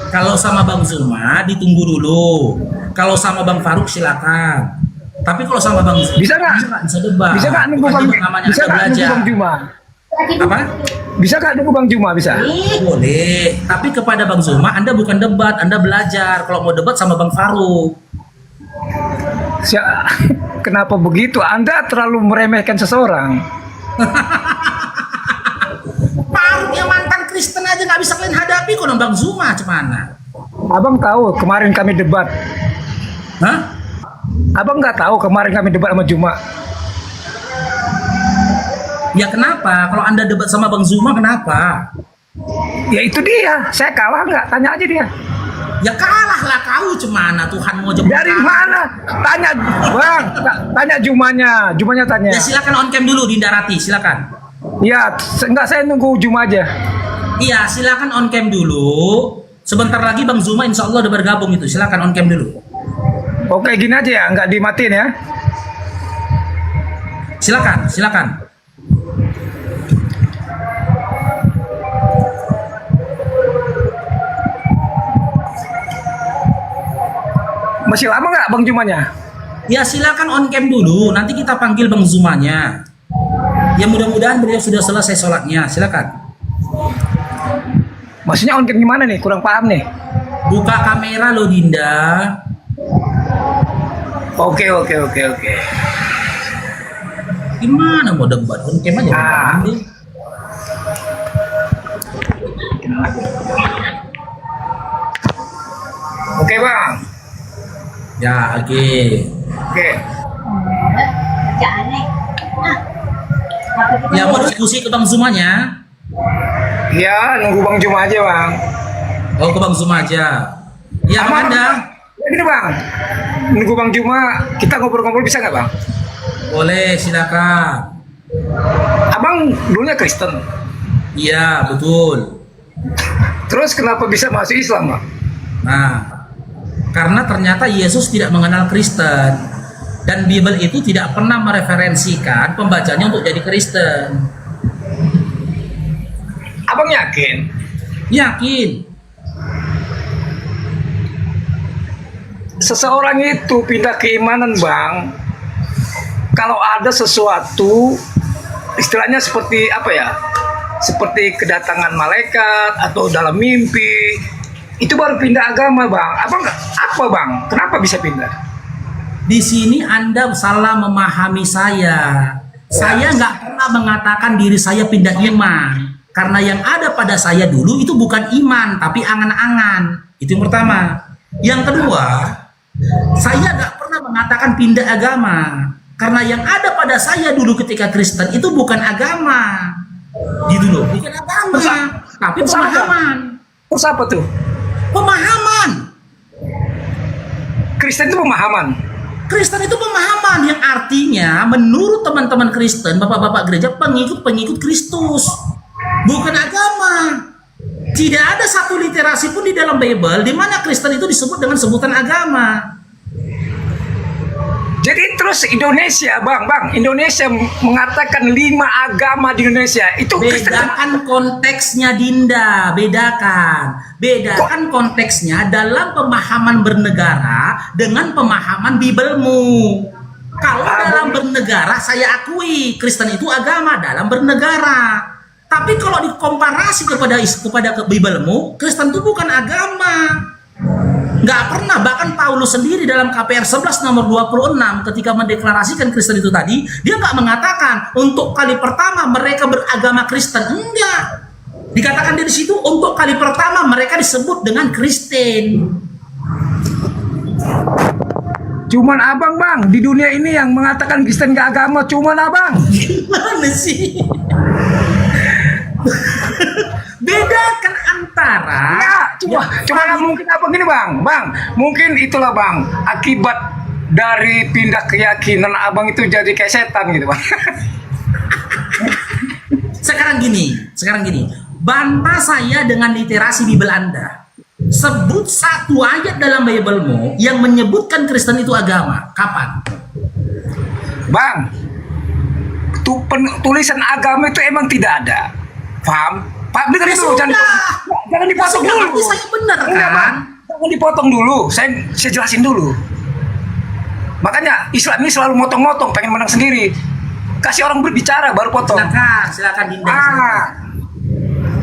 Kalau sama Bang Zuma ditunggu dulu. Kalau sama Bang Faruk silakan. Tapi kalau sama Bang Zuma Bisa nggak? bisa debat. Bisa nggak nunggu Bukan Bang? debat namanya, Bisa ada nggak nunggu belajar. Bang Juma? Apa? Bisa nggak nunggu Bang Juma? Bisa. Boleh. Tapi kepada Bang Zuma Anda bukan debat, Anda belajar. Kalau mau debat sama Bang Faruk. Kenapa begitu? Anda terlalu meremehkan seseorang. Faruk yang mantan Kristen aja nggak bisa kalian hadapi, kok Bang Zuma cemana? Abang tahu kemarin kami debat. Hah? Abang nggak tahu kemarin kami debat sama Juma. Ya kenapa? Kalau Anda debat sama Bang Zuma kenapa? Ya itu dia. Saya kalah nggak? Tanya aja dia. Ya kalah lah kau cemana, Tuhan mau jemput. Dari mana? Tanya Bang. Tanya Jumanya. Jumanya tanya. Ya silakan on cam dulu Dinda Rati, silakan. Ya, enggak, saya nunggu Juma aja. Iya, silakan on cam dulu. Sebentar lagi Bang Zuma insya Allah udah bergabung itu. Silakan on cam dulu. Oke, gini aja ya, nggak dimatiin ya. Silakan, silakan. Masih lama nggak Bang Jumanya? Ya silakan on cam dulu. Nanti kita panggil Bang Zumanya. Ya mudah-mudahan beliau sudah selesai sholatnya. Silakan. Maksudnya on cam gimana nih? Kurang paham nih. Buka kamera loh Dinda. Oke. Gimana mau debat? On cam aja. Nanti. Oke Bang. Ya oke. Oke. Ya mau diskusi ke Bang Zumanya? Ya, nunggu Bang Juma aja Bang. Oh ke Bang Zuma aja. Ya Bang Anda. Ya gini Bang. Nunggu Bang Juma, kita ngobrol-ngobrol bisa nggak Bang? Boleh silakan. Abang dulunya Kristen. Iya betul. Terus kenapa bisa masuk Islam Bang? Nah, karena ternyata Yesus tidak mengenal Kristen dan Bible itu tidak pernah mereferensikan pembacanya untuk jadi Kristen. Abang yakin? Yakin. Seseorang itu pindah keimanan Bang, kalau ada sesuatu istilahnya seperti apa ya, seperti kedatangan malaikat atau dalam mimpi, itu baru pindah agama Bang. Abang apa Bang? Kenapa bisa pindah? Di sini Anda salah memahami saya. Saya nggak pernah mengatakan diri saya pindah iman. Karena yang ada pada saya dulu itu bukan iman, tapi angan-angan. Itu yang pertama. Yang kedua, saya nggak pernah mengatakan pindah agama. Karena yang ada pada saya dulu ketika Kristen itu bukan agama. Gitu loh, bukan agama, tapi pemahaman. Terus apa tuh? Pemahaman. Kristen itu pemahaman. Kristen itu pemahaman yang artinya menurut teman-teman Kristen, bapak-bapak gereja, pengikut-pengikut Kristus, bukan agama. Tidak ada satu literasi pun di dalam Bible di mana Kristen itu disebut dengan sebutan agama. Jadi terus Indonesia, Bang, Indonesia mengatakan 5 agama di Indonesia. Itu bedakan konteksnya Dinda, bedakan konteksnya dalam pemahaman bernegara dengan pemahaman Biblemu. Kalau dalam bernegara saya akui Kristen itu agama dalam bernegara. Tapi kalau dikomparasi kepada Biblemu, Kristen itu bukan agama. Nggak pernah, bahkan Paulus sendiri dalam KPR 11 nomor 26 ketika mendeklarasikan Kristen itu tadi, dia nggak mengatakan untuk kali pertama mereka beragama Kristen. Enggak. Dikatakan dari situ untuk kali pertama mereka disebut dengan Kristen. Cuman abang Bang, di dunia ini yang mengatakan Kristen gak agama cuman abang. Gimana sih? Bedakan antara cuma mungkin apa gini Bang, mungkin itulah Bang akibat dari pindah keyakinan abang itu jadi kayak setan gitu Bang. Sekarang gini, bantah saya dengan literasi Bible Anda. Sebut satu ayat dalam Biblemu yang menyebutkan Kristen itu agama. Kapan? Bang, tulisan agama itu emang tidak ada. Paham? Pak, dengerin dulu, jangan dipotong dulu. Berarti saya benar Enggak, kan? Bang. Jangan dipotong dulu. Saya jelasin dulu. Makanya Islam ini selalu motong-motong, pengen menang sendiri. Kasih orang berbicara baru potong. Silakan Dinda.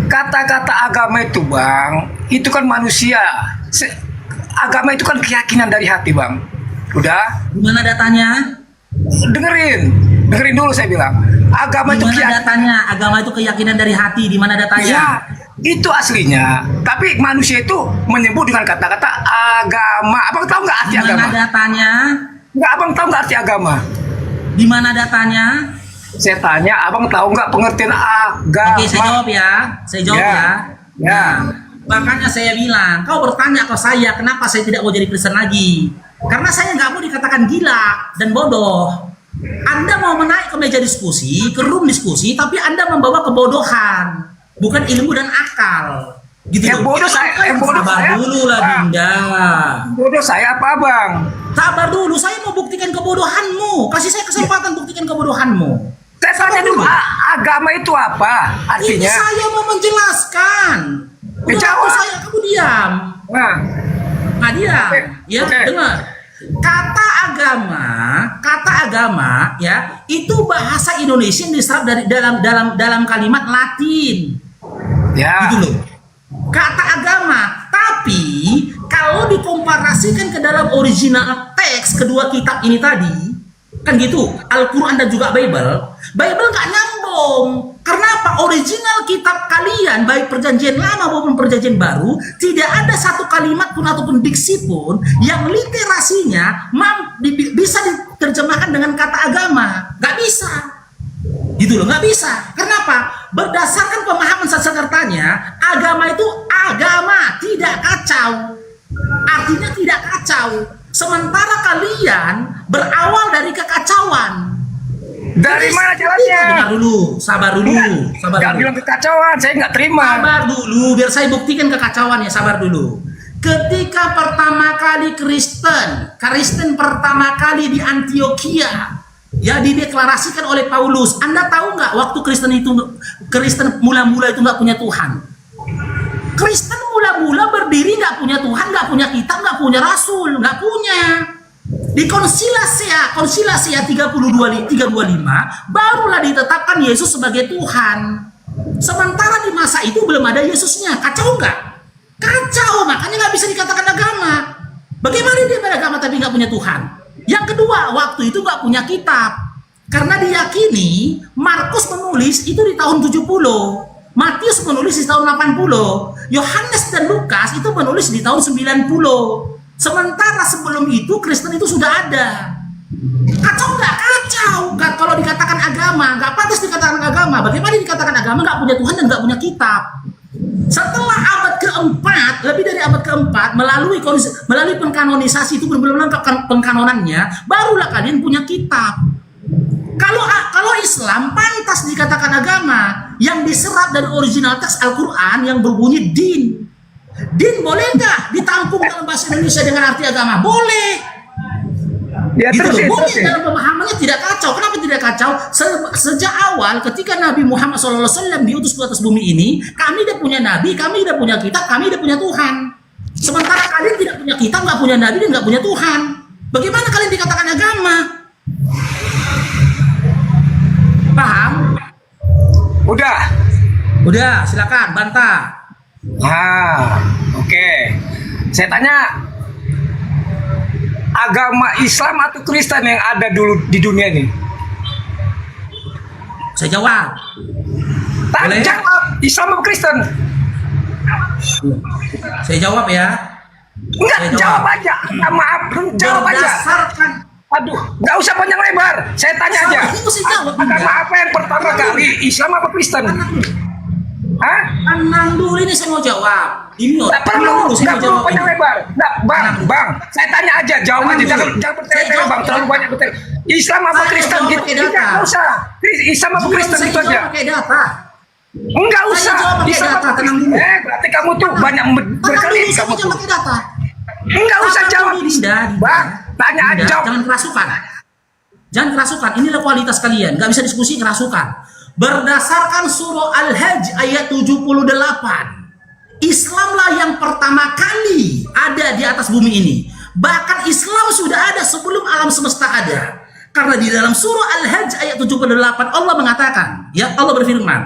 Kata-kata agama itu, Bang, itu kan manusia. Agama itu kan keyakinan dari hati, Bang. Udah? Gimana datanya? Dengerin dulu saya bilang. Agama itu Gimana datanya? Agama itu keyakinan dari hati. Di mana datanya? Ya, itu aslinya. Tapi manusia itu menyebut dengan kata-kata agama. Abang tahu nggak arti agama? Di mana datanya? Nggak, abang tahu nggak arti agama? Di mana datanya? Saya tanya, abang tahu nggak pengertian agama? Oke, saya jawab ya. Saya jawab ya. Ya. Makanya saya bilang, kau bertanya ke saya, kenapa saya tidak mau jadi Kristen lagi? Karena saya nggak mau dikatakan gila dan bodoh. Anda mau menaik ke meja diskusi, ke room diskusi, tapi Anda membawa kebodohan, bukan ilmu dan akal. Gitu Yang bodoh Sabar dulu lah, Dinda. Bodoh saya apa, Bang? Sabar dulu, saya mau buktikan kebodohanmu. Kasih saya kesempatan buktikan kebodohanmu. Saya tanya dulu, agama itu apa artinya? Ini saya mau menjelaskan. Udah Jawab. saya, kamu diam. Nah, diam. Ya, dengar. Kata agama ya, itu bahasa Indonesia yang diserap dari dalam kalimat Latin. Ya. Gitu loh. Kata agama, tapi kalau dikomparasikan ke dalam original teks kedua kitab ini tadi, kan gitu, Al-Quran dan juga Bible nggak nyambung. Karena apa? Original kitab kalian, baik perjanjian lama maupun perjanjian baru, tidak ada satu kalimat pun ataupun diksi pun yang literasinya bisa diterjemahkan dengan kata agama. Nggak bisa. Gitu loh, nggak bisa. Kenapa? Berdasarkan pemahaman Sanskertanya, agama itu agama, tidak kacau. Artinya tidak kacau. Sementara kalian berawal dari kekacauan. Dari mana jalannya? Sabar dulu. Nggak bilang kekacauan, saya nggak terima. Sabar dulu, biar saya buktikan kekacauannya. Sabar dulu. Ketika pertama kali Kristen pertama kali di Antioquia, ya dideklarasikan oleh Paulus. Anda tahu nggak waktu Kristen mula-mula itu nggak punya Tuhan? Kristen mula-mula berdiri nggak punya Tuhan, nggak punya kitab, nggak punya rasul, nggak punya. Di konsilasia 325 barulah ditetapkan Yesus sebagai Tuhan. Sementara di masa itu belum ada Yesusnya. Kacau nggak? Kacau, makanya nggak bisa dikatakan agama. Bagaimana dia beragama tapi nggak punya Tuhan? Yang kedua, waktu itu nggak punya kitab. Karena diyakini Markus menulis itu di tahun 70, Matius menulis di tahun 80, Yohanes dan Lukas itu menulis di tahun 90. Sementara sebelum itu Kristen itu sudah ada. Kacau nggak? Kacau. Kalau dikatakan agama, nggak pantas dikatakan agama. Bagaimana dikatakan agama nggak punya Tuhan dan nggak punya kitab? Setelah abad keempat, lebih dari abad keempat, melalui pengkanonisasi itu benar-benar lengkap pengkanonannya, barulah kalian punya kitab. Kalau Islam pantas dikatakan agama yang diserap dari original teks Al-Quran yang berbunyi din. Din boleh nggak ditampung dalam bahasa Indonesia dengan arti agama? Boleh. Ya, gitu terusin, boleh, terusin. dalam pemahamannya tidak kacau. Kenapa tidak kacau? Sejak awal ketika Nabi Muhammad SAW diutus ke atas bumi ini, kami tidak punya nabi, kami tidak punya kitab, kami tidak punya Tuhan. Sementara kalian tidak punya kitab, nggak punya nabi dan nggak punya Tuhan. Bagaimana kalian dikatakan agama? Paham? Udah, silakan bantah. Nah, oke. Saya tanya, agama Islam atau Kristen yang ada dulu di dunia ini? Saya jawab. Boleh? Jawab, Islam atau Kristen? Saya jawab ya. Enggak, jawab aja. Maaf, jawab aja. Berdasarkan. Aduh, nggak usah panjang lebar. Saya tanya aja. Agama apa yang pertama kali? Islam apa Kristen? Hah? Tenang dulu, ini saya mau jawab. Nggak perlu panjang lebar. Nggak, bang, saya tanya aja, jawab aja. Jangan bertele-tele, bang. Terlalu banyak bertele. Islam apa Kristen gitu? Nggak usah. Islam apa Kristen itu aja. Enggak usah. Islam apa Kristen? Berarti kamu tuh banyak berkali kamu tuh. Enggak usah jawab. Bang, tanya aja. Jangan kerasukan. Inilah kualitas kalian. Nggak bisa diskusi kerasukan. Berdasarkan surah Al-Hajj ayat 78, Islamlah yang pertama kali ada di atas bumi ini. Bahkan Islam sudah ada sebelum alam semesta ada. Karena di dalam surah Al-Hajj ayat 78 Allah mengatakan, ya Allah berfirman,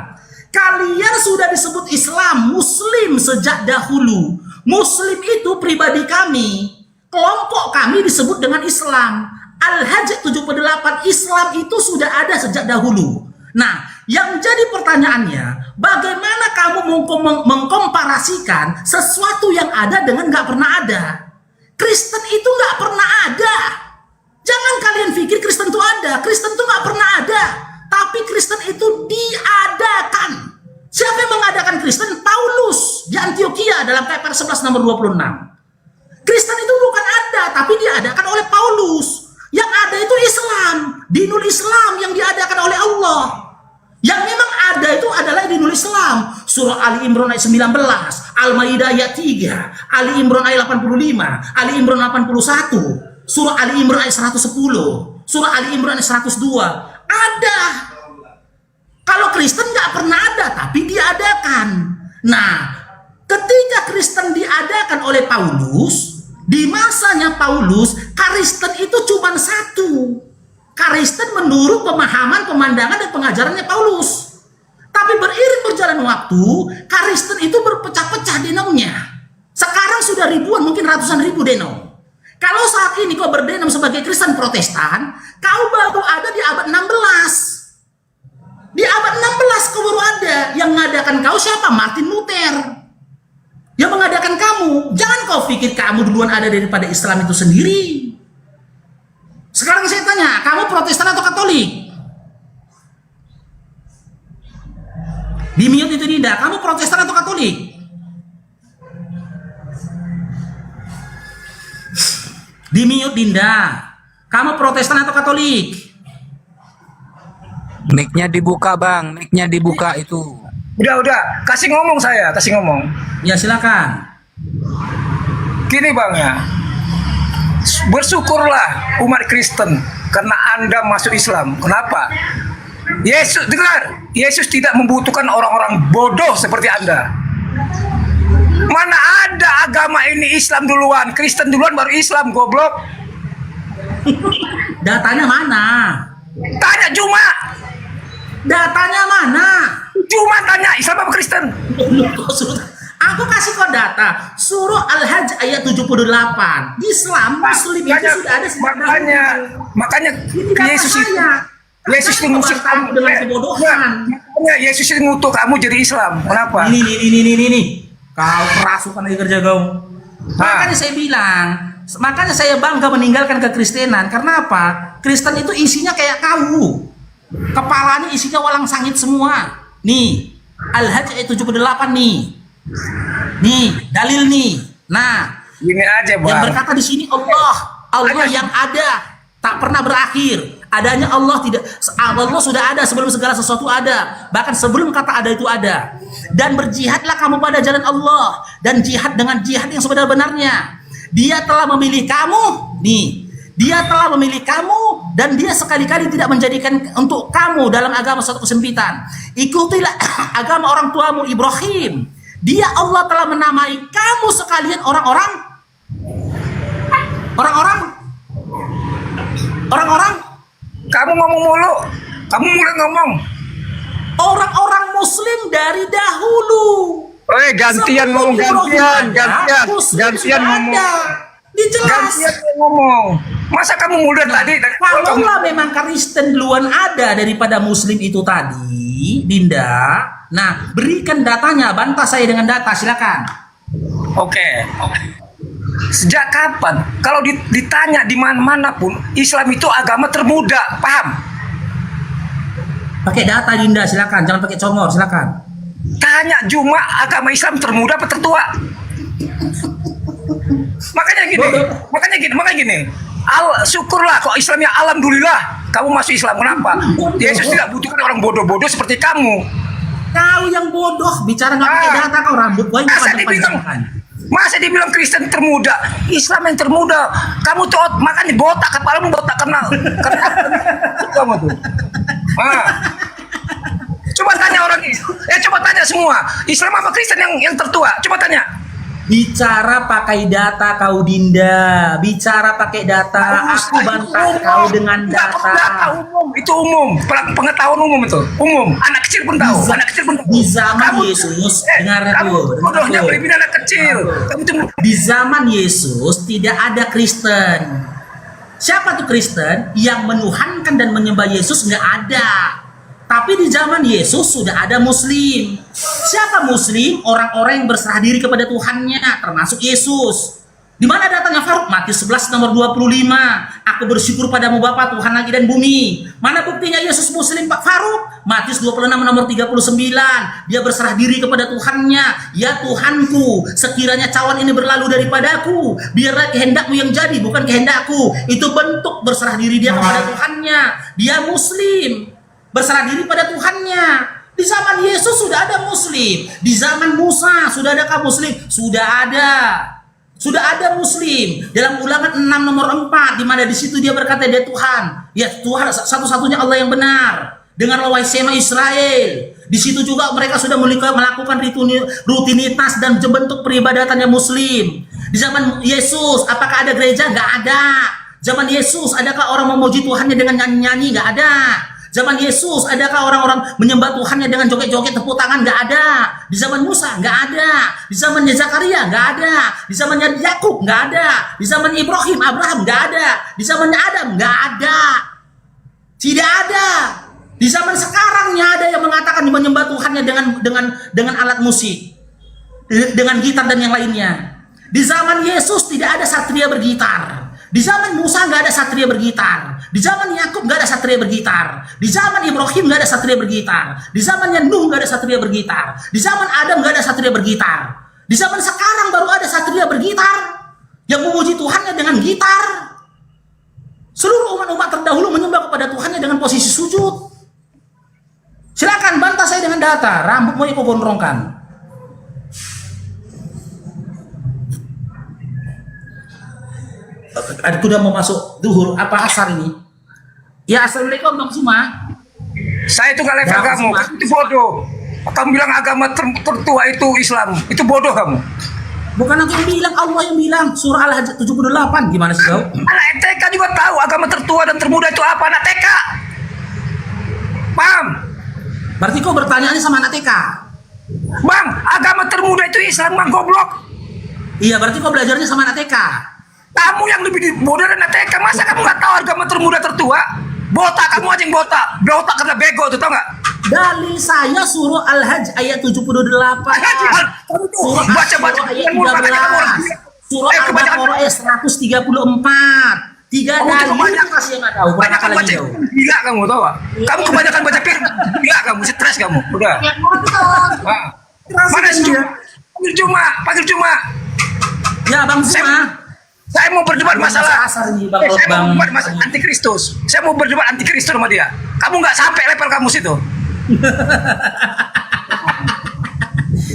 kalian sudah disebut Islam, Muslim sejak dahulu. Muslim itu pribadi kami, kelompok kami disebut dengan Islam. Al-Hajj 78, Islam itu sudah ada sejak dahulu. Nah, yang jadi pertanyaannya, bagaimana kamu mengkomparasikan sesuatu yang ada dengan nggak pernah ada? Kristen itu nggak pernah ada. Jangan kalian pikir Kristen itu ada. Kristen itu nggak pernah ada. Tapi Kristen itu diadakan. Siapa yang mengadakan Kristen? Paulus di Antioquia dalam KPR 11 nomor 26. Kristen itu bukan ada, tapi diadakan oleh Paulus. Yang ada itu Islam, dinul Islam yang diadakan oleh Allah. Yang memang ada itu adalah dinul Islam. Surah Ali Imran ayat 19, Al-Maidah ayat 3, Ali Imran ayat 85, Ali Imran 81, Surah Ali Imran ayat 110, Surah Ali Imran ayat 102. Ada. Kalau Kristen nggak pernah ada, tapi diadakan. Nah, ketika Kristen diadakan oleh Paulus, di masanya Paulus, Kristen itu cuma satu. Kristen menurut pemahaman, pemandangan, dan pengajarannya Paulus. Tapi beriring berjalan waktu, Kristen itu berpecah-pecah denomnya. Sekarang sudah ribuan, mungkin ratusan ribu denom. Kalau saat ini kau berdenom sebagai Kristen Protestan, kau baru ada di abad 16. Di abad 16 kau baru ada. Yang mengadakan kau siapa? Martin Luther. Yang mengadakan kamu. Jangan kau pikir kamu duluan ada daripada Islam itu sendiri. Sekarang saya tanya, kamu Protestan atau Katolik? Di mute itu Dinda, kamu Protestan atau Katolik? Di mute Dinda, kamu Protestan atau Katolik? Mic-nya dibuka bang, mic-nya dibuka itu. Udah, kasih ngomong saya, kasih ngomong. Ya silakan. Gini bang ya, bersyukurlah umat Kristen karena Anda masuk Islam. Kenapa? Yesus, dengar, Yesus tidak membutuhkan orang-orang bodoh seperti Anda. Mana ada agama ini Islam duluan, Kristen duluan baru Islam, goblok. Datanya mana? Tanya Juma. Datanya mana? Juma tanya Islam apa Kristen? Aku kasih kau data. Surah Al-Hajj ayat 78. Islam, Muslim itu sudah ada sejak makanya Yesus itu Yesus itu ngusir kamu dengan kebodohan. Makanya Yesus itu ngutuk kamu jadi Islam. Kenapa? Ini. Kau kerasukan lagi kerja kau. Makanya saya bilang, makanya saya bangga meninggalkan kekristenan. Karena apa? Kristen itu isinya kayak kau. Kepalanya isinya walang sangit semua. Nih, Al-Hajj ayat 78 nih. Nih, dalil nih. Nah, ini aja, Bang. Yang berkata di sini Allah yang ada, tak pernah berakhir. Adanya Allah tidak, Allah sudah ada sebelum segala sesuatu ada. Bahkan sebelum kata ada itu ada. Dan berjihadlah kamu pada jalan Allah, dan jihad dengan jihad yang sebenar-benarnya. Dia telah memilih kamu, nih. Dia telah memilih kamu, dan dia sekali-kali tidak menjadikan untuk kamu dalam agama suatu kesempitan. Ikutilah agama orang tuamu Ibrahim. Dia Allah telah menamai kamu sekalian orang-orang. Kamu ngomong mulu. Kamu mulai ngomong. Orang-orang Muslim dari dahulu. Gantian ngomong, gantian ngomong. Gantian ngomong. Masa kamu muda tadi? Kalaulah memang Kristen duluan ada daripada Muslim itu tadi, Dinda. Nah, berikan datanya, bantah saya dengan data, silakan. Oke. Sejak kapan? Kalau ditanya di mana-mana pun, Islam itu agama termuda, paham? Pakai data, Dinda, silakan. Jangan pakai congor, silakan. Tanya Juma, agama Islam termuda apa tertua? Makanya gini. Syukurlah kok Islamnya, alhamdulillah kamu masuk Islam. Kenapa? Yesus tidak butuhkan orang bodoh-bodoh seperti kamu. Kau yang bodoh, bicara nggak pakai data, kau rambut gua yang masa dibilang Kristen termuda, Islam yang termuda. Kamu tuh makanya botak, kepalamu botak karena kamu tuh. Coba tanya orang itu. Coba tanya semua. Islam apa Kristen yang tertua? Coba tanya. Bicara pakai data kau Dinda, bicara pakai data, aku bantah kau dengan data. Umum, itu umum, pengetahuan umum itu, umum. Anak kecil pun tahu, Di zaman Yesus, dengar itu. Bodohnya berlebihan anak kecil. Di zaman Yesus tidak ada Kristen. Siapa tuh Kristen? Yang menuhankan dan menyembah Yesus nggak ada. Tapi di zaman Yesus sudah ada Muslim. Siapa Muslim? Orang-orang yang berserah diri kepada Tuhannya, termasuk Yesus. Di mana datanya Faruk? Matius 11 nomor 25. Aku bersyukur padamu Bapa Tuhan langit dan bumi. Mana buktinya Yesus Muslim Pak Faruk? Matius 26 nomor 39. Dia berserah diri kepada Tuhannya. Ya Tuhanku, sekiranya cawan ini berlalu daripadaku, biarlah kehendakmu yang jadi, bukan kehendakku. Itu bentuk berserah diri dia kepada Tuhannya. Dia Muslim, berserah diri pada Tuhannya. Di zaman Yesus sudah ada Muslim. Di zaman Musa sudah adakah Muslim? Sudah ada. Sudah ada Muslim. Dalam Ulangan 6 nomor 4, di mana di situ dia berkata dia Tuhan. Ya Tuhan satu-satunya Allah yang benar. Dengarlah wahai Sema Israel. Di situ juga mereka sudah melakukan rutinitas dan bentuk peribadatannya Muslim. Di zaman Yesus, apakah ada gereja? Nggak ada. Zaman Yesus, adakah orang memuji Tuhannya dengan nyanyi-nyanyi? Nggak ada. Zaman Yesus, adakah orang-orang menyembah Tuhannya dengan joget-joget tepuk tangan? Nggak ada. Di zaman Musa, nggak ada. Di zamannya Zakaria, nggak ada. Di zamannya Yakub, nggak ada. Di zaman Ibrahim, Abraham, nggak ada. Di zamannya Adam, nggak ada. Tidak ada. Di zaman sekarangnya ada yang mengatakan menyembah Tuhannya dengan alat musik, dengan gitar dan yang lainnya. Di zaman Yesus tidak ada satria bergitar. Di zaman Musa nggak ada satria bergitar. Di zaman Yakub nggak ada satria bergitar. Di zaman Ibrahim nggak ada satria bergitar. Di zamannya Nuh nggak ada satria bergitar. Di zaman Adam nggak ada satria bergitar. Di zaman sekarang baru ada satria bergitar yang memuji Tuhannya dengan gitar. Seluruh umat-umat terdahulu menyembah kepada Tuhannya dengan posisi sujud. Silakan bantah saya dengan data. Rambutmu kau gondrongkan. Aku udah mau masuk duhur, apa asar ini? Ya assalamualaikum Bang Suma. Saya itu gak level ya, kamu itu bodoh. Kamu bilang agama tertua itu Islam, itu bodoh kamu. Bukan aku yang bilang, Allah yang bilang. Surah Al-Hajj 78. Gimana sih kau? Anak TK juga tahu agama tertua dan termuda itu apa. Anak TK paham? Berarti kau bertanyaannya sama anak TK. Bang, agama termuda itu Islam bang, goblok. Iya, berarti kau belajarnya sama anak TK. Kamu yang lebih bodoh dari anak TK. Masa kamu gak tahu agama termuda tertua? Botak, kamu aja yang botak. Botak karena bego tuh, tau gak? Dalil saya surah Al-Hajj ayat 78. Surah baca-baca ayat 13. Surah Al-Baqarah ayat 134. 3 dalil kasih yang gak tahu. Kebanyakan baca gila kamu, tau gak? Kamu kebanyakan baca firman. Gila kamu, stres kamu. Udah. Mana sih? Panggil cuma. Ya Bang Suma. Saya mau berdebat masalah saya mau berdebat masalah antikristus. Saya mau berdebat antikristus sama dia. Kamu nggak sampai level kamu situ.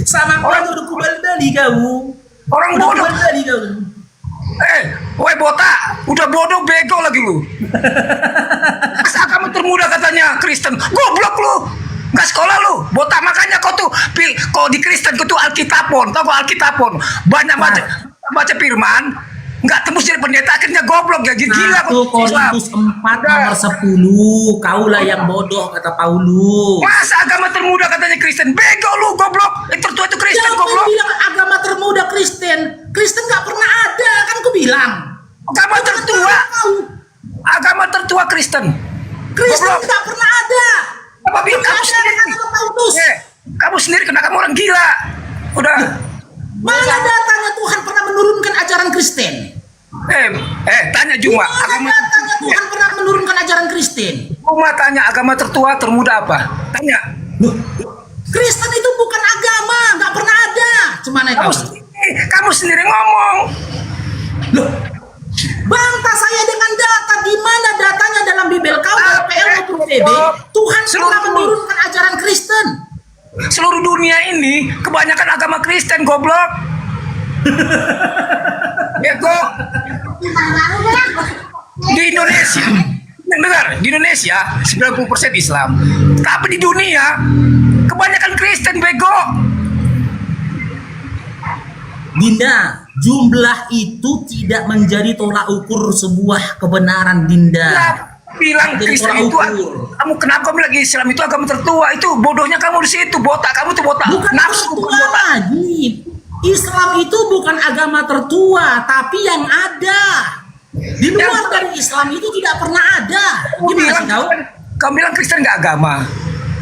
Sama orang udah kubal-bali kamu. Orang bodoh. Woi botak, udah bodoh bego lagi lu. Masa kamu termuda katanya Kristen. Goblok lu. Nggak sekolah lu, botak. Makanya kau tuh kau di Kristen kau tuh Alkitabon. Tahu kau Alkitabon? Banyak baca firman. Nggak tembus jadi pendeta, akhirnya goblok ya, gila. 1 Korintus 4 nomor 10. Kaulah yang bodoh kata Paulus. Masa agama termuda katanya Kristen? Bego lu, goblok. Tertua itu Kristen, goblok. Bilang agama termuda Kristen? Kristen nggak pernah ada, kan ku bilang. Agama tertua. Agama tertua Kristen. Kristen nggak pernah ada. Apa bilang kamu sendiri? Kamu sendiri kena kamu orang gila. Udah. Mana datanya Tuhan pernah menurunkan ajaran Kristen? Tanya Juma. Mana datanya Tuhan pernah menurunkan ajaran Kristen? Juma tanya agama tertua termuda apa? Tanya. Kristen itu bukan agama, nggak pernah ada. Cuman kamu sendiri ngomong. Loh, bantah saya dengan data. Di mana datanya dalam Bibel kau, PL maupun PB? Tuhan pernah menurunkan ajaran Kristen. Seluruh dunia ini kebanyakan agama Kristen, goblok. Ya kok di Indonesia Dengar, di Indonesia 90% Islam. Tapi di dunia kebanyakan Kristen bego. Dinda, jumlah itu tidak menjadi tolak ukur sebuah kebenaran, Dinda. Nah, bilang Jadi Kristen tolak itu ukur. kamu kenapa kamu lagi Islam itu agama tertua? Itu bodohnya kamu di situ. Botak kamu tuh botak. Bukan Nafsu tertua bukan botak. lagi. Islam itu bukan agama tertua, tapi yang ada. Di luar dari Islam itu tidak pernah ada. Gimana sih kau? Kamu bilang Kristen nggak agama.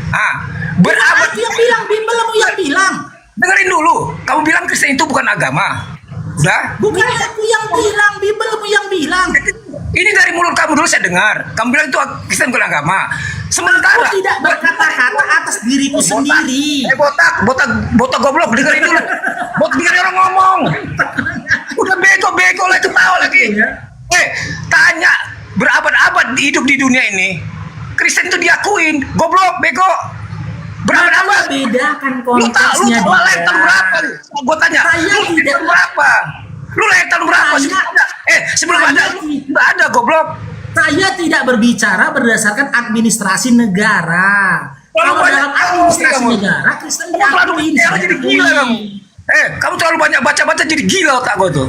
Ah, berabad Aku yang bilang, bimbelmu yang bilang. dengerin dulu. Kamu bilang Kristen itu bukan agama. Udah? Bukan aku yang bilang, bimbelmu yang bilang. Ini dari mulut kamu dulu saya dengar. Kamu bilang itu Kristen bukan agama. Sementara Aku tidak berkata-kata atas diriku sendiri. botak goblok, dengerin dulu. Botak dengerin orang ngomong. Udah bego lah, ketawa lagi. Tanya berabad-abad hidup di dunia ini. Kristen itu diakuin, goblok, bego. Berabad-abad. Bedakan Lu konteksnya. lahir tahun berapa? Gue tanya, Saya lu lahir tidak- tahun berapa? Lu lahir tahun berapa? Sebelum ada, nggak ada goblok. Saya tidak berbicara berdasarkan administrasi negara. Kalau dalam administrasi kamu. negara, Kristen Kamu terlalu diakuin. gila, jadi gila kamu. Kamu terlalu banyak baca-baca jadi gila otak gue tuh.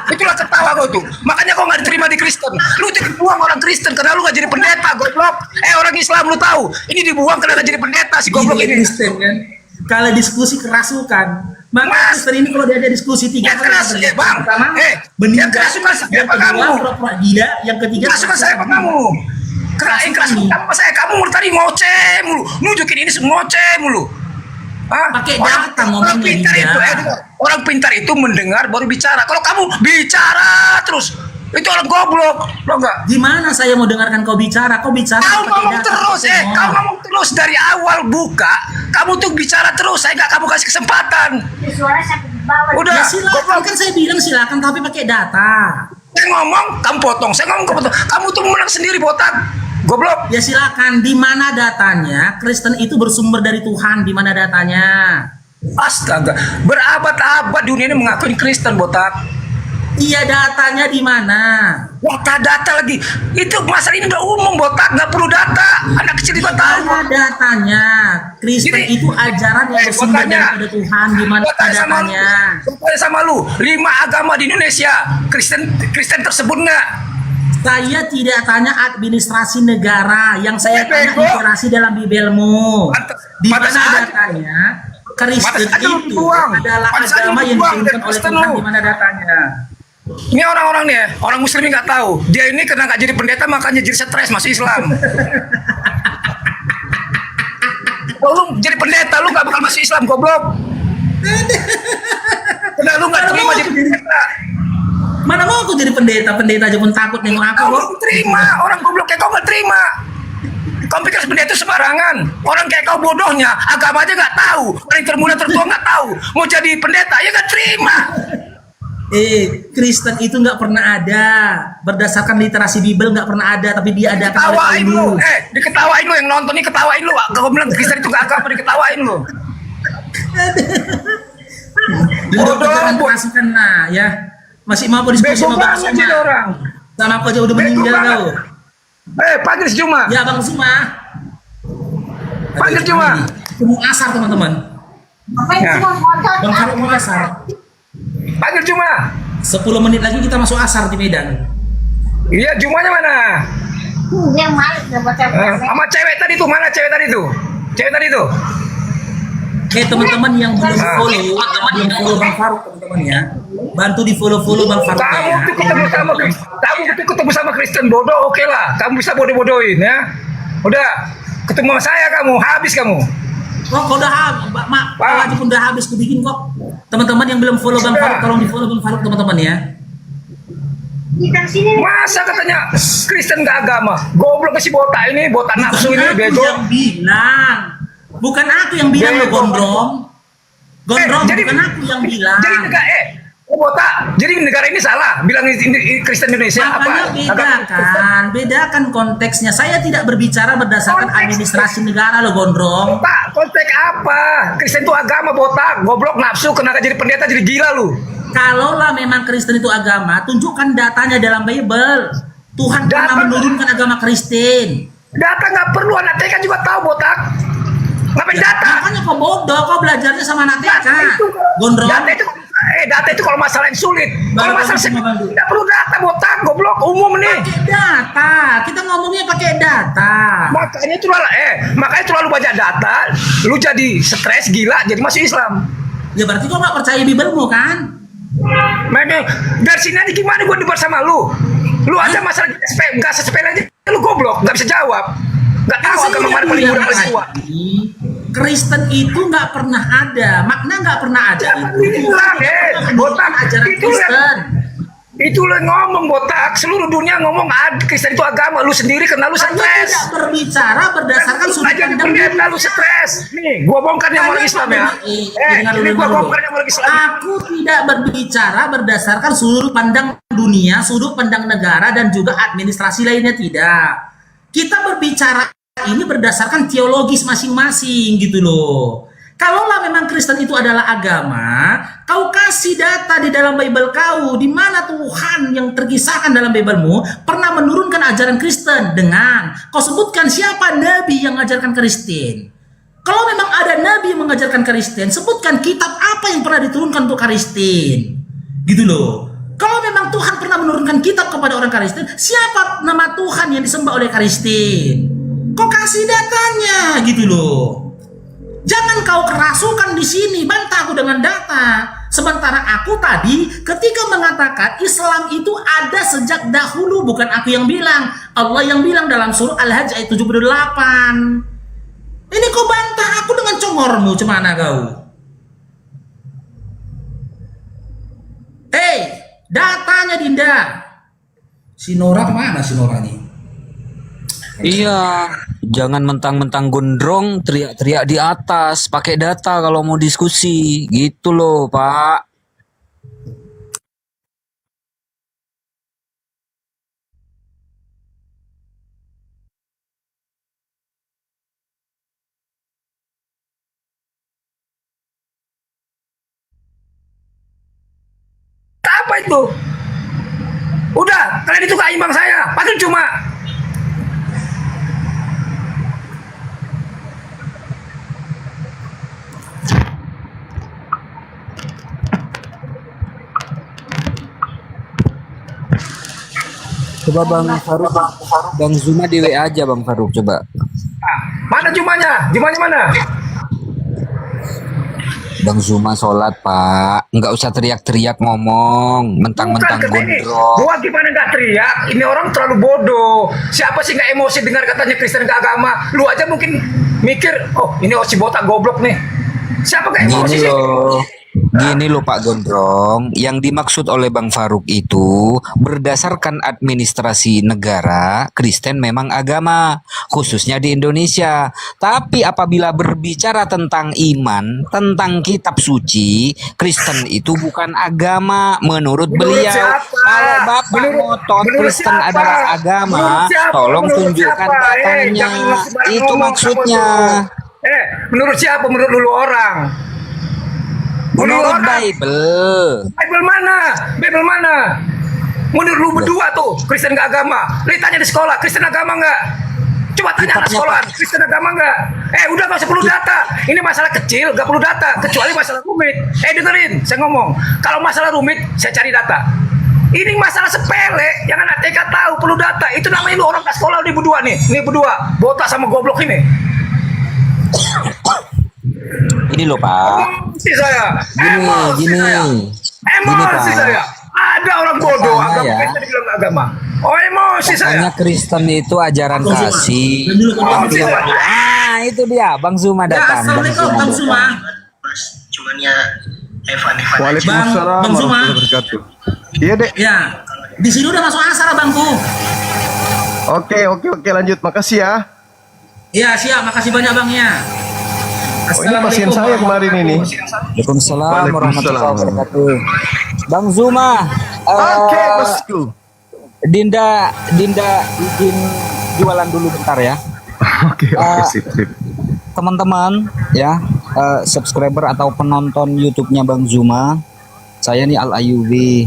Itulah ketawa gue tuh. Makanya kau nggak diterima di Kristen. Lu jadi buang orang Kristen karena lu nggak jadi pendeta, goblok. Orang Islam lu tahu. Ini dibuang karena nggak jadi pendeta si goblok Gini, ini. Kristen kan. Kalau diskusi kerasukan, maka Kristen ini kalau dia ada diskusi tiga Yang keras ya bang. Yang meninggal. kerasukan siapa Yang kamu? kedua pura-pura gila. Yang ketiga Kerasukan saya apa kamu? Kerasukan apa saya? Kamu tadi ngoceh mulu. Nunjukin ini ngoceh mulu. Pakai Orang data ngomongnya pintar dia. itu, orang pintar itu mendengar baru bicara. Kalau kamu bicara terus, itu orang goblok, lo enggak? Gimana saya mau dengarkan kau bicara? Kau bicara Kau pakai ngomong data, terus, pakai kau ngomong terus dari awal buka. Kamu tuh bicara terus, saya nggak kamu kasih kesempatan. Suara sampai di bawah. Udah, Ya silakan, kan saya bilang silakan tapi pakai data. Saya ngomong, kamu potong. Saya ngomong, kamu potong. Kamu tuh menang sendiri, botak. Goblok. Ya silakan, di mana datanya? Kristen itu bersumber dari Tuhan, di mana datanya? Astaga, berabad-abad dunia ini mengakui Kristen, botak. Iya, datanya di mana? Data lagi. Itu masalah ini udah umum, botak. Nggak perlu data. Anak kecil juga tahu. Mana datanya? Kristen Gini. itu ajaran yang bersumber daripada Tuhan, di mana datanya? Saya sama lu, 5 agama di Indonesia. Kristen tersebut nggak? Saya tidak tanya administrasi negara, yang saya tanya bego. literasi dalam Bibelmu. Di mana pantas aja. datanya? Kristen Pantas aja lu itu dibuang. adalah Pantas aja agama lu yang dibuang diturunkan dari oleh Kristen Tuhan. lu. Di mana datanya? Ini orang-orang nih, orang Muslim nggak tahu. Dia ini karena nggak jadi pendeta makanya jadi stres masuk Islam. Kalau lu jadi pendeta lu nggak bakal masuk Islam, goblok. Karena lu nggak terima jadi pendeta. Mana mau aku jadi pendeta? Pendeta aja pun takut nengok aku Kau kok. nggak terima, orang goblok kayak kau nggak terima. Kau pikir pendeta itu sembarangan. Orang kayak kau bodohnya, agama aja nggak tahu. Orang termuda tertua nggak tahu. Mau jadi pendeta ya nggak terima. Kristen itu nggak pernah ada. Berdasarkan literasi Bible nggak pernah ada, tapi dia adakan oleh Ketawain lu, Paulus. diketawain lu yang nonton ini ketawain lu. Kau bilang Kristen itu nggak agama diketawain lu. Duduk jangan kerasukan nah ya. Masih mau diskusi sama Bang Bego banget jadi Zuma. orang. Sama aku aja udah meninggal banget. kau. Panggil si Juma. Ya Bang Zuma. Panggil Juma. Mau asar teman-teman. Ya. Bang Faruk mau asar. Panggil Juma. 10 menit lagi kita masuk asar di Medan. Iya, Jumanya mana? Dia malu sama Sama cewek tadi tuh, mana cewek tadi tuh? Cewek tadi tuh. Teman-teman yang belum follow, yang belum follow Bang Faruk teman-teman ya. Bantu di follow Bang Faruk Kamu ya. tuh ketemu sama Kristen bodoh, oke lah. Kamu bisa bodoh-bodohin ya. Udah, ketemu sama saya kamu, habis kamu. Oh, kau udah habis, wajib udah habis ku bikin kok. Teman-teman yang belum follow Bang Faruk, tolong di follow Bang Faruk teman-teman ya. Masa katanya Kristen gak agama? Goblok si botak ini, botak nafsu ini, bego. Yang bilang, bukan aku yang bilang lo gondrong. Gondrong, bukan aku yang bilang. Jadi negara, botak. Jadi negara ini salah, bilang ini Kristen Indonesia Makanya bedakan konteksnya. Saya tidak berbicara berdasarkan administrasi negara lo gondrong. Pak, konteks apa? Kristen itu agama, botak, goblok nafsu, kenapa jadi pendeta jadi gila lu? Kalaulah memang Kristen itu agama, tunjukkan datanya dalam Bible. Tuhan Data- pernah menurunkan agama Kristen. Data nggak perlu, anak TK juga tahu botak. Ngapain data? Makanya kau bodoh, kau belajarnya sama anak TK. Data itu, Gondrong. data itu kalau masalah yang sulit. Kalau Baru masalah sama Bandu. tidak perlu data, botak, goblok, umum nih. Pakai data, kita ngomongnya pakai data. Makanya terlalu banyak data, lu jadi stres, gila, jadi masuk Islam. Ya berarti kau nggak percaya Bibelmu kan? Makanya dari sini aja gimana gue debat sama lu? Lu aja masalah nggak sepele aja, lu goblok, nggak bisa jawab. Nggak tahu Saya agama mana bilang paling mudah paling tadi, tua. Kristen itu nggak pernah ada, makna nggak pernah ada. Bilang, botak, ajaran itu Kristen. Itu lo ngomong botak, seluruh dunia ngomong Kristen itu agama, lu sendiri kena lu Hanya stres. tidak berbicara berdasarkan sudut Aja pandang pendeta lu stres. Nih, gua bongkar yang orang Islam ya. Ini gua bongkar yang orang Islam. Aku tidak berbicara berdasarkan sudut pandang dunia, sudut pandang negara, dan juga administrasi lainnya, tidak. Kita berbicara ini berdasarkan teologis masing-masing gitu loh. Kalaulah memang Kristen itu adalah agama, kau kasih data di dalam Bible kau, di mana Tuhan yang terkisahkan dalam Biblemu pernah menurunkan ajaran Kristen dengan kau sebutkan siapa nabi yang mengajarkan Kristen. Kalau memang ada nabi yang mengajarkan Kristen, sebutkan kitab apa yang pernah diturunkan untuk Kristen. Gitu loh. Kalau memang Tuhan pernah menurunkan kitab kepada orang Kristen, siapa nama Tuhan yang disembah oleh Kristen? Kau kasih datanya gitu loh. Jangan kau kerasukan di sini, bantah aku dengan data. Sementara aku tadi ketika mengatakan Islam itu ada sejak dahulu, bukan aku yang bilang. Allah yang bilang dalam surah Al-Hajj ayat 78. Ini kau bantah aku dengan congormu, cemana kau? Datanya Dinda. Si Nora kemana si Nora nih? Iya, jangan mentang-mentang gondrong teriak-teriak di atas, pakai data kalau mau diskusi, gitu loh, Pak. Apa itu? Udah, kalian itu gak imbang saya. Pasti cuma Coba Bang Faruk, Bang Zuma di WA aja Bang Faruk, coba. mana Jumanya? Jumanya mana? Bang Zuma sholat Pak, nggak usah teriak-teriak ngomong, mentang-mentang gondrong. Gua gimana nggak teriak? Ini orang terlalu bodoh. Siapa sih nggak emosi dengar katanya Kristen ke agama? Lu aja mungkin mikir, oh ini si botak goblok nih. Siapa nggak emosi sih? Gini loh Pak Gondrong, yang dimaksud oleh Bang Faruk itu berdasarkan administrasi negara, Kristen memang agama, khususnya di Indonesia. Tapi apabila berbicara tentang iman, tentang kitab suci, Kristen itu bukan agama menurut beliau. Kalau Bapak ngotot Kristen adalah agama, tolong tunjukkan datanya. Itu maksudnya. Menurut siapa? Menurut dulu orang. Menurut Bible. Bible mana? Bible mana? Menurut lu berdua tuh, Kristen gak agama. Lu tanya di sekolah, Kristen agama nggak? Coba tanya anak sekolah, Kristen agama nggak? Udah gak usah perlu data. Ini masalah kecil, gak perlu data. Kecuali masalah rumit. Dengerin, saya ngomong. Kalau masalah rumit, saya cari data. Ini masalah sepele, yang anak TK tahu perlu data. Itu namanya lu orang ke sekolah nih berdua nih. Ini berdua, botak sama goblok ini. Ini loh Pak. Emosi saya. Gini Emosi Pak. saya. Ada orang bodoh Makanya agama ya. Kristen dibilang agama. Oh emosi saya. Makanya Kristen itu ajaran kasih. Itu dia Bang Zuma datang. Assalamualaikum Bang Zuma. Cuman ya Evan. Waalaikumsalam Bang Zuma. warahmatullahi wabarakatuh. Iya dek. Ya, di sini udah masuk asar Bangku. Oke lanjut. Makasih ya. Iya siap, makasih banyak Bang ya. Oh, ini pasien saya kemarin ini. Waalaikumsalam warahmatullahi wabarakatuh. Bang Zuma. Oke, bosku. Dinda izin jualan dulu bentar ya. Oke, sip. Teman-teman ya, subscriber atau penonton YouTube-nya Bang Zuma. Saya nih Al Ayubi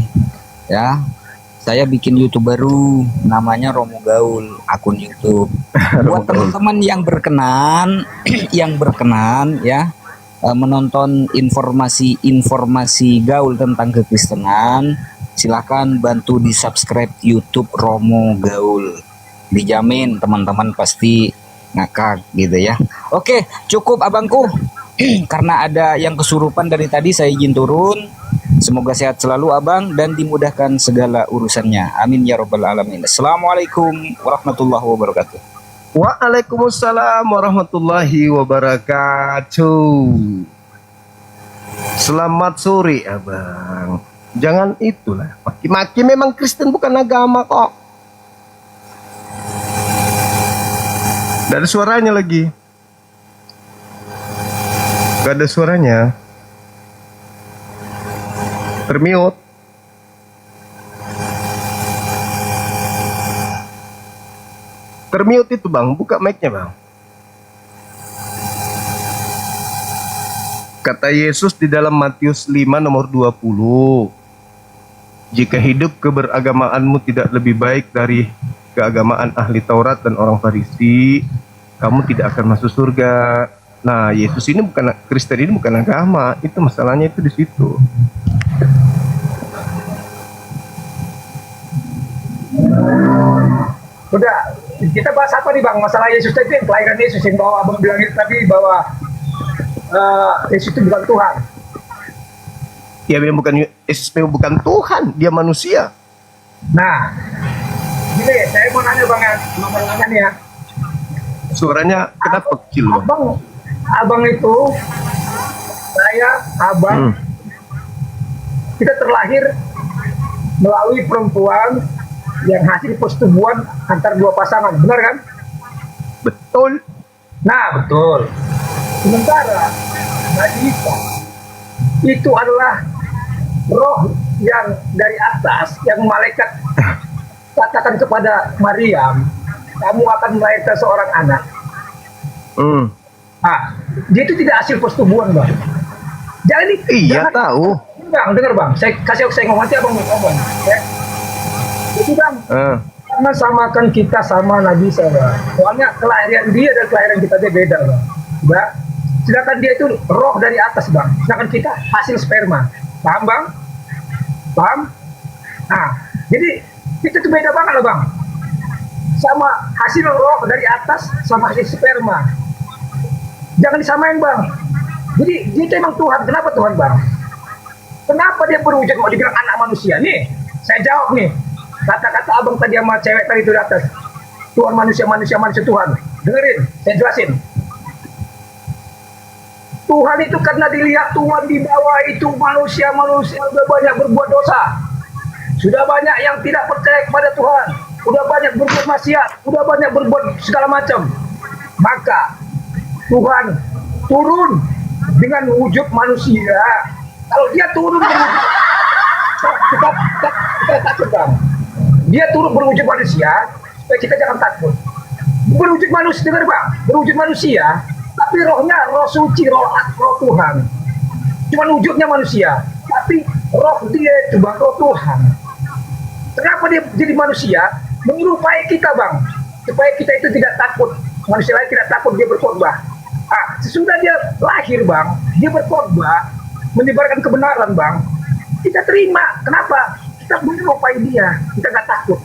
ya. Saya bikin YouTube baru, namanya Romo Gaul, akun YouTube. Buat teman-teman yang berkenan, ya menonton informasi gaul tentang kekristenan, silahkan bantu di subscribe YouTube Romo Gaul. Dijamin teman-teman pasti ngakak gitu ya. Oke, cukup abangku. Karena ada yang kesurupan dari tadi, saya izin turun. Semoga sehat selalu abang dan dimudahkan segala urusannya. Amin ya robbal alamin. Assalamualaikum warahmatullahi wabarakatuh. Waalaikumsalam warahmatullahi wabarakatuh. Selamat sore abang. Jangan itulah maki-maki, memang Kristen bukan agama kok. Gak ada suaranya lagi. Gak ada suaranya. Termute. Termute itu bang, buka mic-nya bang. Kata Yesus di dalam Matius 5 nomor 20, jika hidup keberagamaanmu tidak lebih baik dari keagamaan ahli Taurat dan orang Farisi, kamu tidak akan masuk surga. Nah, Yesus ini bukan, Kristen ini bukan agama, itu masalahnya itu di situ. Udah, kita bahas apa nih bang? Masalah Yesus tadi, yang kelahiran Yesus yang bahwa abang bilang itu tadi bahwa Yesus itu bukan Tuhan. Ya, memang bukan, Yesus memang bukan Tuhan, dia manusia. Nah, gini, saya mau nanya bang ya. Suaranya kenapa kecil bang? Abang itu, abang, kita terlahir melalui perempuan yang hasil persetubuhan antar dua pasangan, benar kan? Betul. Nah, betul. Sementara Nabi Isa itu adalah roh yang dari atas, yang malaikat katakan kepada Maryam, kamu akan melahirkan seorang anak. Nah, dia itu tidak hasil persetubuhan bang. Jadi iya tahu. Bang, dengar bang, saya ngomong nanti abang ngomong. Ya. Itu bang, jangan samakan kita sama Nabi Isa bang. Soalnya kelahiran dia dan kelahiran kita dia beda bang. Ya. Sedangkan dia itu roh dari atas bang. Sedangkan kita hasil sperma. Paham bang? Paham? Nah, jadi itu tuh beda banget loh bang. Sama hasil roh dari atas sama hasil sperma. Jangan disamain bang. Jadi dia itu emang Tuhan. Kenapa Tuhan bang? Kenapa dia berwujud mau dibilang anak manusia? Nih, saya jawab nih. Kata-kata abang tadi sama cewek tadi itu di atas. Tuhan manusia Tuhan. Dengerin, saya jelasin. Tuhan itu karena dilihat Tuhan di bawah itu manusia sudah banyak berbuat dosa. Sudah banyak yang tidak percaya kepada Tuhan. Sudah banyak berbuat maksiat. Sudah banyak berbuat segala macam. Maka Tuhan turun dengan wujud manusia. Kalau dia turun kita takut bang. Dia turun berwujud manusia supaya kita jangan takut. Berwujud manusia, dengar bang, berwujud manusia, tapi rohnya roh suci, roh Tuhan. Cuma wujudnya manusia, tapi roh dia itu bang, roh Tuhan. Kenapa dia jadi manusia? Menyerupai kita bang, supaya kita itu tidak takut. Manusia lain tidak takut dia berkhotbah. Sesudah dia lahir bang, dia berkhotbah, menyebarkan kebenaran bang. Kita terima. Kenapa? Kita menyerupai dia. Kita nggak takut.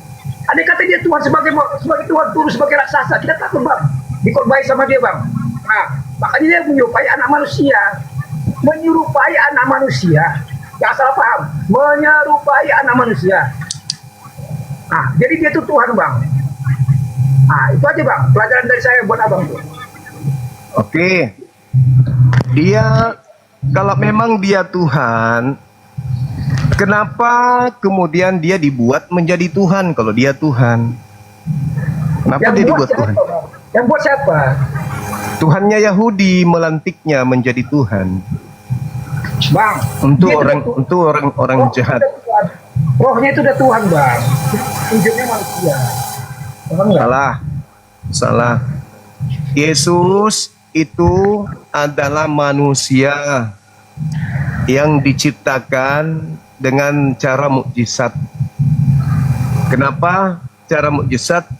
Andai kata dia Tuhan sebagai Tuhan turun sebagai raksasa, kita takut bang. Dikhotbahi sama dia bang. Nah, makanya dia menyerupai anak manusia. Menyerupai anak manusia. Jangan salah paham. Menyerupai anak manusia. Nah, jadi dia itu Tuhan bang. Nah, itu aja bang. Pelajaran dari saya buat abang tuh. Oke. Dia, kalau memang dia Tuhan, kenapa kemudian dia dibuat menjadi Tuhan kalau dia Tuhan? Kenapa yang dia dibuat siapa, Tuhan? Bang? Yang buat siapa? Tuhannya Yahudi melantiknya menjadi Tuhan. Bang, untuk orang jahat. Rohnya itu udah Tuhan bang. Wujudnya manusia. Salah. Yesus itu adalah manusia yang diciptakan dengan cara mukjizat. Kenapa cara mukjizat?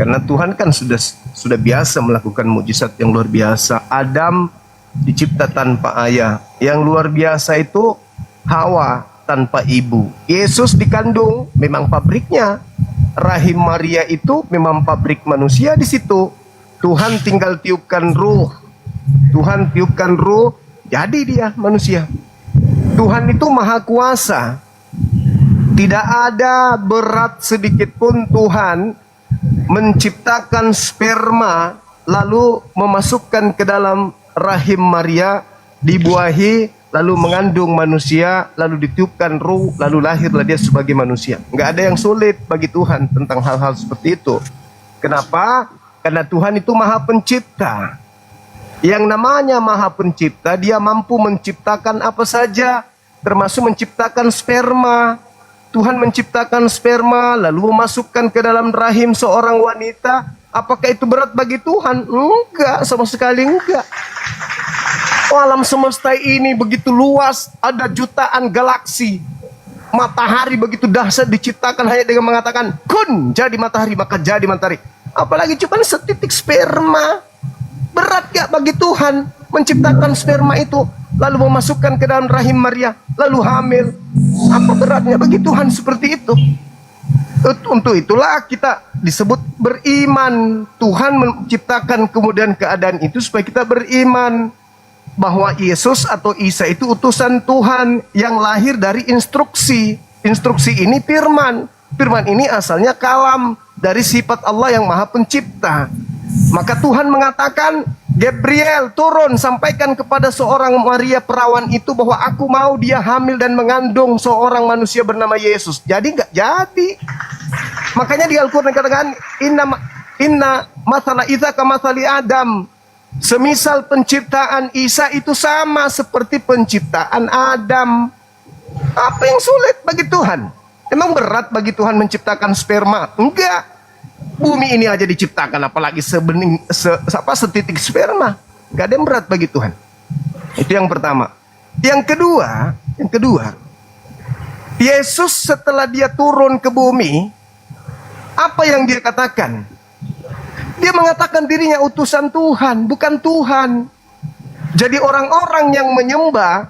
Karena Tuhan kan sudah biasa melakukan mukjizat yang luar biasa. Adam dicipta tanpa ayah. Yang luar biasa itu Hawa tanpa ibu. Yesus dikandung, memang pabriknya. Rahim Maria itu memang pabrik manusia di situ. Tuhan tinggal tiupkan ruh. Tuhan tiupkan ruh, jadi dia manusia. Tuhan itu maha kuasa. Tidak ada berat sedikit pun Tuhan menciptakan sperma lalu memasukkan ke dalam rahim Maria, dibuahi, lalu mengandung manusia, lalu ditiupkan ruh, lalu lahirlah dia sebagai manusia. Nggak ada yang sulit bagi Tuhan tentang hal-hal seperti itu. Kenapa? Karena Tuhan itu maha pencipta. Yang namanya maha pencipta, dia mampu menciptakan apa saja, termasuk menciptakan sperma. Tuhan menciptakan sperma, lalu memasukkan ke dalam rahim seorang wanita. Apakah itu berat bagi Tuhan? Enggak, sama sekali enggak. Alam semesta ini begitu luas, ada jutaan galaksi. Matahari begitu dahsyat diciptakan hanya dengan mengatakan kun, jadi matahari, maka jadi matahari. Apalagi cuma setitik sperma. Berat gak bagi Tuhan menciptakan sperma itu, lalu memasukkan ke dalam rahim Maria, lalu hamil? Apa beratnya bagi Tuhan seperti itu? Untuk itulah kita disebut beriman. Tuhan menciptakan kemudian keadaan itu supaya kita beriman bahwa Yesus atau Isa itu utusan Tuhan yang lahir dari instruksi. Instruksi ini firman. Firman ini asalnya kalam, dari sifat Allah yang maha pencipta. Maka Tuhan mengatakan, Gabriel turun, sampaikan kepada seorang Maria perawan itu bahwa aku mau dia hamil dan mengandung seorang manusia bernama Yesus. Jadi nggak jadi. Makanya di Al-Quran dikatakan, Inna masalah Isa kamasali Adam. Semisal penciptaan Isa itu sama seperti penciptaan Adam. Apa yang sulit bagi Tuhan? Emang berat bagi Tuhan menciptakan sperma? Enggak. Bumi ini aja diciptakan, apalagi setitik sperma. Gak ada yang berat bagi Tuhan. Itu yang pertama. Yang kedua, Yesus setelah dia turun ke bumi, apa yang dia katakan? Dia mengatakan dirinya utusan Tuhan, bukan Tuhan. Jadi orang-orang yang menyembah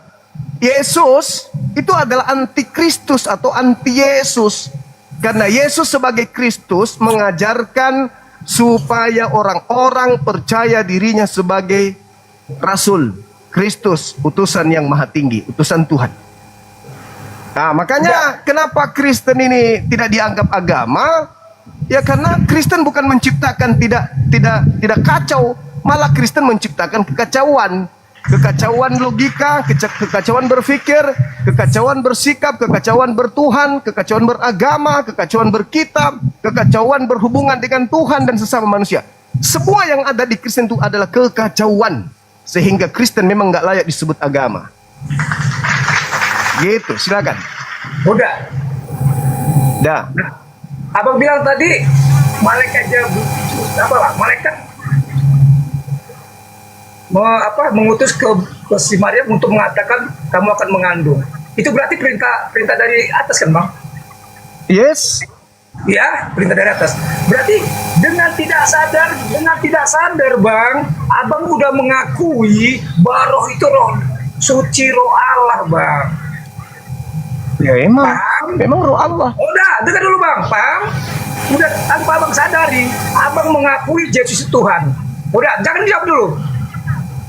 Yesus itu adalah antikristus atau anti Yesus. Karena Yesus sebagai Kristus mengajarkan supaya orang-orang percaya dirinya sebagai Rasul Kristus, utusan yang maha tinggi, utusan Tuhan. Nah, makanya kenapa Kristen ini tidak dianggap agama? Ya karena Kristen bukan menciptakan tidak kacau, malah Kristen menciptakan kekacauan. Kekacauan logika, kekacauan berpikir, kekacauan bersikap, kekacauan bertuhan, kekacauan beragama, kekacauan berkitab, kekacauan berhubungan dengan Tuhan dan sesama manusia. Semua yang ada di Kristen itu adalah kekacauan. Sehingga Kristen memang nggak layak disebut agama. Gitu, silakan. Udah. Dah. Abang bilang tadi malaikat malaikat mengutus ke si Maria untuk mengatakan kamu akan mengandung. Itu berarti perintah dari atas kan, Bang? Yes. Ya, perintah dari atas. Berarti dengan tidak sadar, Bang, Abang udah mengakui bahwa roh itu roh suci, roh Allah, Bang. Ya memang roh Allah. Udah, dengar dulu, Bang. Udah tanpa Abang sadari, Abang mengakui Yesus itu Tuhan. Udah, jangan diam dulu.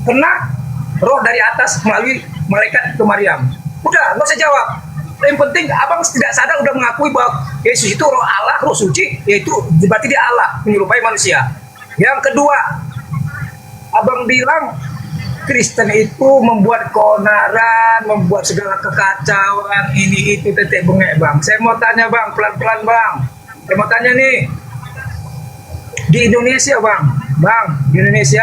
Kena roh dari atas melalui malaikat ke Maryam. Udah, nggak usah jawab. Yang penting Abang tidak sadar udah mengakui bahwa Yesus itu roh Allah, roh suci, yaitu berarti dia Allah, menyerupai manusia. Yang kedua, Abang bilang Kristen itu membuat keonaran, membuat segala kekacauan, ini itu tetek bengek, Bang. Saya mau tanya, Bang, pelan-pelan, Bang. Saya mau tanya nih, di Indonesia, Bang, di Indonesia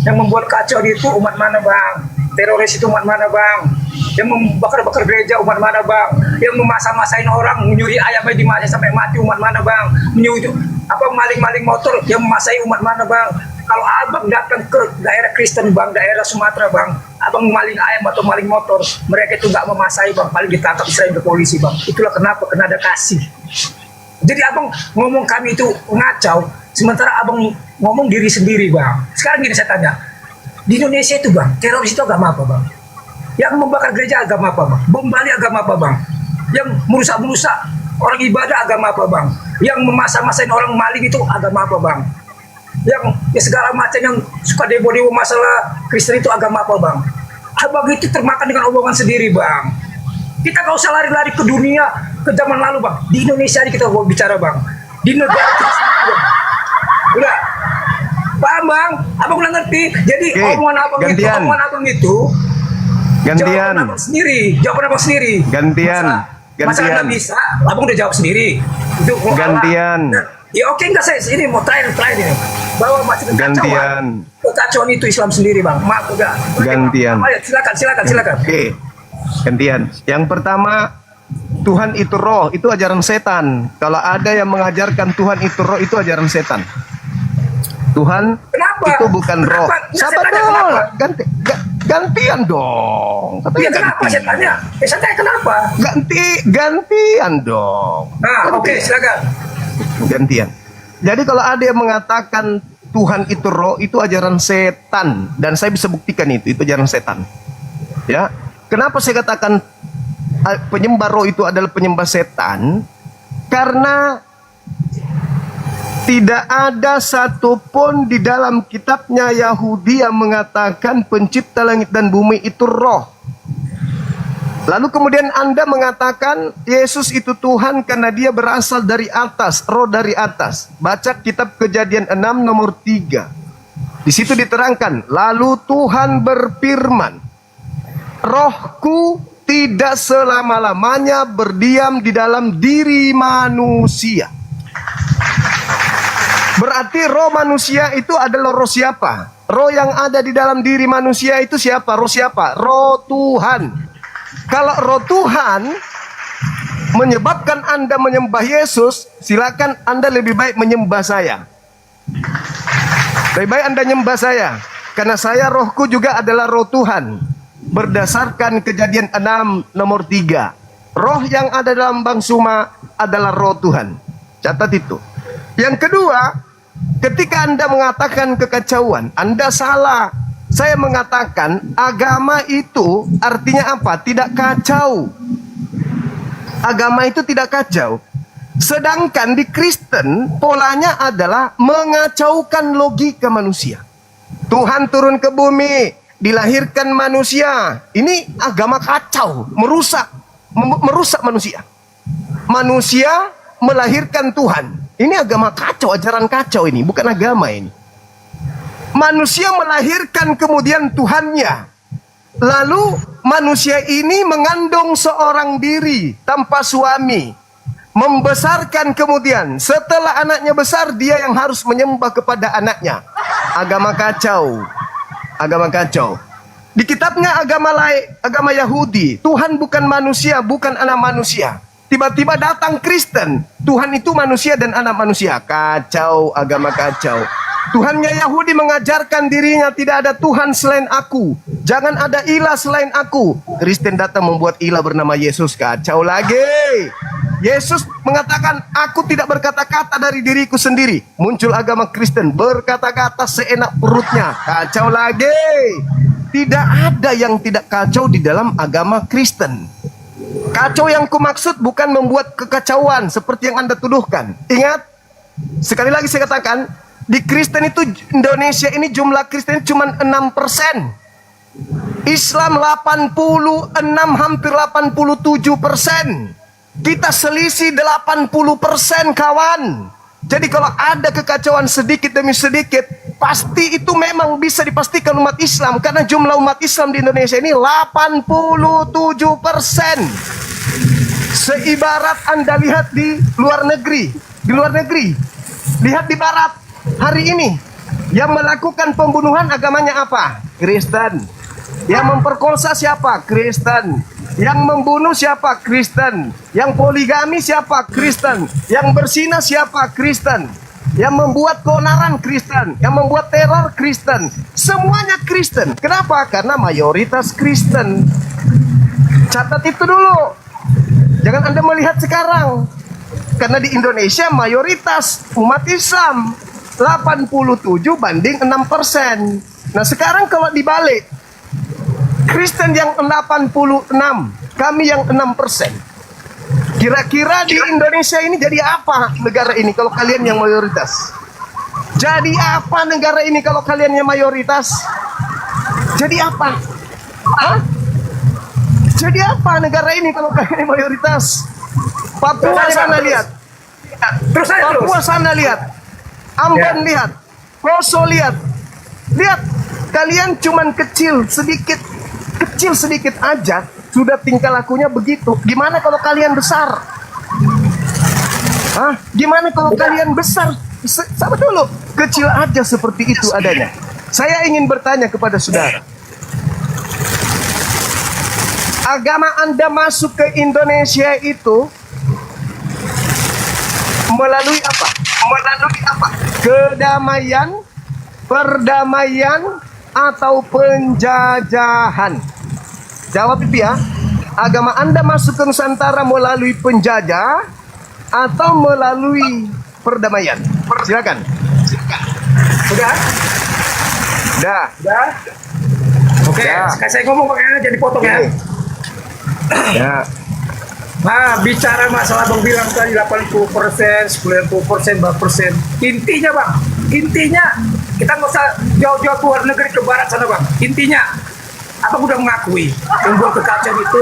yang membuat kacau itu umat mana, Bang? Teroris itu umat mana, Bang? Yang membakar-bakar gereja umat mana, Bang? Yang memasang-masain orang, menyuri ayamnya dimana sampai mati umat mana, Bang? Menyuri maling-maling motor yang memasai umat mana, Bang? Kalau Abang datang ke daerah Kristen, Bang, daerah Sumatera, Bang, Abang maling ayam atau maling motor, mereka itu nggak memasai, Bang, paling ditangkap Israel ke polisi, Bang. Itulah kenapa, karena ada kasih. Jadi abang ngomong kami itu ngacau, sementara abang ngomong diri sendiri bang. Sekarang gini saya tanya, di Indonesia itu bang, teroris itu agama apa bang? Yang membakar gereja agama apa bang? Bom Bali agama apa bang? Yang merusak-merusak orang ibadah agama apa bang? Yang memasa-masain orang maling itu agama apa bang? Yang ya segala macam yang suka demo-demo masalah Kristen itu agama apa bang? Abang itu termakan dengan omongan sendiri bang. Kita gak usah lari-lari ke dunia, ke zaman lalu bang. Di Indonesia ini kita mau bicara bang. Di negara kita sendiri bang. Udah, paham bang? Abang udah ngerti. Jadi omongan abang itu Gantian. Jawaban abang sendiri. Gantian. Masa nggak bisa, abang udah jawab sendiri. Itu Gantian. Ya oke nggak saya ini mau terakhir ini. Bahwa masih kekacauan itu Islam sendiri bang. Maaf udah. Gantian. Ayo, silakan. Oke. Gantian. Yang pertama, Tuhan itu roh, itu ajaran setan. Kalau ada yang mengajarkan Tuhan itu roh, itu ajaran setan. Tuhan itu bukan roh. Sabar dong. Gantian dong. Iya kenapa saya tanya? Saya tanya kenapa? Gantian dong. Nah, oke, silakan. Gantian. Jadi kalau ada yang mengatakan Tuhan itu roh, itu ajaran setan, dan saya bisa buktikan itu ajaran setan. Ya. Kenapa saya katakan penyembah roh itu adalah penyembah setan? Karena tidak ada satupun di dalam kitabnya Yahudi yang mengatakan pencipta langit dan bumi itu roh. Lalu kemudian Anda mengatakan Yesus itu Tuhan karena dia berasal dari atas, roh dari atas. Baca kitab Kejadian 6 nomor 3. Di situ diterangkan, lalu Tuhan berfirman, rohku tidak selama-lamanya berdiam di dalam diri manusia. Berarti roh manusia itu adalah roh siapa? Roh yang ada di dalam diri manusia itu siapa? Roh siapa? Roh Tuhan. Kalau roh Tuhan menyebabkan Anda menyembah Yesus, silakan Anda lebih baik menyembah saya. Lebih baik Anda menyembah saya, karena saya rohku juga adalah roh Tuhan. Berdasarkan Kejadian 6 nomor 3, roh yang ada dalam Bang Suma adalah roh Tuhan. Catat itu. Yang kedua, ketika Anda mengatakan kekacauan, Anda salah. Saya mengatakan agama itu artinya apa? Tidak kacau. Agama itu tidak kacau. Sedangkan di Kristen polanya adalah mengacaukan logika manusia. Tuhan turun ke bumi, dilahirkan manusia. Ini agama kacau, merusak manusia. Manusia melahirkan Tuhan. Ini agama kacau, ajaran kacau ini, bukan agama ini. Manusia melahirkan kemudian Tuhannya. Lalu manusia ini mengandung seorang diri tanpa suami. Membesarkan kemudian, setelah anaknya besar, dia yang harus menyembah kepada anaknya. Agama kacau. Agama kacau. Di kitabnya agama lain, agama Yahudi, Tuhan bukan manusia, bukan anak manusia. Tiba-tiba datang Kristen, Tuhan itu manusia dan anak manusia. Kacau, agama kacau. Tuhannya Yahudi mengajarkan dirinya tidak ada Tuhan selain aku. Jangan ada ilah selain aku. Kristen datang membuat ilah bernama Yesus. Kacau lagi. Yesus mengatakan, aku tidak berkata-kata dari diriku sendiri. Muncul agama Kristen, berkata-kata seenak perutnya. Kacau lagi. Tidak ada yang tidak kacau di dalam agama Kristen. Kacau yang kumaksud bukan membuat kekacauan seperti yang Anda tuduhkan. Ingat, sekali lagi saya katakan, di Kristen itu Indonesia ini jumlah Kristen cuma 6%. Islam 86, hampir 87%. Kita selisih 80% kawan. Jadi kalau ada kekacauan sedikit demi sedikit, pasti itu memang bisa dipastikan umat Islam. Karena jumlah umat Islam di Indonesia ini 87%. Seibarat Anda lihat di luar negeri. Di luar negeri, lihat di barat. Hari ini yang melakukan pembunuhan agamanya apa? Kristen. Yang memperkosa siapa? Kristen. Yang membunuh siapa? Kristen. Yang poligami siapa? Kristen. Yang berzina siapa? Kristen. Yang membuat keonaran Kristen. Yang membuat teror Kristen. Semuanya Kristen. Kenapa? Karena mayoritas Kristen. Catat itu dulu. Jangan Anda melihat sekarang. karena di Indonesia mayoritas umat Islam 87 banding 6%. Nah sekarang kalau dibalik, Kristen yang 86, kami yang 6%. Kira-kira di Indonesia ini jadi apa negara ini kalau kalian yang mayoritas? Jadi apa negara ini kalau kalian yang mayoritas? Jadi apa? Hah? Jadi apa negara ini kalau kalian yang mayoritas? Papua sana lihat. Papua sana lihat. Ambon lihat. Poso lihat. Lihat, kalian cuman kecil sedikit aja sudah tingkah lakunya begitu. Gimana kalau kalian besar? Hah? Gimana kalau kalian besar? Sabar dulu, kecil aja seperti itu adanya. Saya ingin bertanya kepada saudara. Agama Anda masuk ke Indonesia itu melalui apa? Melalui apa? Kedamaian, perdamaian, atau penjajahan? Jawab itu ya. Agama Anda masuk ke Nusantara melalui penjajah atau melalui perdamaian? Silakan. Sudah? Dah. Sudah? Oke, sekarang saya ngomong pakai jadi potong ya. Ya. Nah, bicara masalah Bang bilang tadi 80%, 90%, berapa persen. Intinya Bang, kita nggak usah jauh-jauh keluar negeri ke barat sana Bang. Intinya, Abang udah mengakui membuat kekacauan itu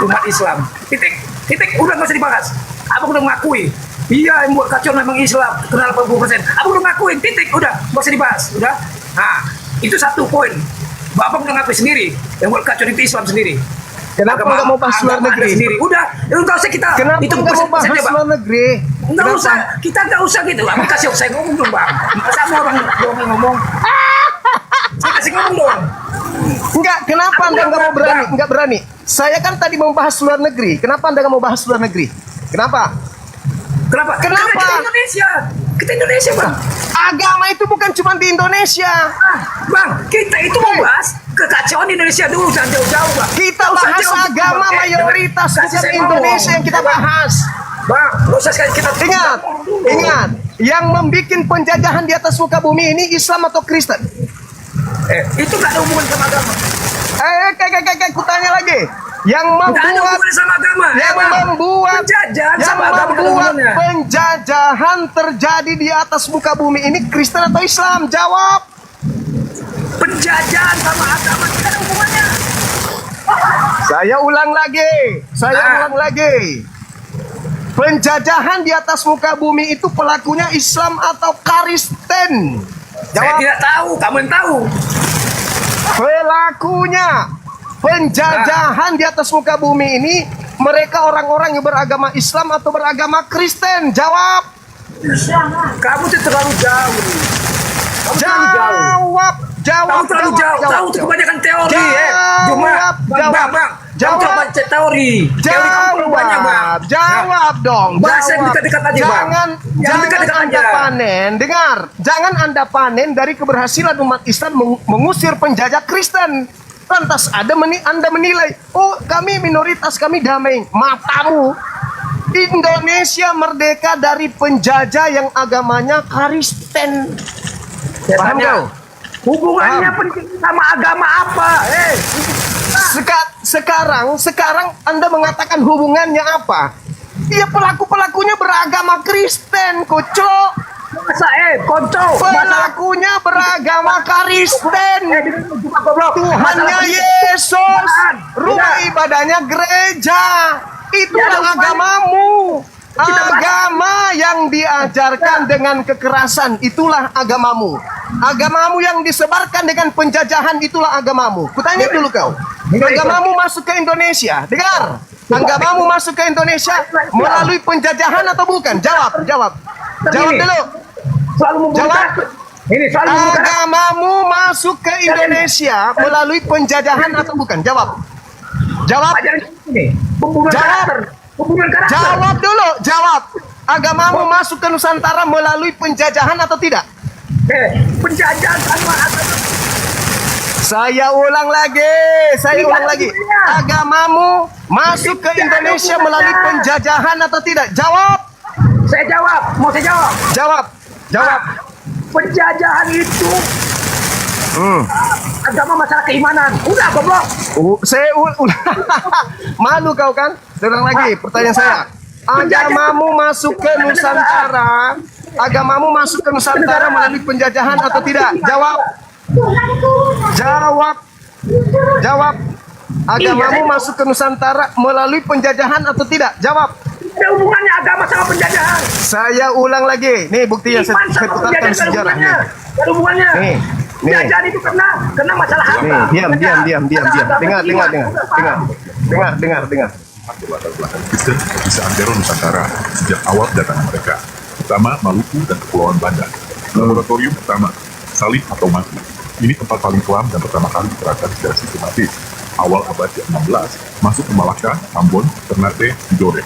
umat Islam. Titik, udah nggak usah dibahas. Abang udah mengakui, iya yang buat kacau memang Islam, kena 80%. Abang udah ngakuin, titik, udah nggak usah dibahas, udah. Nah, itu satu poin. Abang udah ngakui sendiri, yang buat kacau itu Islam sendiri. Kenapa nggak mau bahas luar negeri? Sendiri. Udah, nggak usah kita. Kenapa itu nggak mau bahas luar negeri? Nggak usah, kita nggak usah gitu. Abang kasih saya ngomong dong Bang. Masa mau Abang ngomong? Saya kasih ngomong dong. Enggak, kenapa Anda nggak mau berani? Nggak berani. Saya kan tadi mau bahas luar negeri. Kenapa Anda nggak mau bahas luar negeri? Kenapa? Kenapa? Kita Indonesia. Kita Indonesia Bang. Agama itu bukan cuma di Indonesia. Bang, kita itu mau bahas kekacauan di Indonesia dulu, jangan jauh-jauh Bang. Kita bahas agama mayoritas, bukan Indonesia yang kita bahas. Bang, nggak usah sekali kita ingat, yang membuat penjajahan di atas muka bumi ini Islam atau Kristen? Itu nggak ada hubungan sama agama. Aku tanya lagi. Yang membuat penjajahan terjadi di atas muka bumi ini Kristen atau Islam? Jawab. Penjajahan sama agama tidak ada hubungannya. Saya ulang lagi. Penjajahan di atas muka bumi itu pelakunya Islam atau Kristen? Jawab. Saya tidak tahu, kamu yang tahu. Pelakunya penjajahan di atas muka bumi ini mereka orang-orang yang beragama Islam atau beragama Kristen? Jawab. Kamu tuh terlalu jauh. Jawab. Kamu terlalu jauh. Kamu tuh kebanyakan teori. Jawab teori. Jawab dong. Bahasa dekat-dekat aja Bang. Jangan Anda panen. Dengar. Jangan Anda panen dari keberhasilan umat Islam mengusir penjajah Kristen. Lantas Anda menilai, oh kami minoritas, kami damai. Matamu. Indonesia merdeka dari penjajah yang agamanya Kristen. Paham kau? Hubungannya sama agama apa? Sekarang Anda mengatakan hubungannya apa? Dia pelakunya beragama Kristen, kocok. Masa pelakunya beragama Kristen. Tuhannya Yesus, rumah ibadahnya gereja. Itulah agamamu. Agama yang diajarkan dengan kekerasan, itulah agamamu. Agamamu yang disebarkan dengan penjajahan, itulah agamamu. Kutanya dulu kau, agamamu masuk ke Indonesia, dengar. Agamamu masuk ke Indonesia melalui penjajahan atau bukan? Jawab dulu. Jawab. Agamamu masuk ke Indonesia melalui penjajahan atau bukan? Jawab. Jawab dulu. Jawab. Agamamu masuk ke Nusantara melalui penjajahan atau tidak? Penjajahan sama agama. Saya ulang lagi. Agamamu masuk ke Indonesia melalui penjajahan atau tidak? Jawab. Saya jawab, mau saya jawab. Jawab. Penjajahan itu agama masalah keimanan. Udah goblok. Malu kau kan? Ulang lagi pertanyaan saya. Agamamu masuk ke Nusantara. Agamamu masuk ke Nusantara melalui penjajahan atau tidak? Jawab. Agamamu masuk ke Nusantara melalui penjajahan atau tidak? Jawab. Ada hubungannya agama sama penjajahan. Saya ulang lagi. Nih buktinya Iman saya sama putarkan penjajahan sejarahnya. ada hubungannya. Nih. Penjajahan itu kena masalah harta. Diam. Dengar. Latar belakang Kristen di seantero Nusantara sejak awal kedatangan mereka, pertama Maluku dan Kepulauan Banda. Laboratorium pertama, salib atau mati. Ini tempat paling kelam dan pertama kali diterapkan secara sistematis. Awal abad ke-16, masuk ke Malaka, Ambon, Ternate, Tidore.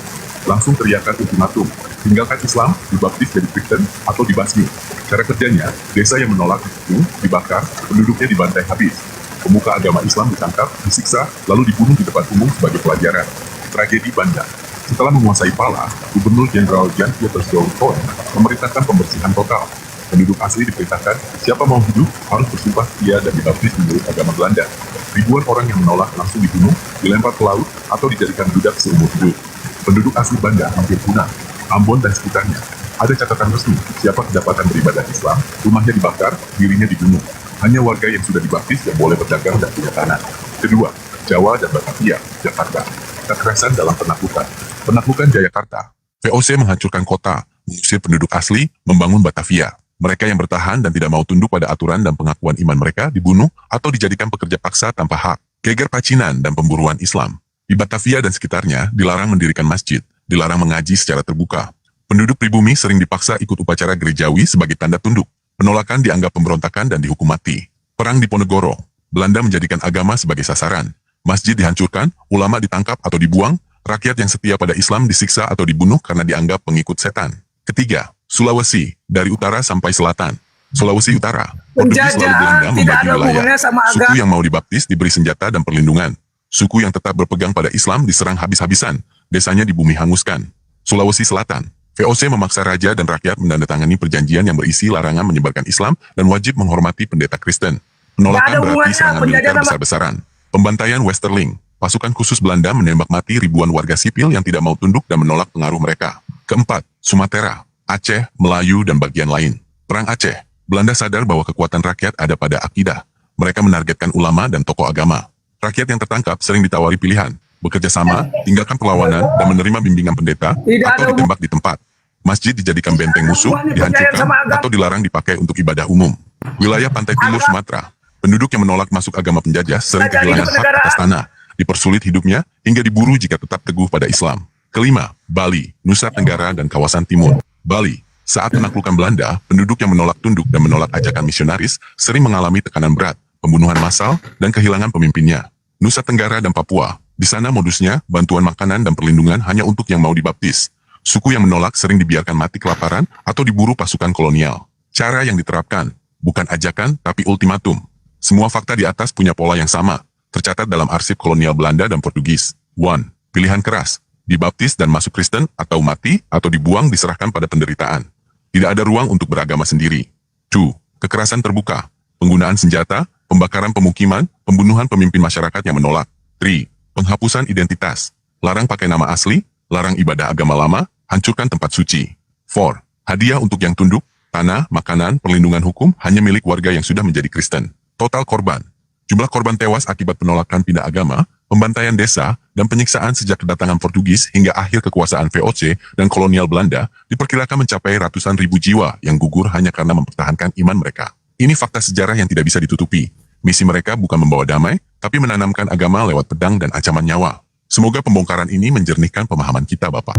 Langsung teriakan ultimatum, tinggalkan Islam, dibaptis jadi Kristen, atau dibasmi. Cara kerjanya, desa yang menolak dibunuh, dibakar, penduduknya dibantai habis. Pemuka agama Islam ditangkap, disiksa, lalu dibunuh di depan umum sebagai pelajaran. Tragedi Banda. Setelah menguasai Pala, Gubernur Jenderal Jan Pieters Jountoen memerintahkan pembersihan total. Penduduk asli diperintahkan, siapa mau hidup harus bersumpah setia dan dibaptis menurut agama Belanda. Ribuan orang yang menolak langsung dibunuh, dilempar ke laut, atau dijadikan budak seumur hidup. Penduduk asli Banda hampir punah. Ambon dan sekitarnya. Ada catatan resmi, siapa kedapatan beribadah Islam, rumahnya dibakar, dirinya dibunuh. Hanya warga yang sudah dibaptis yang boleh berdagang dan punya tanah. Kedua, Jawa dan Batavia, Jakarta. Kekerasan dalam penaklukan. Penaklukan Jayakarta. VOC menghancurkan kota, mengusir penduduk asli, membangun Batavia. Mereka yang bertahan dan tidak mau tunduk pada aturan dan pengakuan iman mereka dibunuh atau dijadikan pekerja paksa tanpa hak. Geger pacinan dan pemburuan Islam. Di Batavia dan sekitarnya dilarang mendirikan masjid, dilarang mengaji secara terbuka. Penduduk pribumi sering dipaksa ikut upacara gerejawi sebagai tanda tunduk. Penolakan dianggap pemberontakan dan dihukum mati. Perang Diponegoro. Belanda menjadikan agama sebagai sasaran. Masjid dihancurkan, ulama ditangkap atau dibuang, rakyat yang setia pada Islam disiksa atau dibunuh karena dianggap pengikut setan. Ketiga, Sulawesi, dari utara sampai selatan. Sulawesi Utara, Portugis lalu Belanda membagi wilayah. Suku yang mau dibaptis diberi senjata dan perlindungan. Suku yang tetap berpegang pada Islam diserang habis-habisan, desanya di bumi hanguskan. Sulawesi Selatan, VOC memaksa raja dan rakyat menandatangani perjanjian yang berisi larangan menyebarkan Islam dan wajib menghormati pendeta Kristen. Penolakan berarti serangan militer besar-besaran. Pembantaian Westerling, pasukan khusus Belanda menembak mati ribuan warga sipil yang tidak mau tunduk dan menolak pengaruh mereka. Keempat, Sumatera, Aceh, Melayu, dan bagian lain. Perang Aceh, Belanda sadar bahwa kekuatan rakyat ada pada akidah. Mereka menargetkan ulama dan tokoh agama. Rakyat yang tertangkap sering ditawari pilihan, bekerja sama, tinggalkan perlawanan, dan menerima bimbingan pendeta, atau ditembak di tempat. Masjid dijadikan benteng musuh, dihancurkan, atau dilarang dipakai untuk ibadah umum. Wilayah pantai timur Sumatera, penduduk yang menolak masuk agama penjajah sering kehilangan hak atas tanah, dipersulit hidupnya, hingga diburu jika tetap teguh pada Islam. Kelima, Bali, Nusa Tenggara, dan kawasan timur. Bali, saat penaklukan Belanda, penduduk yang menolak tunduk dan menolak ajakan misionaris sering mengalami tekanan berat, pembunuhan massal, dan kehilangan pemimpinnya. Nusa Tenggara dan Papua, di sana modusnya bantuan makanan dan perlindungan hanya untuk yang mau dibaptis. Suku yang menolak sering dibiarkan mati kelaparan atau diburu pasukan kolonial. Cara yang diterapkan, bukan ajakan tapi ultimatum. Semua fakta di atas punya pola yang sama, tercatat dalam arsip kolonial Belanda dan Portugis. 1. Pilihan keras, dibaptis dan masuk Kristen atau mati atau dibuang diserahkan pada penderitaan. Tidak ada ruang untuk beragama sendiri. 2. Kekerasan terbuka, penggunaan senjata, pembakaran pemukiman, pembunuhan pemimpin masyarakat yang menolak. 3. Penghapusan identitas, larang pakai nama asli, larang ibadah agama lama, hancurkan tempat suci. 4. Hadiah untuk yang tunduk, tanah, makanan, perlindungan hukum hanya milik warga yang sudah menjadi Kristen. Total korban, jumlah korban tewas akibat penolakan pindah agama, pembantaian desa, dan penyiksaan sejak kedatangan Portugis hingga akhir kekuasaan VOC dan kolonial Belanda diperkirakan mencapai ratusan ribu jiwa yang gugur hanya karena mempertahankan iman mereka. Ini fakta sejarah yang tidak bisa ditutupi. Misi mereka bukan membawa damai, tapi menanamkan agama lewat pedang dan ancaman nyawa. Semoga pembongkaran ini menjernihkan pemahaman kita, Bapak.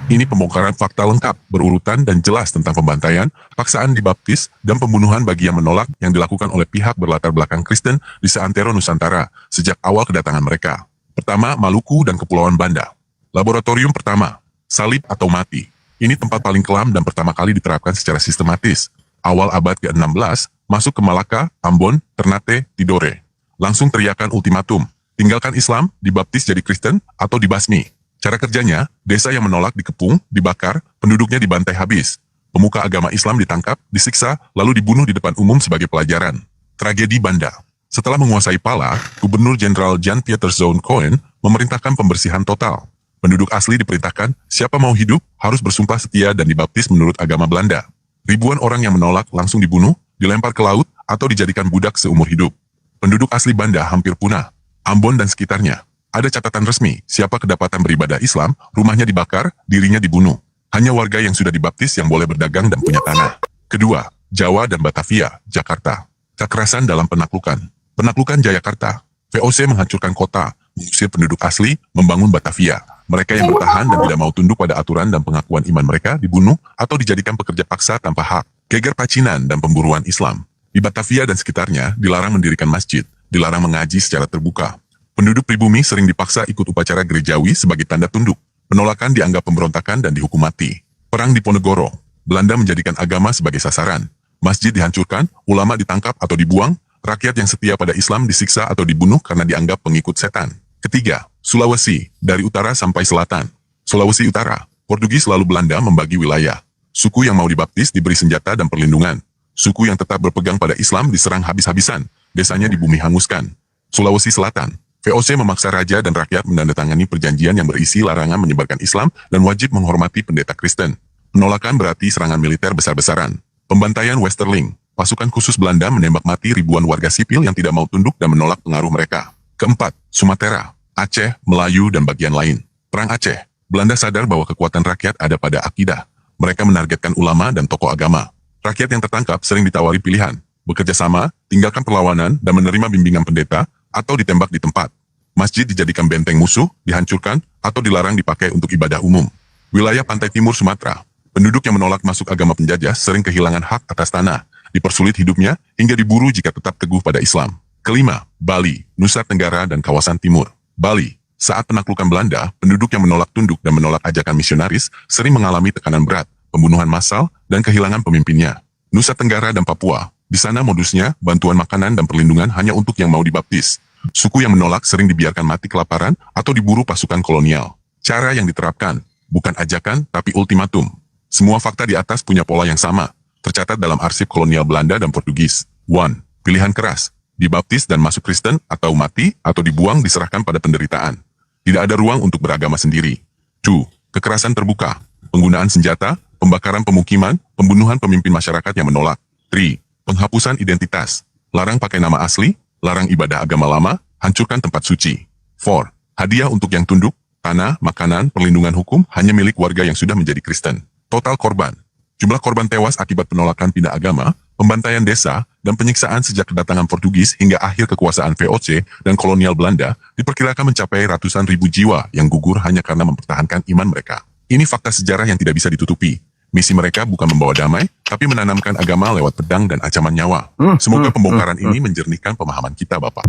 Ini pembongkaran fakta lengkap, berurutan dan jelas tentang pembantaian, paksaan dibaptis, dan pembunuhan bagi yang menolak yang dilakukan oleh pihak berlatar belakang Kristen di seantero Nusantara sejak awal kedatangan mereka. Pertama, Maluku dan Kepulauan Banda. Laboratorium pertama, salib atau mati. Ini tempat paling kelam dan pertama kali diterapkan secara sistematis. Awal abad ke-16, masuk ke Malaka, Ambon, Ternate, Tidore. Langsung teriakan ultimatum, tinggalkan Islam, dibaptis jadi Kristen, atau dibasmi. Cara kerjanya, desa yang menolak dikepung, dibakar, penduduknya dibantai habis. Pemuka agama Islam ditangkap, disiksa, lalu dibunuh di depan umum sebagai pelajaran. Tragedi Banda. Setelah menguasai Pala, Gubernur Jenderal Jan Pieter Zoon Cohen memerintahkan pembersihan total. Penduduk asli diperintahkan, siapa mau hidup, harus bersumpah setia dan dibaptis menurut agama Belanda. Ribuan orang yang menolak langsung dibunuh, dilempar ke laut, atau dijadikan budak seumur hidup. Penduduk asli Banda hampir punah. Ambon dan sekitarnya. Ada catatan resmi, siapa kedapatan beribadah Islam, rumahnya dibakar, dirinya dibunuh. Hanya warga yang sudah dibaptis yang boleh berdagang dan punya tanah. Kedua, Jawa dan Batavia, Jakarta. Kekerasan dalam penaklukan. Penaklukan Jayakarta. VOC menghancurkan kota, mengusir penduduk asli, membangun Batavia. Mereka yang bertahan dan tidak mau tunduk pada aturan dan pengakuan iman mereka dibunuh atau dijadikan pekerja paksa tanpa hak. Geger pacinan dan pemburuan Islam. Di Batavia dan sekitarnya dilarang mendirikan masjid, dilarang mengaji secara terbuka. Penduduk pribumi sering dipaksa ikut upacara gerejawi sebagai tanda tunduk. Penolakan dianggap pemberontakan dan dihukum mati. Perang di Ponegoro. Belanda menjadikan agama sebagai sasaran. Masjid dihancurkan, ulama ditangkap atau dibuang, rakyat yang setia pada Islam disiksa atau dibunuh karena dianggap pengikut setan. Ketiga, Sulawesi, dari utara sampai selatan. Sulawesi Utara, Portugis lalu Belanda membagi wilayah. Suku yang mau dibaptis diberi senjata dan perlindungan. Suku yang tetap berpegang pada Islam diserang habis-habisan, desanya dibumi hanguskan. Sulawesi Selatan, VOC memaksa raja dan rakyat menandatangani perjanjian yang berisi larangan menyebarkan Islam dan wajib menghormati pendeta Kristen. Penolakan berarti serangan militer besar-besaran. Pembantaian Westerling, pasukan khusus Belanda menembak mati ribuan warga sipil yang tidak mau tunduk dan menolak pengaruh mereka. Keempat, Sumatera, Aceh, Melayu, dan bagian lain. Perang Aceh, Belanda sadar bahwa kekuatan rakyat ada pada akidah. Mereka menargetkan ulama dan tokoh agama. Rakyat yang tertangkap sering ditawari pilihan, bekerja sama, tinggalkan perlawanan, dan menerima bimbingan pendeta, atau ditembak di tempat. Masjid dijadikan benteng musuh, dihancurkan, atau dilarang dipakai untuk ibadah umum. Wilayah pantai timur Sumatera, penduduk yang menolak masuk agama penjajah sering kehilangan hak atas tanah, dipersulit hidupnya, hingga diburu jika tetap teguh pada Islam. Kelima, Bali, Nusa Tenggara, dan kawasan timur. Bali, saat penaklukan Belanda, penduduk yang menolak tunduk dan menolak ajakan misionaris sering mengalami tekanan berat, pembunuhan massal, dan kehilangan pemimpinnya. Nusa Tenggara dan Papua, di sana modusnya bantuan makanan dan perlindungan hanya untuk yang mau dibaptis. Suku yang menolak sering dibiarkan mati kelaparan atau diburu pasukan kolonial. Cara yang diterapkan, bukan ajakan tapi ultimatum. Semua fakta di atas punya pola yang sama, tercatat dalam arsip kolonial Belanda dan Portugis. 1. Pilihan keras, dibaptis dan masuk Kristen atau mati atau dibuang diserahkan pada penderitaan. Tidak ada ruang untuk beragama sendiri. 2. Kekerasan terbuka, penggunaan senjata, pembakaran pemukiman, pembunuhan pemimpin masyarakat yang menolak. 3. Penghapusan identitas, larang pakai nama asli, larang ibadah agama lama, hancurkan tempat suci. 4. Hadiah untuk yang tunduk, tanah, makanan, perlindungan hukum hanya milik warga yang sudah menjadi Kristen. Total korban. Jumlah korban tewas akibat penolakan pindah agama, pembantaian desa, dan penyiksaan sejak kedatangan Portugis hingga akhir kekuasaan VOC dan kolonial Belanda diperkirakan mencapai ratusan ribu jiwa yang gugur hanya karena mempertahankan iman mereka. Ini fakta sejarah yang tidak bisa ditutupi. Misi mereka bukan membawa damai, tapi menanamkan agama lewat pedang dan ancaman nyawa. Semoga pembongkaran ini menjernihkan pemahaman kita, Bapak.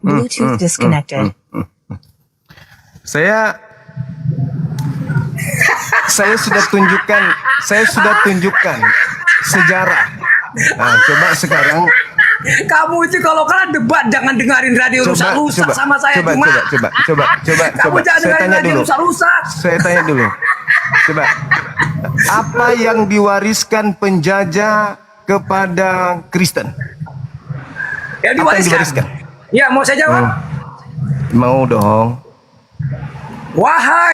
Bluetooth disconnected. Saya sudah tunjukkan sejarah. Nah, coba sekarang Kamu itu kalau kalian debat jangan dengerin radio rusak-rusak sama saya coba. Kamu jangan dengerin radio rusak-rusak. Saya tanya dulu. Coba. Apa yang diwariskan penjajah kepada Kristen? Ya diwariskan. Ya, mau saya jawab? Mau dong. Wahai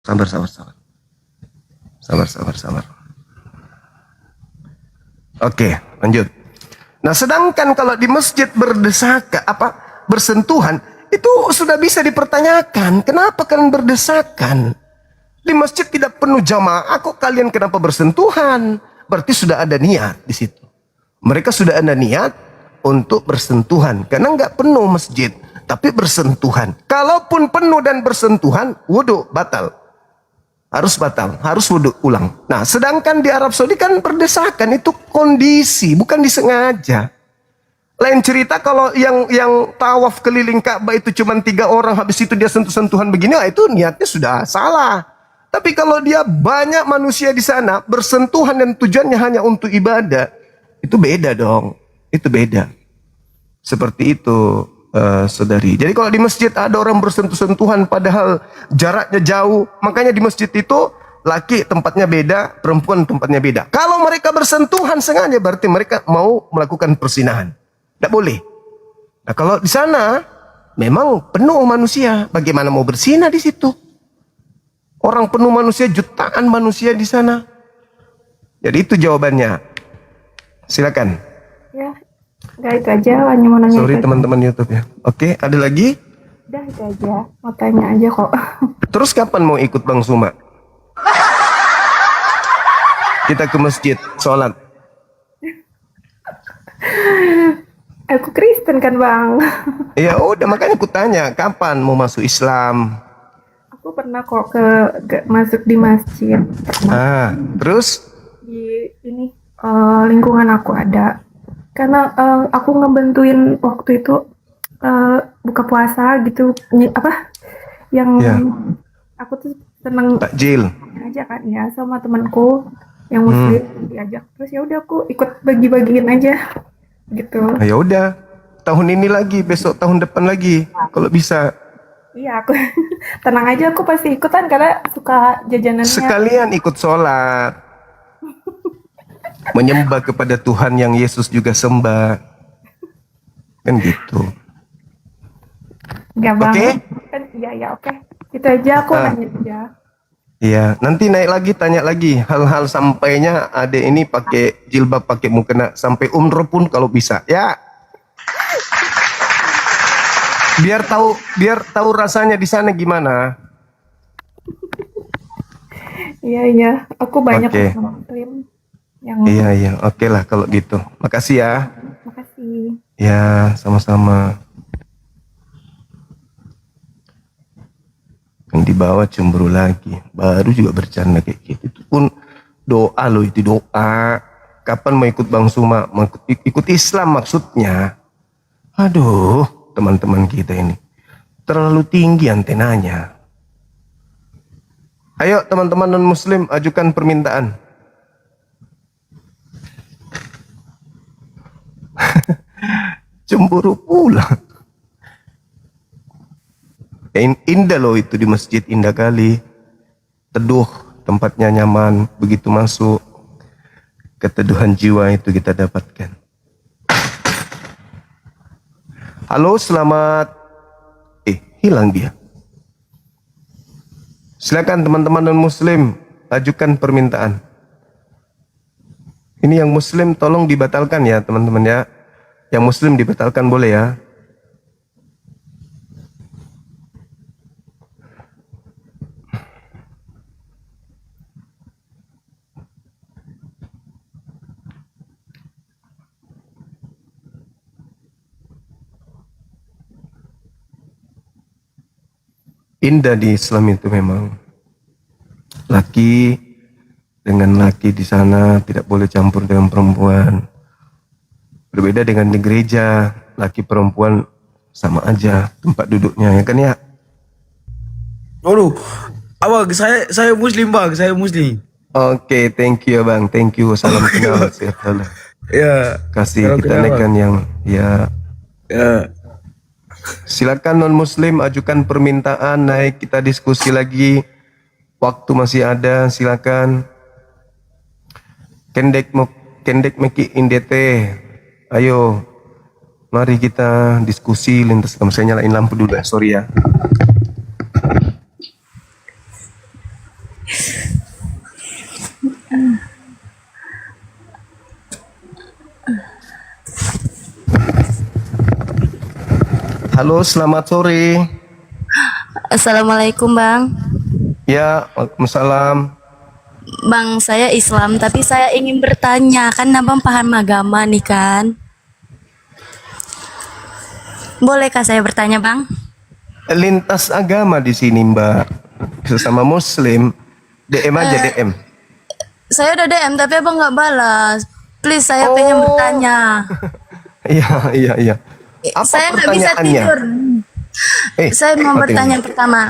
Sabar, sabar, sabar. Sabar, sabar, sabar. Oke, lanjut. Nah, sedangkan kalau di masjid bersentuhan, itu sudah bisa dipertanyakan. Kenapa kalian berdesakan? Di masjid tidak penuh jamaah, kok kalian kenapa bersentuhan? Berarti sudah ada niat di situ. Mereka sudah ada niat untuk bersentuhan. Karena nggak penuh masjid, tapi bersentuhan. Kalaupun penuh dan bersentuhan, wudhu batal. Harus batal, harus wudhu ulang. Nah, sedangkan di Arab Saudi kan berdesakan, itu kondisi, bukan disengaja. Lain cerita kalau yang tawaf keliling Ka'bah itu cuma 3 orang, habis itu dia sentuh-sentuhan begini, itu niatnya sudah salah. Tapi kalau dia banyak manusia di sana, bersentuhan dan tujuannya hanya untuk ibadah, itu beda dong. Itu beda. Seperti itu, saudari. Jadi kalau di masjid ada orang bersentuh-sentuhan padahal jaraknya jauh, makanya di masjid itu laki tempatnya beda, perempuan tempatnya beda. Kalau mereka bersentuhan sengaja berarti mereka mau melakukan persinahan. Tidak boleh. Nah, kalau di sana memang penuh manusia, bagaimana mau bersinah di situ? Orang penuh manusia, jutaan manusia di sana. Jadi itu jawabannya. Silakan. Ya, enggak itu aja, hanya mau nanya. Sorry teman-teman YouTube ya. Oke, ada lagi? Udah itu aja, mau tanya aja kok. Terus kapan mau ikut Bang Suma? Kita ke masjid, sholat. Aku Kristen kan Bang. Ya udah, makanya aku tanya, kapan mau masuk Islam? Aku pernah kok masuk di masjid. Terus? Di ini lingkungan aku ada. Karena aku ngebantuin waktu itu buka puasa gitu, aku tuh seneng takjil aja kan ya sama temanku yang muslim diajak, terus ya udah aku ikut bagi-bagiin aja gitu. Ya udah, tahun ini lagi, besok tahun depan lagi kalau bisa. Iya, aku tenang aja, aku pasti ikutan karena suka jajanannya. Sekalian ikut sholat, menyembah kepada Tuhan yang Yesus juga sembah, kan gitu. Enggak Bang. Oke? Iya, oke. Itu aja aku nanya aja. Iya, nanti naik lagi, tanya lagi hal-hal sampainya adek ini pakai jilbab, pakai mukena, sampai umroh pun kalau bisa, ya. Biar tahu rasanya di sana gimana. Iya, aku banyak muslim yang. Iya, oke lah kalau gitu. Makasih ya. Makasih. Ya, sama-sama. Yang di bawah cemburu lagi, baru juga bercanda kayak gitu. Itu pun doa loh, itu doa. Kapan mau ikut Bang Suma? Mau ikut Islam maksudnya. Aduh, teman-teman kita ini terlalu tinggi antenanya. Ayo teman-teman non-muslim, ajukan permintaan. Cemburu pula. Indah loh itu di masjid, indah kali. Teduh, tempatnya nyaman, begitu masuk, keteduhan jiwa itu kita dapatkan. Halo, selamat. Hilang dia. Silakan teman-teman non muslim, ajukan permintaan. Ini yang muslim tolong dibatalkan ya teman-teman ya. Yang muslim dibatalkan boleh ya. Indah di Islam itu memang. Laki dengan laki di sana tidak boleh campur dengan perempuan. Berbeda dengan di gereja, laki perempuan sama aja tempat duduknya, ya kan ya? Aduh, abang, saya muslim bang, saya muslim. Oke, thank you bang, thank you. Salam kenal, ya. Kasih kita naikkan yang ya. Silakan non muslim ajukan permintaan, naik kita diskusi lagi. Waktu masih ada, silakan. Kendek meki indete. Ayo, mari kita diskusi lintas. Saya nyalain lampu dulu ya, sorry ya. Halo, selamat sore. Assalamualaikum Bang. Ya, waalaikumsalam. Bang, saya Islam, tapi saya ingin bertanya, kan Abang paham agama nih kan? Bolehkah saya bertanya Bang? Lintas agama di sini, Mbak. Sesama Muslim. DM aja, DM. Saya udah DM, tapi Abang nggak balas. Please, saya pengen bertanya. Iya. Apa Saya nggak bisa pertanyaannya? tidur. Saya mau apa bertanya ini? pertama.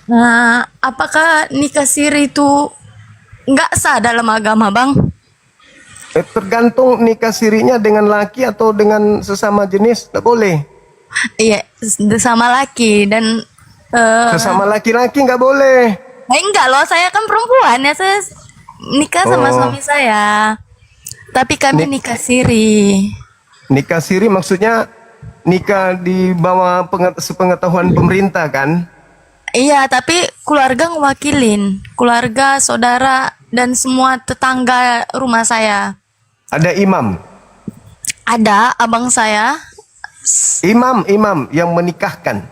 Nah, apakah nikah siri itu nggak sah dalam agama, Bang? Tergantung nikah sirinya dengan laki atau dengan sesama jenis, tak boleh. Iya, sama laki dan Sesama laki-laki nggak boleh. enggak loh, saya kan perempuan ya, saya nikah sama suami saya. Tapi kami nikah siri. Nikah siri maksudnya nikah di bawah sepengetahuan pemerintah kan? Iya, tapi keluarga ngewakilin, keluarga, saudara, dan semua tetangga rumah saya. Ada imam? Ada abang saya. Imam yang menikahkan?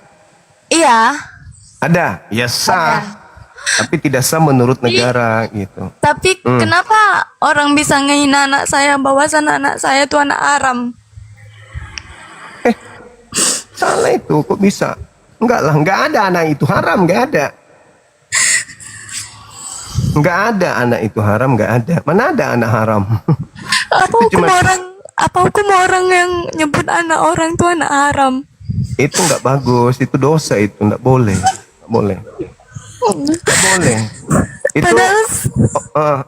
Iya. Ada? Ya sah. Tapi tidak sah menurut negara gitu. Tapi kenapa orang bisa ngehina anak saya, bahwasan anak saya itu anak haram? Salah itu, kok bisa? Enggak lah, enggak ada anak itu haram, enggak ada. Enggak ada anak itu haram, enggak ada. Mana ada anak haram? Apa hukum orang yang nyebut anak orang itu anak haram? Itu enggak bagus, itu dosa itu, enggak boleh. Enggak boleh. Enggak boleh.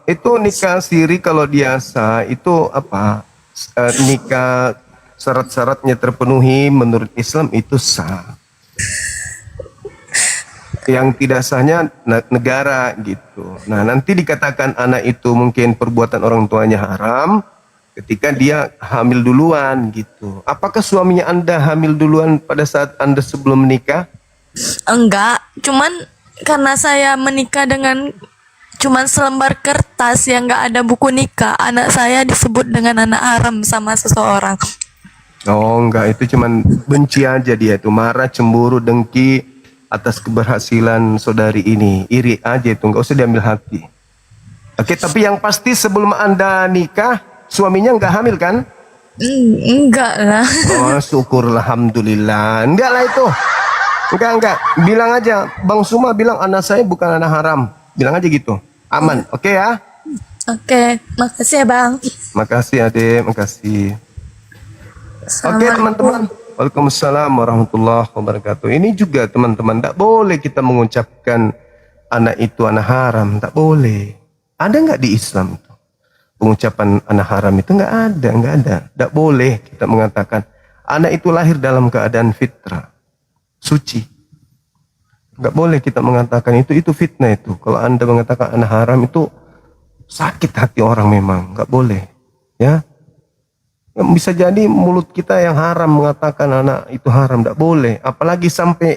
Itu nikah siri kalau dia sah, itu apa? Nikah syarat-syaratnya terpenuhi menurut Islam itu sah. Yang tidak sahnya negara gitu. Nah, nanti dikatakan anak itu mungkin perbuatan orang tuanya haram ketika dia hamil duluan gitu. Apakah suaminya Anda hamil duluan pada saat Anda sebelum menikah? Enggak, cuman karena saya menikah dengan cuman selembar kertas yang enggak ada buku nikah, anak saya disebut dengan anak haram sama seseorang. Oh enggak, itu cuman benci aja dia itu, marah, cemburu, dengki atas keberhasilan saudari ini, iri aja itu, enggak usah diambil hati. Oke, tapi yang pasti sebelum Anda nikah, suaminya enggak hamil kan? Enggak lah. Oh syukurlah, alhamdulillah. Enggak lah itu. Enggak. Bilang aja, Bang Suma bilang anak saya bukan anak haram. Bilang aja gitu, aman, oke ya? Oke, makasih ya Bang. Makasih Ade, makasih. Oke teman-teman. Waalaikumsalam warahmatullahi wabarakatuh. Ini juga teman-teman, tak boleh kita mengucapkan anak itu anak haram, tak boleh. Ada nggak di Islam itu pengucapan anak haram itu? Nggak ada. Tak boleh kita mengatakan anak itu lahir dalam keadaan fitrah, suci. Nggak boleh kita mengatakan itu fitnah itu. Kalau Anda mengatakan anak haram itu sakit hati orang memang, nggak boleh, ya. Bisa jadi mulut kita yang haram mengatakan anak itu haram, tidak boleh. Apalagi sampai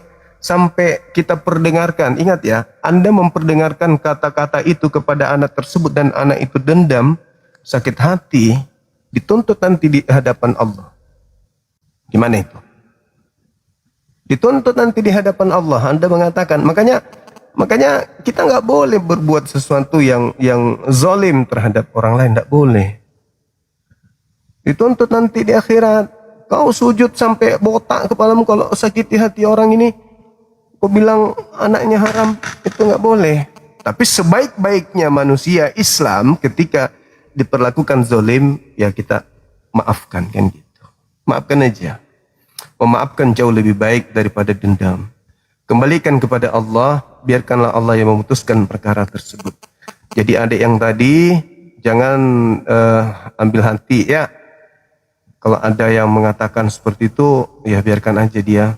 kita perdengarkan. Ingat ya, Anda memperdengarkan kata-kata itu kepada anak tersebut dan anak itu dendam, sakit hati, dituntut nanti di hadapan Allah. Gimana itu? Dituntut nanti di hadapan Allah. Anda mengatakan, makanya kita nggak boleh berbuat sesuatu yang zalim terhadap orang lain, tidak boleh. Dituntut nanti di akhirat. Kau sujud sampai botak kepalamu kalau sakiti hati orang ini, kau bilang anaknya haram, itu nggak boleh. Tapi sebaik-baiknya manusia Islam ketika diperlakukan zalim, ya kita maafkan kan gitu. Maafkan aja. Memaafkan jauh lebih baik daripada dendam. Kembalikan kepada Allah, biarkanlah Allah yang memutuskan perkara tersebut. Jadi adik yang tadi jangan ambil hati ya. Kalau ada yang mengatakan seperti itu, ya biarkan aja dia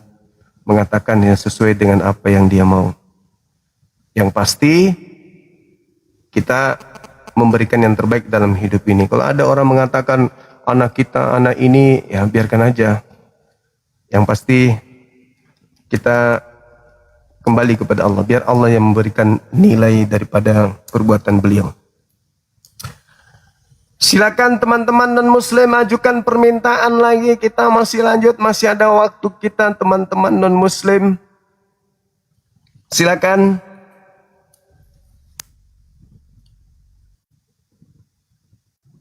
mengatakan yang sesuai dengan apa yang dia mau. Yang pasti kita memberikan yang terbaik dalam hidup ini. Kalau ada orang mengatakan anak kita, anak ini, ya biarkan aja. Yang pasti kita kembali kepada Allah. Biar Allah yang memberikan nilai daripada perbuatan beliau. Silakan teman-teman non-muslim ajukan permintaan lagi. Kita masih lanjut, masih ada waktu kita teman-teman non-muslim. Silakan.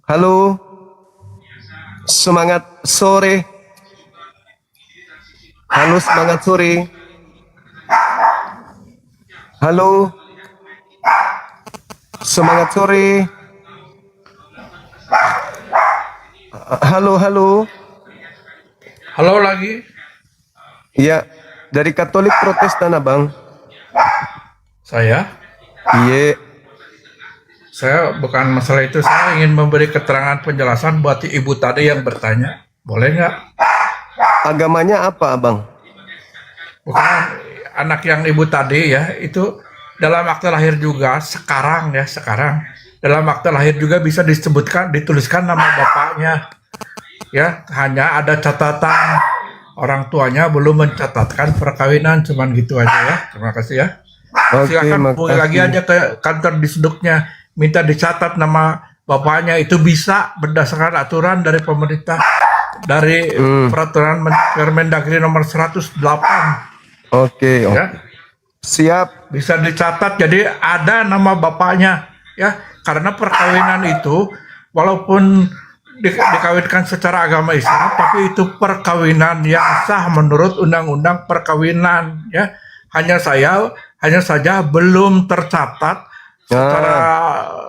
Halo. Semangat sore. Halo, semangat sore. Halo. Semangat sore. Halo, halo. Halo lagi. Iya, dari Katolik Protestan abang. Saya? Iya. Saya bukan masalah itu. Saya ingin memberi keterangan penjelasan buat ibu tadi yang bertanya. Boleh nggak? Agamanya apa abang? Bukan anak yang ibu tadi ya. Itu dalam akte lahir juga sekarang ya, sekarang. Dalam akte lahir juga bisa dituliskan nama bapaknya. Ya, hanya ada catatan orang tuanya belum mencatatkan perkawinan, cuman gitu aja ya. Terima kasih ya. Silakan hubungi lagi aja ke kantor disduknya, minta dicatat nama bapaknya. Itu bisa berdasarkan aturan dari pemerintah, dari peraturan Permendagri nomor 108. Oke. Ya. Siap. Bisa dicatat, jadi ada nama bapaknya ya. Karena perkawinan itu walaupun dikawinkan secara agama Islam, tapi itu perkawinan yang sah menurut undang-undang perkawinan ya. Hanya saja belum tercatat secara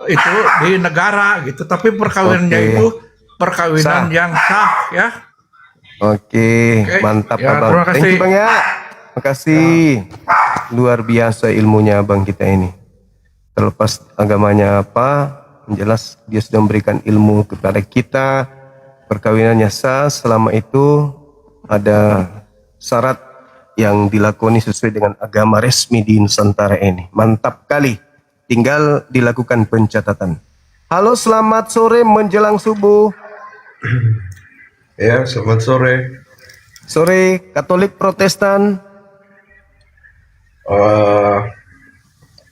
itu di negara gitu, tapi perkawinannya itu perkawinan yang sah ya. Oke, mantap ya, abang. terima kasih. Thank you bang ya. Makasih. Luar biasa ilmunya abang kita ini. Terlepas agamanya apa, yang jelas dia sudah memberikan ilmu kepada kita. Perkawinannya sah selama itu ada syarat yang dilakoni sesuai dengan agama resmi di Nusantara ini. Mantap kali. Tinggal dilakukan pencatatan. Halo, selamat sore menjelang subuh. Ya, selamat sore. Sore, Katolik Protestan.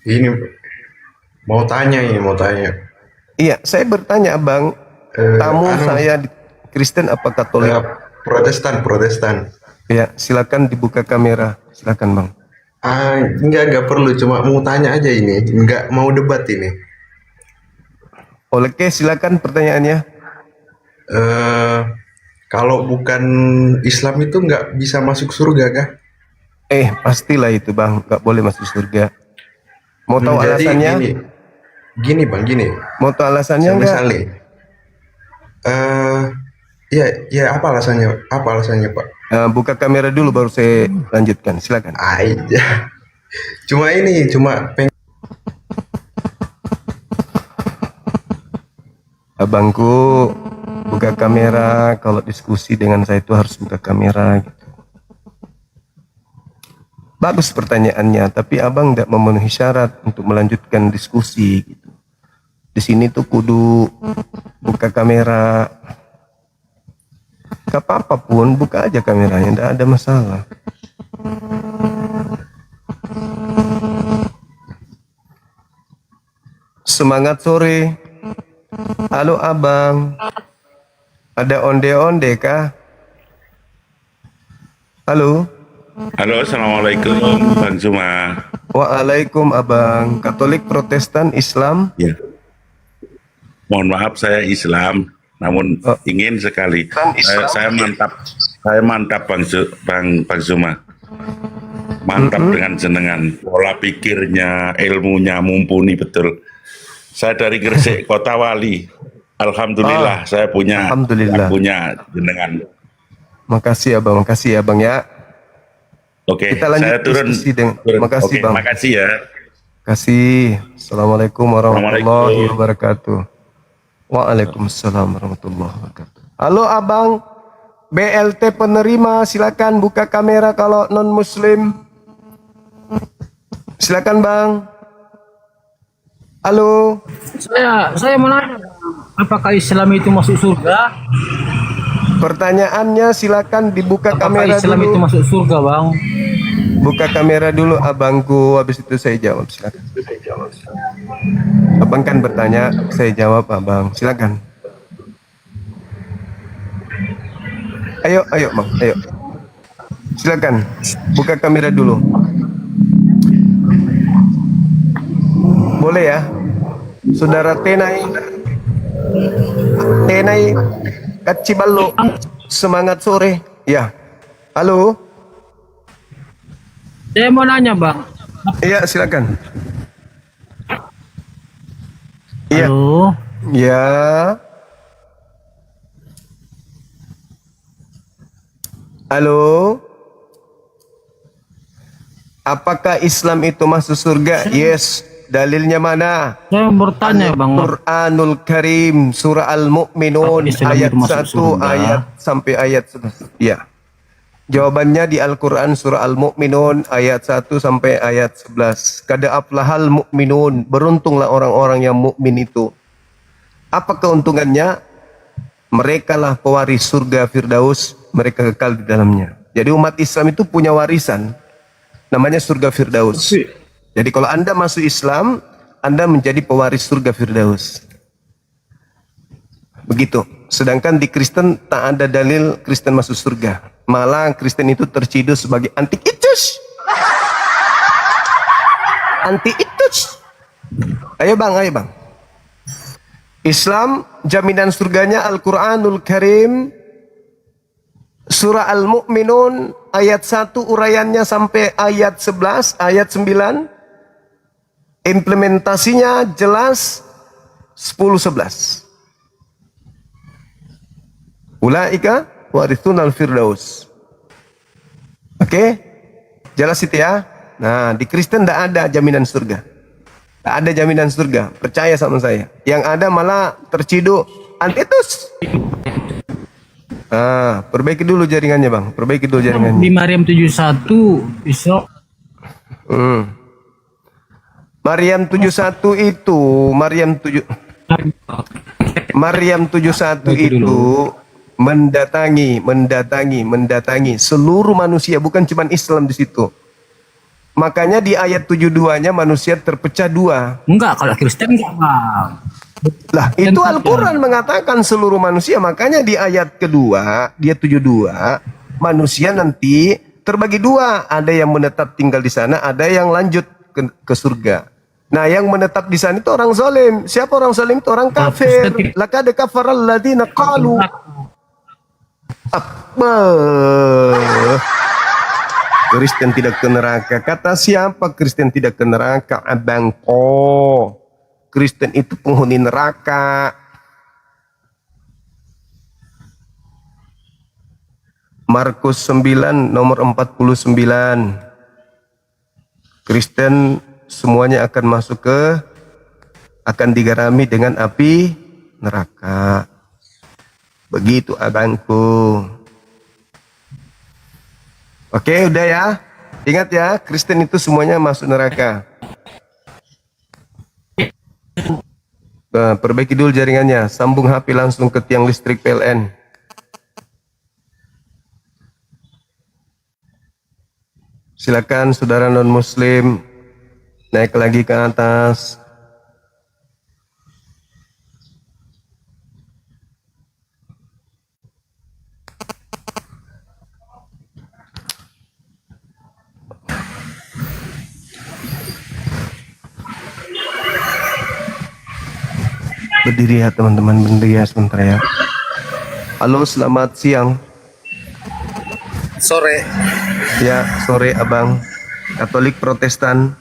Ini mau tanya. Iya, saya bertanya abang, tamu saya Kristen apa Katolik? Protestan. Ya, silakan dibuka kamera, silakan bang. Enggak perlu, cuma mau tanya aja ini, enggak mau debat ini. Oke, silakan pertanyaannya. Kalau bukan Islam itu nggak bisa masuk surga kah? Pastilah itu bang, nggak boleh masuk surga. Mau tahu Jadi alasannya? Gini bang, gini. Mau tahu alasannya nggak? Ya apa alasannya? Apa alasannya pak? Buka kamera dulu baru saya lanjutkan. Silakan. Aja. Cuma Abangku, buka kamera. Kalau diskusi dengan saya itu harus buka kamera. Gitu. Bagus pertanyaannya, tapi abang tidak memenuhi syarat untuk melanjutkan diskusi. Gitu. Di sini tuh kudu buka kamera. Gak apa-apa pun, buka aja kameranya, tidak ada masalah. Semangat sore. Halo abang. Ada onde-onde kah? Halo. Halo, assalamualaikum Bang Zuma. Waalaikum abang. Katolik, Protestan, Islam? Ya. Mohon maaf saya Islam, namun ingin sekali. Saya mantap Bang Zuma. Mantap dengan jenengan. Pola pikirnya, ilmunya mumpuni betul. Saya dari Gresik, Kota Wali. Alhamdulillah saya punya jenengan. Makasih abang ya. Oke, kita lanjut saya turun. Makasih bang. Makasih ya. Kasih. Assalamualaikum warahmatullahi wabarakatuh. Waalaikumsalam warahmatullahi wabarakatuh. Halo abang, BLT penerima, silakan buka kamera kalau non muslim. Silakan bang. Halo. Saya mau nanya, apakah Islam itu masuk surga? Pertanyaannya silakan dibuka kamera dulu. Apakah Islam itu masuk surga, bang? Buka kamera dulu abangku, habis itu saya jawab. Silakan. Abang kan bertanya, saya jawab abang. Silakan. Ayo bang, ayo. Silakan. Buka kamera dulu. Boleh ya, Saudara Tenai Kacibalo, semangat sore. Ya, halo. Saya mau nanya bang. Iya, silakan. Iya. Halo. Ya. Halo. Apakah Islam itu masuk surga? Yes. Dalilnya mana? Saya bertanya bang. Quranul Karim, surah Al-Mu'minun, ayat 1 ayat sampai ayat 11. Ya. Jawabannya di Al-Quran surah Al-Mu'minun ayat 1 sampai ayat 11. Kada aflahal mu'minun, beruntunglah orang-orang yang mukmin itu. Apa keuntungannya? Mereka lah pewaris surga Firdaus, mereka kekal di dalamnya. Jadi umat Islam itu punya warisan, namanya surga Firdaus. Jadi kalau Anda masuk Islam, Anda menjadi pewaris surga Firdaus. Begitu. Sedangkan di Kristen tak ada dalil Kristen masuk surga. Malah Kristen itu terciduk sebagai anti-Kristus. Anti-Kristus. Ayo bang. Islam jaminan surganya Al-Quranul Karim, surah Al-Mu'minun ayat 1 uraiannya sampai ayat 11, ayat 9. Implementasinya jelas 10-11. Ulaika warithunal firdaus. Oke? Jelas itu ya? Nah, di Kristen tidak ada jaminan surga. Tak ada jaminan surga. Percaya sama saya. Yang ada malah terciduk antitus. Ah, perbaiki dulu jaringannya bang. Perbaiki dulu jaringannya. Di Maryam 71 besok. Maryam 71 itu Maryam 71 itu mendatangi seluruh manusia, bukan cuma Islam di situ. Makanya di ayat 72-nya manusia terpecah dua. Enggak, kalau Kristen enggak bang. Lah itu Al-Quran mengatakan seluruh manusia. Makanya di ayat kedua, dia 72, manusia nanti terbagi dua. Ada yang menetap tinggal di sana, ada yang lanjut ke surga. Nah yang menetap di sana itu orang zalim. Siapa orang zalim? Itu orang kafir. Laqad kafaral ladzina qalu. Apa? Kristen tidak ke neraka. Kata siapa Kristen tidak ke neraka? Abang Kristen itu penghuni neraka. Markus 9 nomor 49. Kristen semuanya akan akan digarami dengan api neraka. Begitu abangku. Oke, udah ya. Ingat ya, Kristen itu semuanya masuk neraka. Nah, perbaiki dulu jaringannya. Sambung HP langsung ke tiang listrik PLN. Silakan saudara non-muslim naik lagi ke atas. Berdiri ya teman-teman, berdiri ya sebentar ya. Halo, selamat siang. Sore. Ya, sore abang. Katolik Protestan.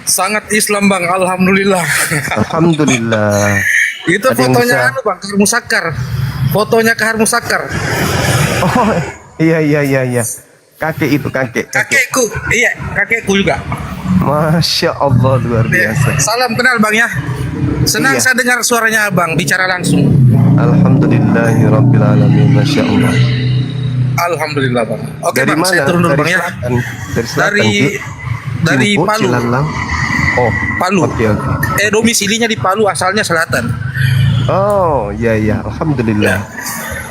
Sangat Islam bang, alhamdulillah. Alhamdulillah. Itu Ada yang fotonya bisa- anu bang, Kahar Musakar. Fotonya Kahar Musakar. Oh, iya. Kakek itu, kakek. Kakekku, iya, kakekku juga. Masya Allah, luar biasa. Salam kenal bang ya. Senang Iya. saya dengar suaranya abang bicara langsung. Alhamdulillahirrabbilalamin. Masya Allah. Alhamdulillah bang. Oke Dari bang, mana? saya turun dulu Dari bang ya. selatan. Dari selatan, Dari Ki? dari Cimpu, Palu. Cilalang. Oh, Palu. oke. Domisilinya di Palu, asalnya selatan. Oh, iya. Alhamdulillah.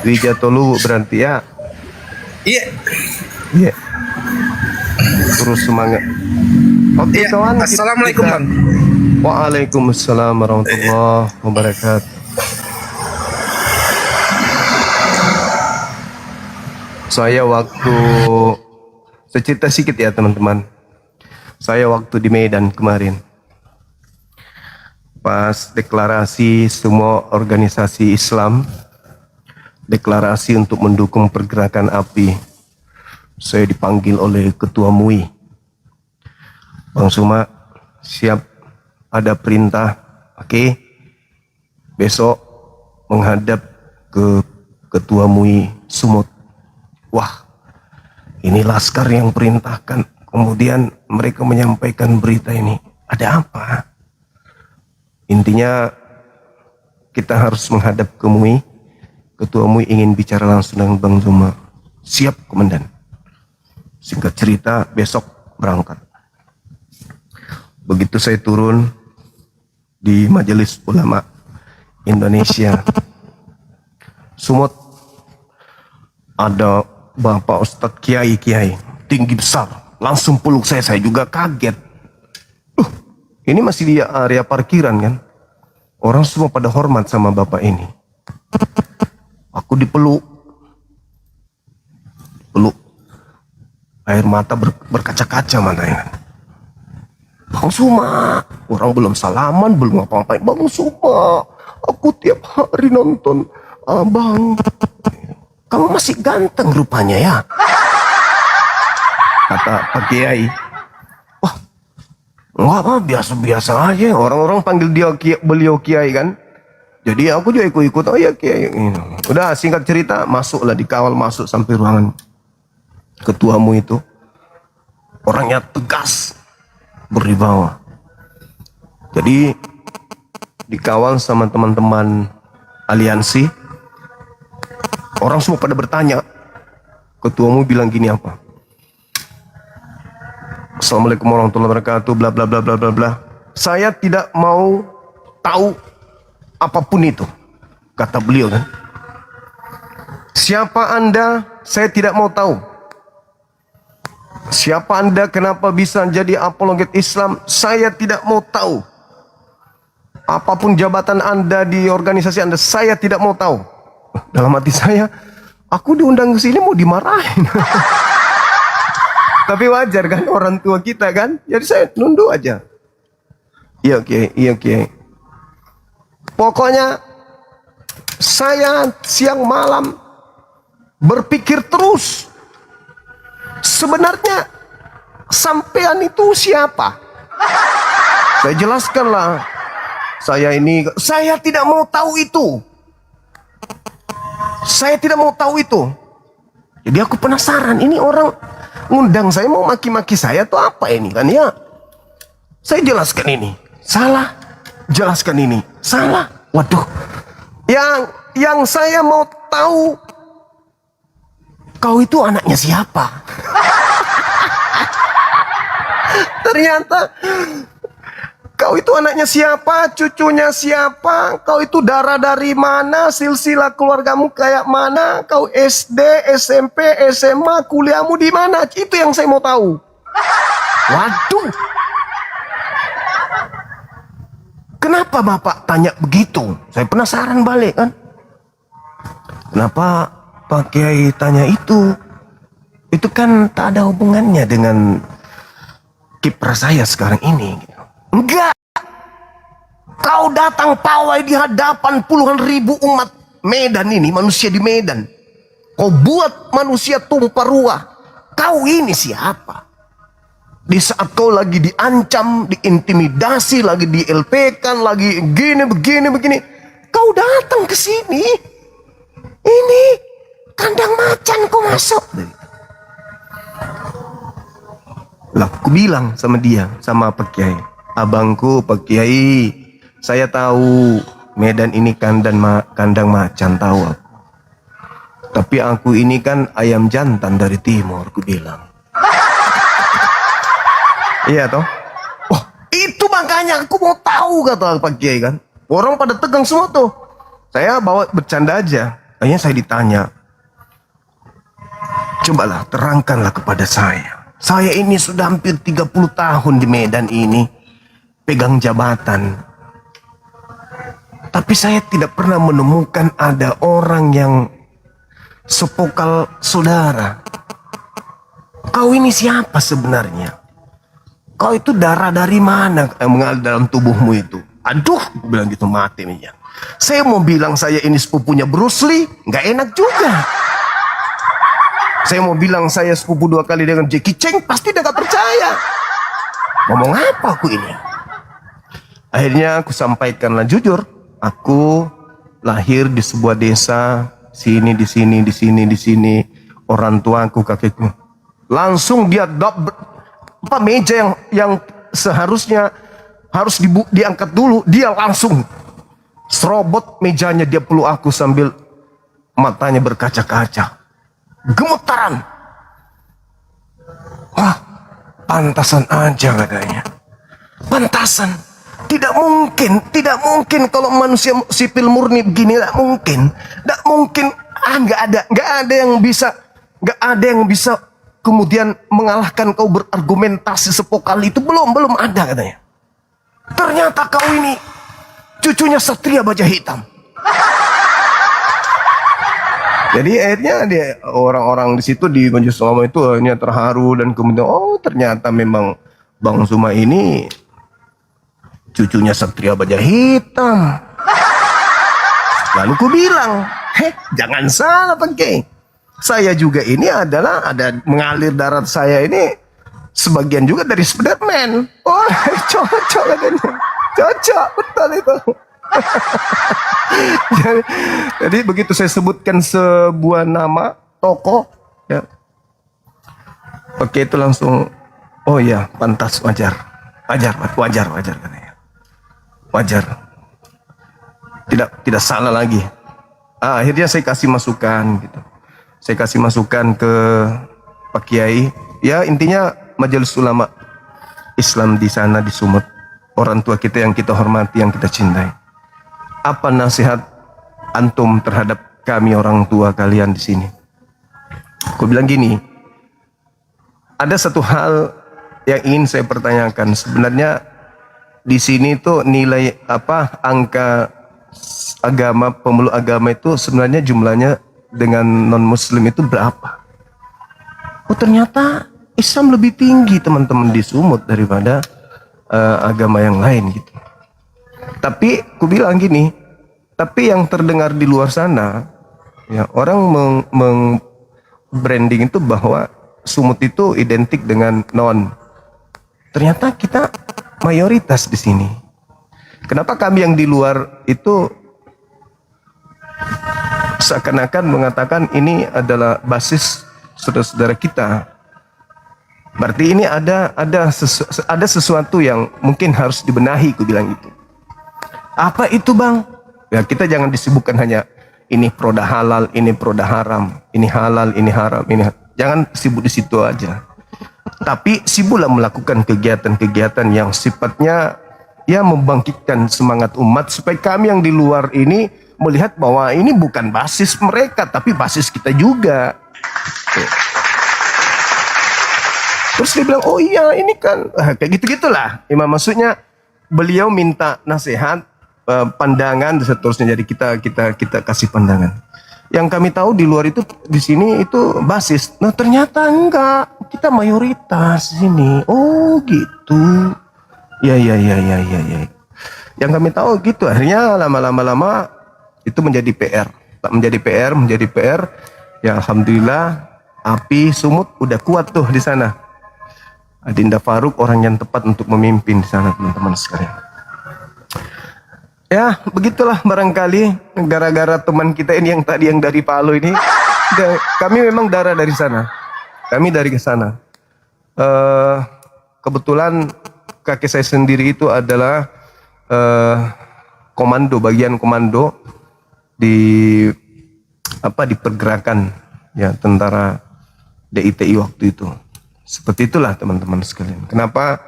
Wijatolu berarti ya. Iya. Iya. Terus semangat. Oke kawan. Assalamualaikum Bang. Waalaikumsalam warahmatullahi wabarakatuh. Saya cerita sedikit ya teman-teman. Saya waktu di Medan kemarin, pas deklarasi semua organisasi Islam, deklarasi untuk mendukung pergerakan API, saya dipanggil oleh Ketua MUI. Bang Suma, siap, ada perintah, oke, besok menghadap ke Ketua MUI Sumut. Wah, ini laskar yang perintahkan. Kemudian mereka menyampaikan berita ini. Ada apa? Intinya kita harus menghadap ke MUI. Ketua MUI ingin bicara langsung dengan Bang Zuma. Siap, Komandan. Singkat cerita, besok berangkat. Begitu saya turun di Majelis Ulama Indonesia Sumut, ada Bapak Ustadz Kiai tinggi besar, langsung peluk saya juga kaget. Ini masih di area parkiran kan, orang semua pada hormat sama bapak ini. Aku dipeluk, air mata berkaca-kaca matanya. Bang Suma, orang belum salaman, belum apa-apain. Bang Suma, aku tiap hari nonton abang. Kamu masih ganteng rupanya ya, kata Pak Kiai. Wah, enggak apa, biasa-biasa aja. Orang-orang panggil beliau Kiai kan. Jadi aku juga ikut-ikut, oh ya Kiai. Udah singkat cerita, masuklah, dikawal masuk sampai ruangan ketuamu itu. Orangnya tegas, berwibawa. Jadi dikawal sama teman-teman aliansi. Orang semua pada bertanya, ketuamu bilang gini apa? Assalamualaikum warahmatullahi wabarakatuh, bla bla bla bla bla bla. Saya tidak mau tahu apapun itu, kata beliau kan. Siapa Anda? Saya tidak mau tahu. Siapa Anda? Kenapa bisa jadi apologet Islam? Saya tidak mau tahu. Apapun jabatan Anda di organisasi Anda, saya tidak mau tahu. Dalam hati saya, aku diundang ke sini mau dimarahin. Tapi wajar kan, orang tua kita kan. Jadi saya nunduk aja. Iya Kiai. Pokoknya saya siang malam berpikir terus. Sebenarnya sampean itu siapa? Saya jelaskanlah. Saya tidak mau tahu itu. Saya tidak mau tahu itu. Jadi aku penasaran, ini orang ngundang saya mau maki-maki saya tuh apa ini kan ya? Saya jelaskan ini salah, jelaskan ini salah. Waduh, yang saya mau tahu, kau itu anaknya siapa? Ternyata kau itu anaknya siapa, cucunya siapa, kau itu darah dari mana, silsilah keluargamu kayak mana, kau SD, SMP, SMA, kuliahmu di mana, itu yang saya mau tahu. Waduh, kenapa Bapak tanya begitu? Saya penasaran balik kan. Kenapa Pak Kiai tanya itu? Itu kan tak ada hubungannya dengan kiprah saya sekarang ini. Enggak. Kau datang pawai di hadapan puluhan ribu umat Medan ini, manusia di Medan. Kau buat manusia tumpah ruah. Kau ini siapa? Di saat kau lagi diancam, diintimidasi, lagi di LP-kan, lagi begini. Kau datang ke sini. Ini kandang macan kau masuk. Lah, aku bilang sama dia, sama Pak Kiai. Abangku Pak Kiai, saya tahu Medan ini kandang macan, tahu aku. Tapi aku ini kan ayam jantan dari timur, aku bilang. Iya toh? Oh, itu makanya aku mau tahu, kata Pak Kiai kan. Orang pada tegang semua tuh. Saya bawa bercanda aja. Akhirnya saya ditanya, cobalah terangkanlah kepada saya. Saya ini sudah hampir 30 tahun di Medan ini, pegang jabatan. Tapi saya tidak pernah menemukan ada orang yang sepokal saudara. Kau ini siapa sebenarnya? Kau itu darah dari mana yang mengalir dalam tubuhmu itu? Aduh, gue bilang gitu, mati nih ya. Saya mau bilang saya ini sepupunya Bruce Lee, nggak enak juga. Saya mau bilang saya sepupu 2 kali dengan Jackie Chan, pasti dia gak percaya. Ngomong apa aku ini? Akhirnya aku sampaikanlah jujur, aku lahir di sebuah desa, di sini. Orang tuaku, kakekku. Langsung dia meja yang seharusnya harus diangkat dulu, dia langsung serobot mejanya, dia peluk aku sambil matanya berkaca-kaca. Gemetaran. Wah, pantasan aja katanya. Pantasan. Tidak mungkin kalau manusia sipil murni begini, tidak mungkin. Nggak ada yang bisa kemudian mengalahkan kau berargumentasi sepokal itu. Belum ada katanya. Ternyata kau ini cucunya Satria Baja Hitam. Jadi akhirnya orang-orang di situ di Majelis Ulama itu hanya terharu dan kemudian ternyata memang Bang Zuma ini cucunya Satria Baja Hitam. Lalu ku bilang, jangan salah pakai. Saya juga ini ada mengalir darah saya ini sebagian juga dari Spiderman. Oh, cocok katanya. Cocok, betul itu. jadi begitu saya sebutkan sebuah nama tokoh, ya. Oke, itu langsung, oh ya, pantas, wajar katanya. Wajar. Tidak salah lagi. Akhirnya saya kasih masukan gitu. Saya kasih masukan ke Pak Kiai. Ya, intinya Majelis Ulama Islam di sana di Sumut. Orang tua kita yang kita hormati, yang kita cintai. Apa nasihat antum terhadap kami orang tua kalian di sini? Aku bilang gini, ada satu hal yang ingin saya pertanyakan. Sebenarnya di sini tuh nilai angka agama, pemeluk agama itu sebenarnya jumlahnya dengan non-muslim itu berapa? Oh, ternyata Islam lebih tinggi teman-teman di Sumut daripada agama yang lain gitu. Tapi aku bilang gini, tapi yang terdengar di luar sana, ya, orang branding itu bahwa Sumut itu identik dengan non. Ternyata kita mayoritas di sini. Kenapa kami yang di luar itu seakan-akan mengatakan ini adalah basis saudara-saudara kita? Berarti ini ada sesuatu yang mungkin harus dibenahi, aku bilang itu. Apa itu, Bang? Ya, kita jangan disibukkan hanya ini produk halal, ini produk haram, ini halal, ini haram, ini. Jangan sibuk di situ aja. Tapi sibuklah melakukan kegiatan-kegiatan yang sifatnya ya membangkitkan semangat umat supaya kami yang di luar ini melihat bahwa ini bukan basis mereka tapi basis kita juga. Terus dia bilang, oh iya ini kan kayak gitu-gitulah. Maksudnya beliau minta nasihat, pandangan dan seterusnya. Jadi kita kasih pandangan. Yang kami tahu di luar itu, di sini itu basis. Nah ternyata enggak, kita mayoritas di sini. Oh gitu. Ya. Yang kami tahu gitu. Akhirnya lama-lama itu menjadi PR. Menjadi PR. Ya alhamdulillah, api Sumut udah kuat tuh di sana. Adinda Faruk orang yang tepat untuk memimpin di sana, teman-teman sekalian. Ya, begitulah barangkali gara-gara teman kita ini yang tadi yang dari Palu ini. Kami memang darah dari sana. Kami dari ke sana. Kebetulan kakek saya sendiri itu adalah komando, bagian komando di pergerakan ya tentara DITI waktu itu. Seperti itulah teman-teman sekalian. Kenapa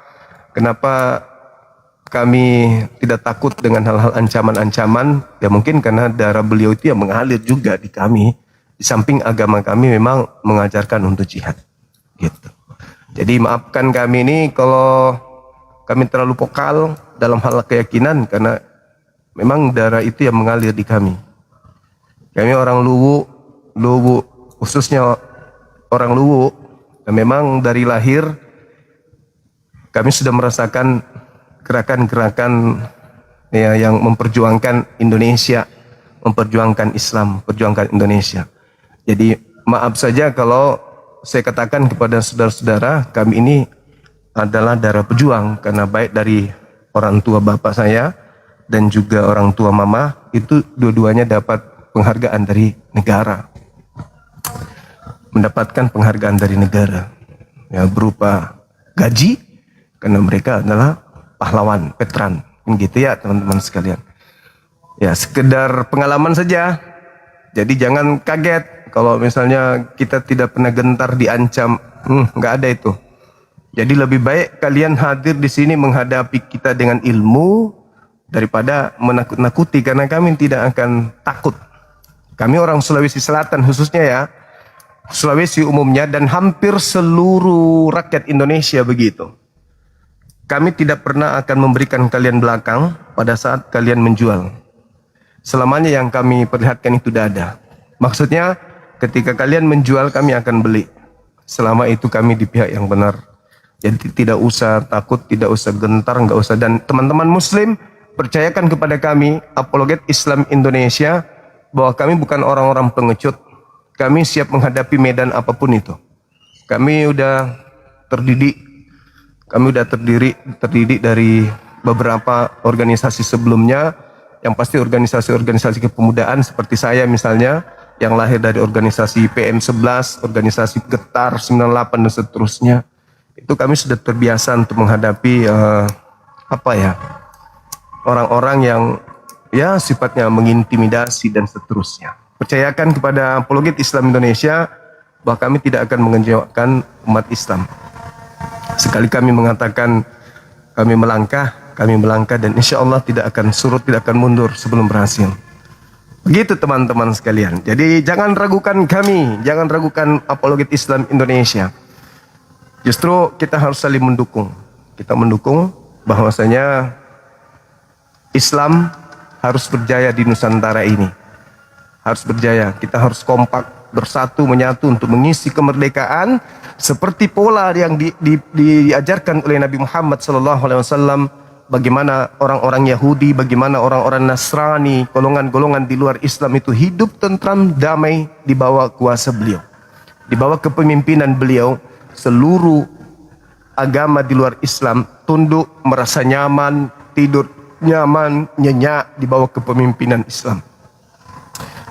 kami tidak takut dengan hal-hal ancaman-ancaman? Ya mungkin karena darah beliau itu yang mengalir juga di kami. Di samping agama kami memang mengajarkan untuk jihad. Gitu. Jadi maafkan kami ini kalau kami terlalu vokal dalam hal keyakinan, karena memang darah itu yang mengalir di kami. Kami orang Luwu khususnya orang Luwu, dan memang dari lahir kami sudah merasakan gerakan-gerakan ya, yang memperjuangkan Indonesia, memperjuangkan Islam, memperjuangkan Indonesia. Jadi maaf saja kalau saya katakan kepada saudara-saudara, kami ini adalah darah pejuang, karena baik dari orang tua bapak saya dan juga orang tua mama, itu dua-duanya dapat penghargaan dari negara. Mendapatkan penghargaan dari negara ya, berupa gaji, karena mereka adalah pahlawan, veteran, gitu ya teman-teman sekalian. Ya, sekedar pengalaman saja. Jadi jangan kaget kalau misalnya kita tidak pernah gentar diancam, nggak ada itu. Jadi lebih baik kalian hadir di sini menghadapi kita dengan ilmu daripada menakut-nakuti, karena kami tidak akan takut. Kami orang Sulawesi Selatan khususnya ya, Sulawesi umumnya, dan hampir seluruh rakyat Indonesia begitu. Kami tidak pernah akan memberikan kalian belakang pada saat kalian menjual. Selamanya yang kami perlihatkan itu dada. Maksudnya ketika kalian menjual, kami akan beli. Selama itu kami di pihak yang benar. Jadi tidak usah takut, tidak usah gentar, nggak usah. Dan teman-teman Muslim, percayakan kepada kami, Apologet Islam Indonesia, bahwa kami bukan orang-orang pengecut. Kami siap menghadapi medan apapun itu. Kami udah terdidik, terdidik dari beberapa organisasi sebelumnya, yang pasti organisasi-organisasi kepemudaan seperti saya misalnya, yang lahir dari organisasi PM11, organisasi Getar 98 dan seterusnya. Itu kami sudah terbiasa untuk menghadapi orang-orang yang ya sifatnya mengintimidasi dan seterusnya. Percayakan kepada Apologet Islam Indonesia bahwa kami tidak akan mengecewakan umat Islam. Sekali kami mengatakan kami melangkah dan insya Allah tidak akan surut, tidak akan mundur sebelum berhasil. Begitu teman-teman sekalian. Jadi jangan ragukan kami, jangan ragukan Apologet Islam Indonesia. Justru kita harus saling mendukung. Kita mendukung bahwasanya Islam harus berjaya di Nusantara ini. Harus berjaya. Kita harus kompak, bersatu, menyatu untuk mengisi kemerdekaan seperti pola yang diajarkan oleh Nabi Muhammad SAW. Bagaimana orang-orang Yahudi, bagaimana orang-orang Nasrani, golongan-golongan di luar Islam itu hidup tentram, damai di bawah kuasa beliau. Di bawah kepemimpinan beliau, seluruh agama di luar Islam tunduk, merasa nyaman, tidur nyaman, nyenyak di bawah kepemimpinan Islam.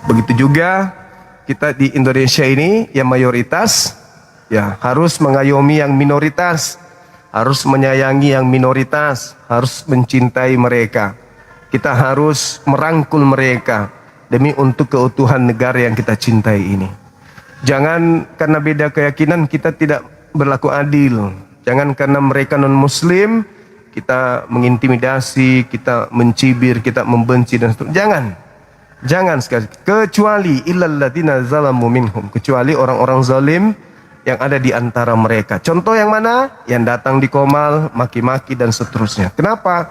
Begitu juga kita di Indonesia ini yang mayoritas ya harus mengayomi yang minoritas, harus menyayangi yang minoritas, harus mencintai mereka. Kita harus merangkul mereka demi untuk keutuhan negara yang kita cintai ini. Jangan karena beda keyakinan kita tidak berlaku adil. Jangan karena mereka non-muslim kita mengintimidasi, kita mencibir, kita membenci dan seterusnya. Jangan sekali. Kecuali illal ladzina zalamu minhum, kecuali orang-orang zalim yang ada di antara mereka. Contoh yang mana? Yang datang di Komal, maki-maki dan seterusnya. Kenapa?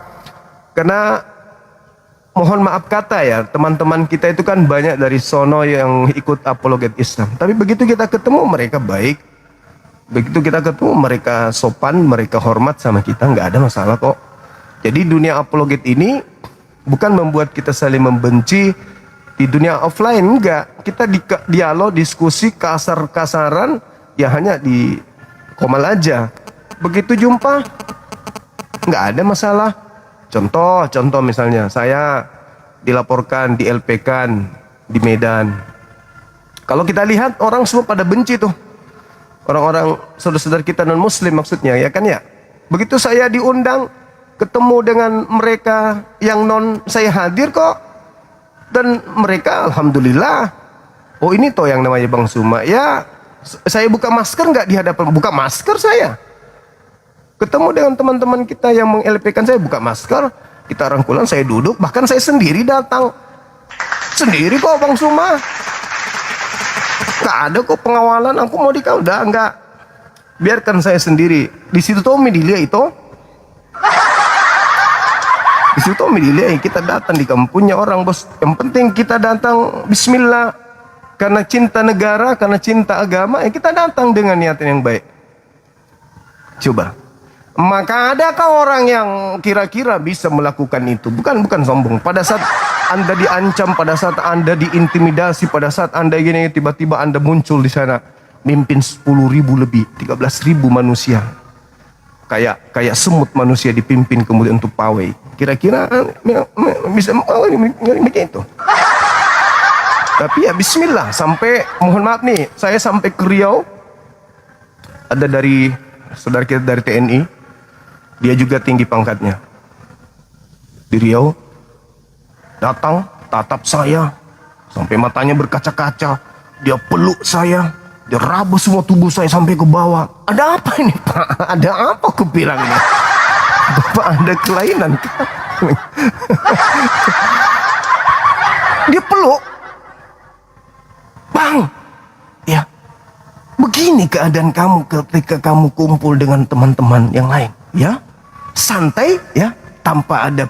Karena mohon maaf kata ya, teman-teman kita itu kan banyak dari sono yang ikut Apologet Islam. Tapi begitu kita ketemu mereka baik, begitu kita ketemu mereka sopan, mereka hormat sama kita, nggak ada masalah kok. Jadi dunia apologet ini bukan membuat kita saling membenci. Di dunia offline enggak, kita dialog, diskusi kasar-kasaran ya hanya di Komal aja. Begitu jumpa nggak ada masalah. Contoh misalnya saya dilaporkan, di LP-kan di Medan. Kalau kita lihat orang semua pada benci tuh. Orang-orang saudara-saudara kita non muslim maksudnya ya kan ya. Begitu saya diundang ketemu dengan mereka yang non, saya hadir kok. Dan mereka alhamdulillah, oh ini toh yang namanya Bang Suma ya. Saya buka masker nggak di hadapan, buka masker saya. Ketemu dengan teman-teman kita yang meng-LP-kan, saya buka masker, kita rangkulan, saya duduk, bahkan saya sendiri datang. Sendiri kok Bang Suma. Nggak ada kok pengawalan, aku mau dikau, udah enggak. biarkan saya sendiri. Di situ Tommy dilihat itu. Di situ Tommy dilihat, kita datang di kampungnya orang, bos. Yang penting kita datang bismillah. Karena cinta negara, karena cinta agama, ya kita datang dengan niatan yang baik. Coba. Maka adakah orang yang kira-kira bisa melakukan itu? Bukan sombong. Pada saat Anda diancam, pada saat Anda diintimidasi, pada saat Anda gini, tiba-tiba Anda muncul di sana, mimpin 10.000 lebih, 13.000 manusia. Kayak semut manusia dipimpin kemudian untuk pawai. Kira-kira bisa begitu. Tapi ya bismillah, sampai mohon maaf nih, saya sampai ke Riau, ada dari saudara kita dari TNI, dia juga tinggi pangkatnya. Di Riau, datang, tatap saya, sampai matanya berkaca-kaca, dia peluk saya, dia rabu semua tubuh saya sampai ke bawah. Ada apa ini Pak? Ada apa aku bilang ini? Bapak ada kelainan. Dia peluk. Bang, ya, begini keadaan kamu ketika kamu kumpul dengan teman-teman yang lain, ya, santai, ya, tanpa ada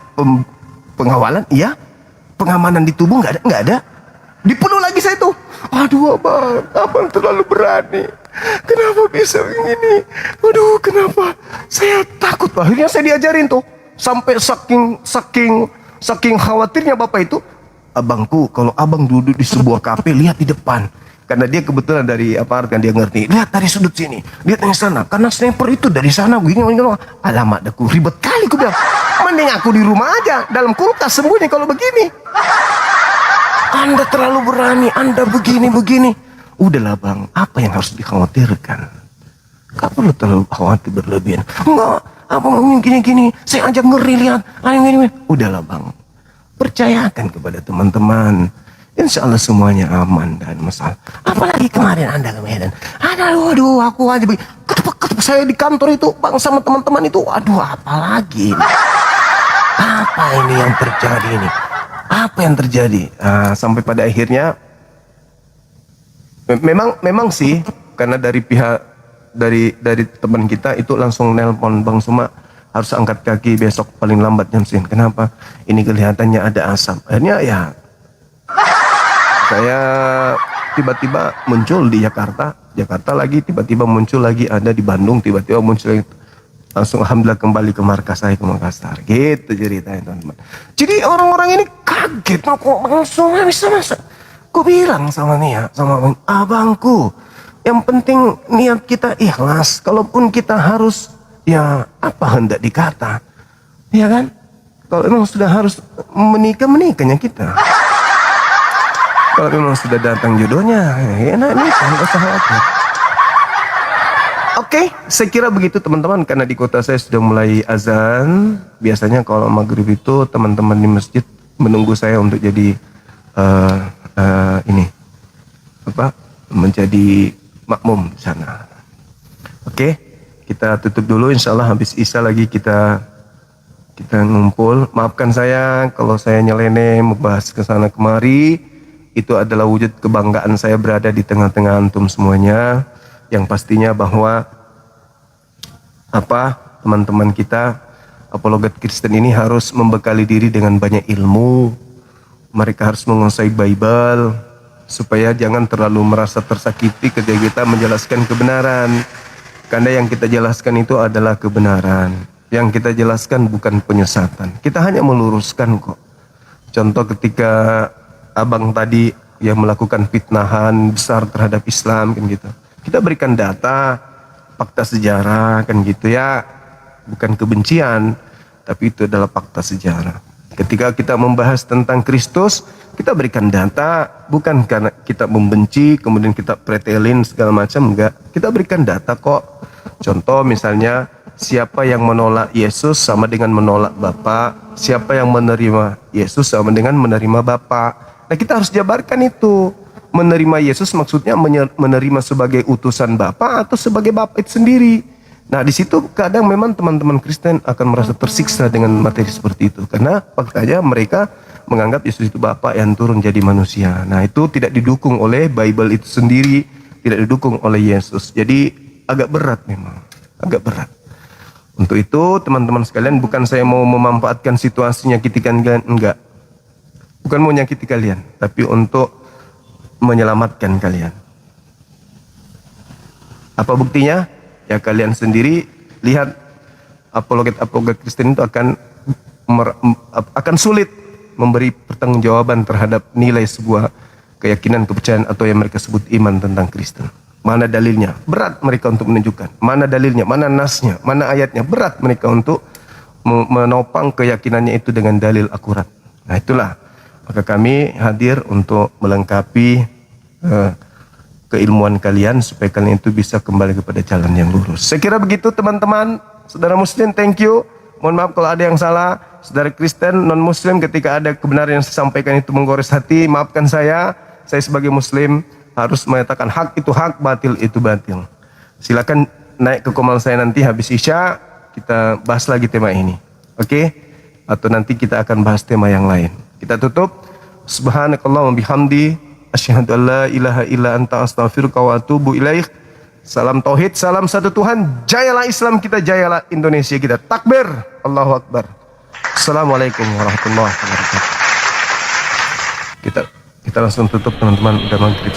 pengawalan, ya, pengamanan di tubuh nggak ada. Dipeluk lagi saya tuh, aduh abang terlalu berani, kenapa bisa begini, aduh kenapa, saya takut. Akhirnya saya diajarin tuh, sampai saking khawatirnya bapak itu. Abangku, kalau abang duduk di sebuah kafe, lihat di depan. Karena dia kebetulan dari apa kan dia ngerti. Lihat dari sudut sini, lihat dari sana. Karena sniper itu dari sana begini. Alamak, aku ribet kali aku bilang. Mending aku di rumah aja, dalam kulkas sembunyi kalau begini. Anda terlalu berani, Anda begini. Udahlah bang, apa yang harus dikhawatirkan? Gak perlu terlalu khawatir berlebihan. Enggak, abang gini. Saya aja ngeri lihat. Gini. Udahlah bang. Percayakan kepada teman-teman, insya Allah semuanya aman dan masalah. Apalagi kemarin Anda ke Medan, aduh aku aja ketuk saya di kantor itu bang sama teman-teman itu, aduh apalagi ini? Apa ini yang terjadi ini? Apa yang terjadi? Sampai pada akhirnya memang sih, karena dari pihak dari teman kita itu langsung nelpon Bang Suma, harus angkat kaki besok paling lambat jam 9. Kenapa? Ini kelihatannya ada asap. Akhirnya ya saya tiba-tiba muncul di Jakarta lagi, tiba-tiba muncul lagi ada di Bandung, tiba-tiba muncul lagi. Langsung alhamdulillah kembali ke markas saya ke Makassar. Gitu ceritanya teman-teman. Jadi orang-orang ini kaget, kok langsung bisa masuk. Ku bilang sama Nia, sama abangku, yang penting niat kita ikhlas. Kalaupun kita harus ya apa hendak dikata, ya kan? Kalau memang sudah harus menikahnya kita. Kalau memang sudah datang jodohnya, ya enak nikah, nggak usah khawatir. Oke, saya kira begitu teman-teman. Karena di kota saya sudah mulai azan. Biasanya kalau maghrib itu teman-teman di masjid menunggu saya untuk jadi menjadi makmum di sana. Oke. Kita tutup dulu, insya Allah habis Isya lagi kita ngumpul. Maafkan saya kalau saya nyeleneh membahas ke sana kemari. Itu adalah wujud kebanggaan saya berada di tengah-tengah antum semuanya. Yang pastinya bahwa teman-teman kita apologet Kristen ini harus membekali diri dengan banyak ilmu. Mereka harus menguasai Bible supaya jangan terlalu merasa tersakiti ketika kita menjelaskan kebenaran. Karena yang kita jelaskan itu adalah kebenaran. Yang kita jelaskan bukan penyesatan. Kita hanya meluruskan kok. Contoh ketika abang tadi yang melakukan fitnahan besar terhadap Islam kan gitu. Kita berikan data, fakta sejarah kan gitu ya. Bukan kebencian, tapi itu adalah fakta sejarah. Ketika kita membahas tentang Kristus, kita berikan data, bukan karena kita membenci, kemudian kita pretelin segala macam, enggak. Kita berikan data kok. Contoh misalnya, siapa yang menolak Yesus sama dengan menolak Bapa, siapa yang menerima Yesus sama dengan menerima Bapa. Nah kita harus jabarkan itu. Menerima Yesus maksudnya menerima sebagai utusan Bapa atau sebagai Bapa itu sendiri. Nah di situ kadang memang teman-teman Kristen akan merasa tersiksa dengan materi seperti itu. Karena faktanya mereka menganggap Yesus itu Bapa yang turun jadi manusia. Nah itu tidak didukung oleh Bible itu sendiri, tidak didukung oleh Yesus. Jadi agak berat memang, agak berat. Untuk itu teman-teman sekalian, bukan saya mau memanfaatkan situasi nyakitikan kalian, enggak. Bukan mau nyakiti kalian, tapi untuk menyelamatkan kalian. Apa buktinya? Ya kalian sendiri lihat, apologet Kristen itu akan sulit memberi pertanggungjawaban terhadap nilai sebuah keyakinan, kepercayaan atau yang mereka sebut iman tentang Kristen. Mana dalilnya? Berat mereka untuk menunjukkan. Mana dalilnya? Mana nasnya? Mana ayatnya? Berat mereka untuk menopang keyakinannya itu dengan dalil akurat. Nah itulah, maka kami hadir untuk melengkapi keilmuan kalian supaya kalian itu bisa kembali kepada jalan yang lurus. Saya kira begitu teman-teman, saudara muslim, thank you. Mohon maaf kalau ada yang salah. Saudara Kristen, non muslim, ketika ada kebenaran yang saya sampaikan itu menggores hati, maafkan saya. Saya sebagai muslim harus menyatakan hak itu hak, batil itu batil. Silakan naik ke komal saya nanti habis Isya, kita bahas lagi tema ini. Oke? Atau nanti kita akan bahas tema yang lain. Kita tutup. Subhanakallahumma bihamdi, asyhadu an la ilaha illa anta astaghfiruka wa atubu ilaik. Salam tauhid, salam satu Tuhan. Jayalah Islam kita, jayalah Indonesia kita. Takbir, Allahu Akbar. Assalamualaikum warahmatullahi wabarakatuh. Kita langsung tutup teman-teman, udah maghrib.